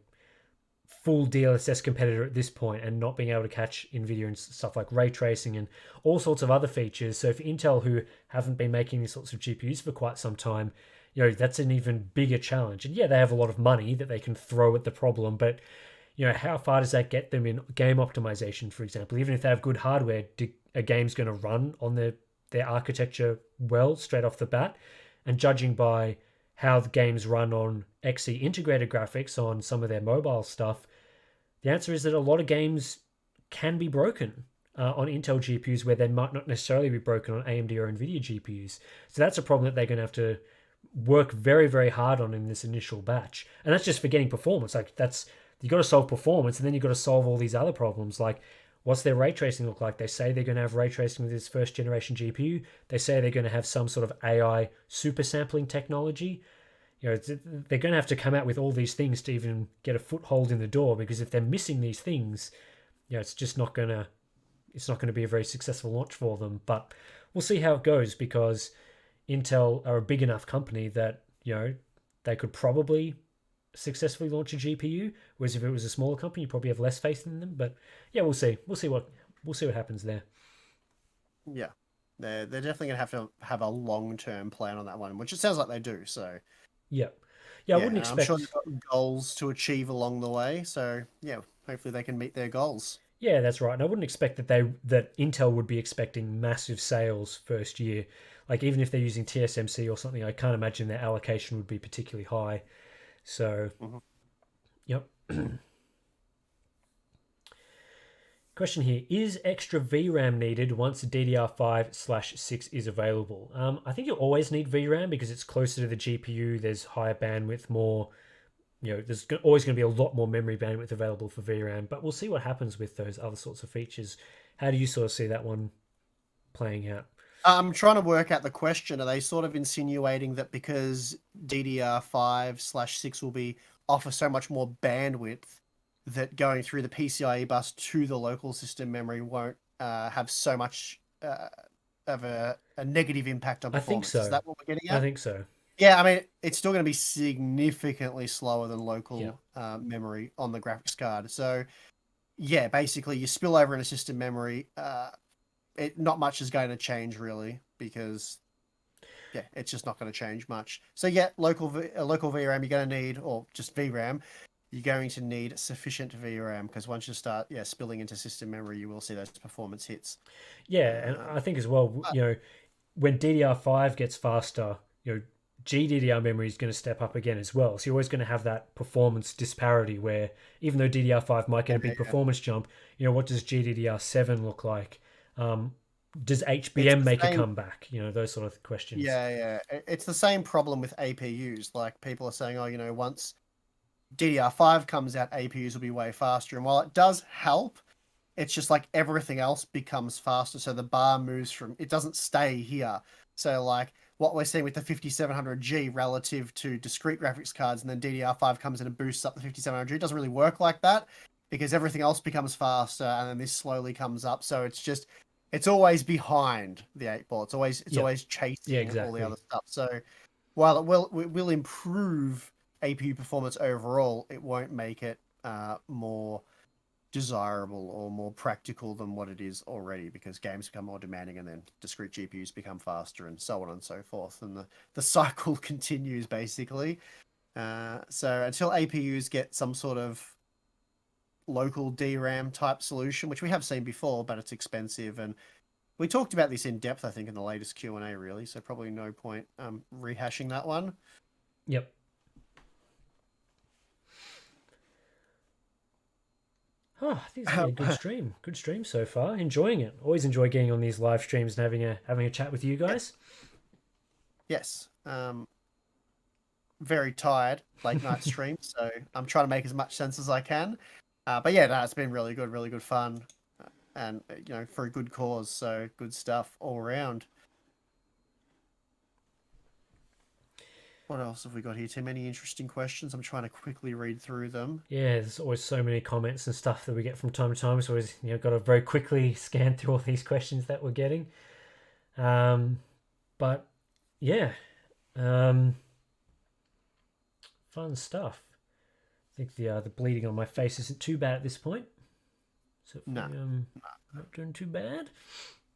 full DLSS competitor at this point and not being able to catch Nvidia and stuff like ray tracing and all sorts of other features. So for Intel, who haven't been making these sorts of GPUs for quite some time, that's an even bigger challenge. And yeah, they have a lot of money that they can throw at the problem, but how far does that get them in game optimization, for example? Even if they have good hardware, a game's going to run on their architecture well straight off the bat? And judging by how the games run on XE integrated graphics on some of their mobile stuff, the answer is that a lot of games can be broken on Intel GPUs where they might not necessarily be broken on AMD or NVIDIA GPUs. So that's a problem that they're going to have to work very, very hard on in this initial batch. And that's just for getting performance. Like that's you got to solve performance, and then you got to solve all these other problems. Like, what's their ray tracing look like? They say they're going to have ray tracing with this first generation GPU. They say they're going to have some sort of AI super sampling technology. They're going to have to come out with all these things to even get a foothold in the door. Because if they're missing these things, it's just not going to be a very successful launch for them. But we'll see how it goes, because Intel are a big enough company that they could probably successfully launch a GPU. Whereas if it was a smaller company, you probably have less faith in them. But yeah, we'll see. We'll see what happens there. Yeah, they're definitely gonna have to have a long-term plan on that one, which it sounds like they do. So Yeah, yeah. I yeah, wouldn't and I'm sure they've expect. got goals to achieve along the way. So yeah, hopefully they can meet their goals. Yeah, that's right. And I wouldn't expect that Intel would be expecting massive sales first year. Like even if they're using TSMC or something, I can't imagine their allocation would be particularly high. So, Mhm. yep. Question here: is extra VRAM needed once DDR5/6 is available? I think you always need VRAM because it's closer to the GPU. There's higher bandwidth, more. There's always going to be a lot more memory bandwidth available for VRAM. But we'll see what happens with those other sorts of features. How do you sort of see that one playing out? I'm trying to work out the question. Are they sort of insinuating that because DDR5/6 will be offer so much more bandwidth, that going through the PCIe bus to the local system memory won't have so much of a negative impact on I think performance? Is so. that what we're getting I at? think so. Yeah, I mean, it's still going to be significantly slower than Yeah. local memory on the graphics card. So, yeah, basically, you spill over in a system memory. Not much is going to change really, because yeah, it's just not going to change much. So yeah, local VRAM you're going to need, or just VRAM, you're going to need sufficient VRAM, because once you start spilling into system memory, you will see those performance hits. Yeah, and Um, I think as well, but when DDR5 gets faster, GDDR memory is going to step up again as well. So you're always going to have that performance disparity where even though DDR5 might get a big yeah, performance jump, what does GDDR7 look like? Um, does it's HBM the make a same. comeback? Those sort of questions. Yeah, yeah, it's the same problem with APUs. Like people are saying, oh, once DDR5 comes out, APUs will be way faster. And while it does help, it's just like everything else becomes faster. So the bar moves from, it doesn't stay here. So like what we're seeing with the 5700G relative to discrete graphics cards, and then DDR5 comes in and boosts up the 5700G, it doesn't really work like that, because everything else becomes faster and then this slowly comes up. So it's always behind the eight ball. It's Yep. always Yeah, chasing all the exactly. other stuff. So while it will improve APU performance overall, it won't make it more desirable or more practical than what it is already, because games become more demanding and then discrete GPUs become faster and so on and so forth. And the cycle continues basically. So until APUs get some sort of local DRAM type solution, which we have seen before, but it's expensive. And we talked about this in depth, I think, in the latest Q&A, really. So probably no point rehashing that one. Yep. Oh, I think it's been a good stream. Good stream so far. Enjoying it. Always enjoy getting on these live streams and having a chat with you Yeah. guys. Yes. Very tired late night stream, so I'm trying to make as much sense as I can. But yeah, no, it's been really good fun, and for a good cause. So good stuff all around. What else have we got here? Too many interesting questions. I'm trying to quickly read through them. Yeah, there's always so many comments and stuff that we get from time to time. So always, got to very quickly scan through all these questions that we're getting. Um, but yeah, um, fun stuff. I think the bleeding on my face isn't too bad at this point. So No. not doing too bad.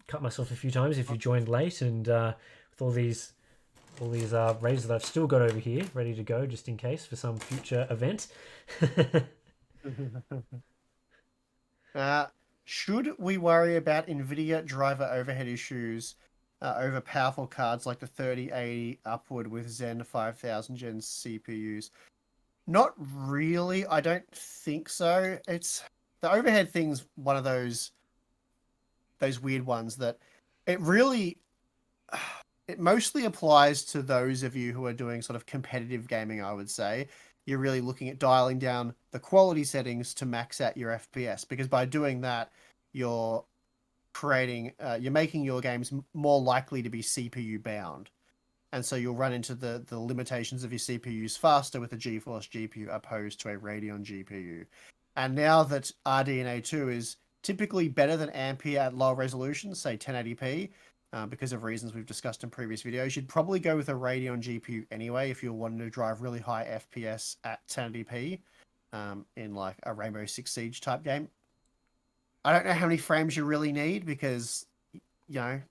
Cut myself a few times if you joined late, and with all these razors that I've still got over here ready to go just in case for some future event. uh, should we worry about NVIDIA driver overhead issues over powerful cards like the 3080 upward with Zen 5000 Gen CPUs? Not really. I don't think so. It's the overhead thing's one of those weird ones that it really it mostly applies to those of you who are doing sort of competitive gaming, I would say. You're really looking at dialing down the quality settings to max out your FPS, because by doing that, you're you're making your games more likely to be CPU bound. And so you'll run into the limitations of your CPUs faster with a GeForce GPU opposed to a Radeon GPU. And now that RDNA 2 is typically better than Ampere at lower resolutions, say 1080p, because of reasons we've discussed in previous videos, you'd probably go with a Radeon GPU anyway if you're wanting to drive really high FPS at 1080p in like a Rainbow Six Siege type game. I don't know how many frames you really need because, you know,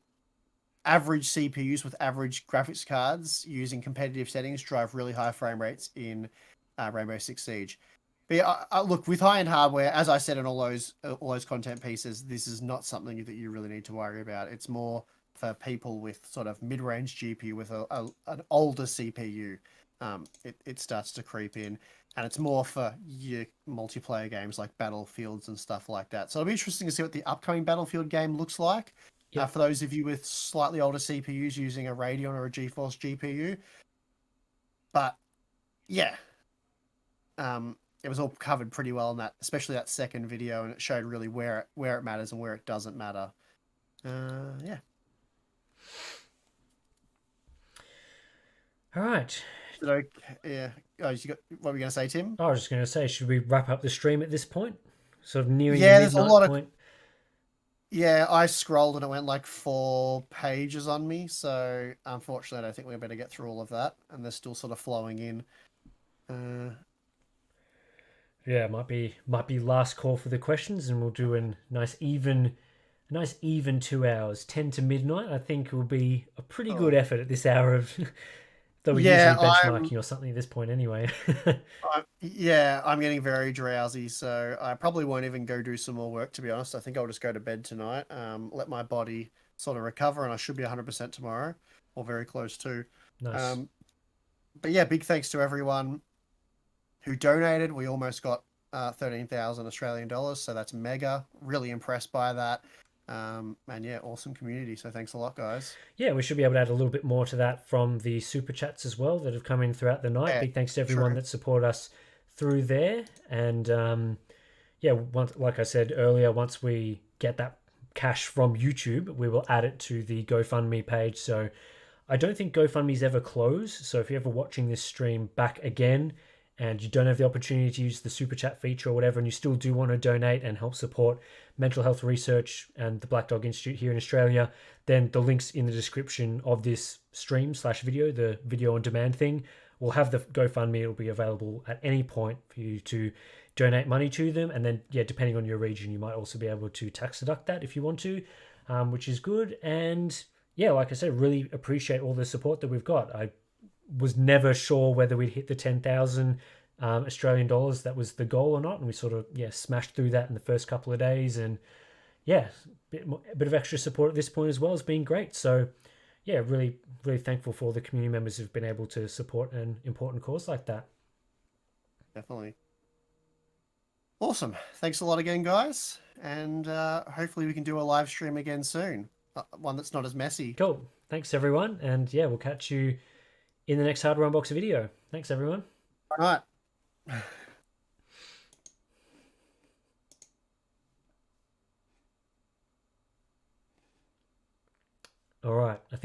average CPUs with average graphics cards using competitive settings drive really high frame rates in Rainbow Six Siege. But yeah, look, with high-end hardware, as I said in all those content pieces, this is not something that you really need to worry about. It's more for people with sort of mid-range GPU with an older CPU. It starts to creep in, and it's more for your multiplayer games like Battlefields and stuff like that. So it'll be interesting to see what the upcoming Battlefield game looks like. Yep. For those of you with slightly older CPUs using a Radeon or a GeForce GPU. But yeah, it was all covered pretty well in that, especially that second video, and it showed really where it matters and where it doesn't matter. Yeah. All right. Okay. Yeah. Oh, what were you going to say, Tim? I was just going to say, should we wrap up the stream at this point? Sort of nearing the Yeah, there's a midnight lot of. point. Yeah, I scrolled and it went like 4 pages on me. So unfortunately, I don't think we're better get through all of that, and they're still sort of flowing in. Yeah, might be last call for the questions, and we'll do a nice even 2 hours, 10 to midnight. I think will be a pretty good Oh. effort at this hour of. Though we're Yeah, usually benchmarking or something at this point anyway. I'm getting very drowsy, so I probably won't even go do some more work, to be honest. I think I'll just go to bed tonight, let my body sort of recover, and I should be 100% tomorrow, or very close to. Nice. Um, but yeah, big thanks to everyone who donated. We almost got 13,000 Australian dollars, so that's mega. Really impressed by that. And yeah, awesome community. So thanks a lot, guys. Yeah, we should be able to add a little bit more to that from the super chats as well that have come in throughout the night. Yeah, Big thanks to everyone true. that support us through there. And yeah, like I said earlier, once we get that cash from YouTube, we will add it to the GoFundMe page. So I don't think GoFundMe's ever closed. So if you're ever watching this stream back again and you don't have the opportunity to use the super chat feature or whatever, and you still do want to donate and help support mental health research and the Black Dog Institute here in Australia, then the links in the description of this stream/video, the video on demand thing, will have the GoFundMe. It'll be available at any point for you to donate money to them. And then, yeah, depending on your region, you might also be able to tax deduct that if you want to, which is good. And yeah, like I said, really appreciate all the support that we've got. I was never sure whether we'd hit the 10,000 Australian dollars. That was the goal or not, and we sort of smashed through that in the first couple of days. And yeah, a bit of extra support at this point as well has been great. So yeah, really thankful for all the community members who've been able to support an important cause like that. Definitely. Awesome. Thanks a lot again, guys. And hopefully we can do a live stream again soon. One that's not as messy. Cool. Thanks everyone, and yeah, we'll catch you in the next Hardware Unbox video. Thanks everyone. All right. All right. I think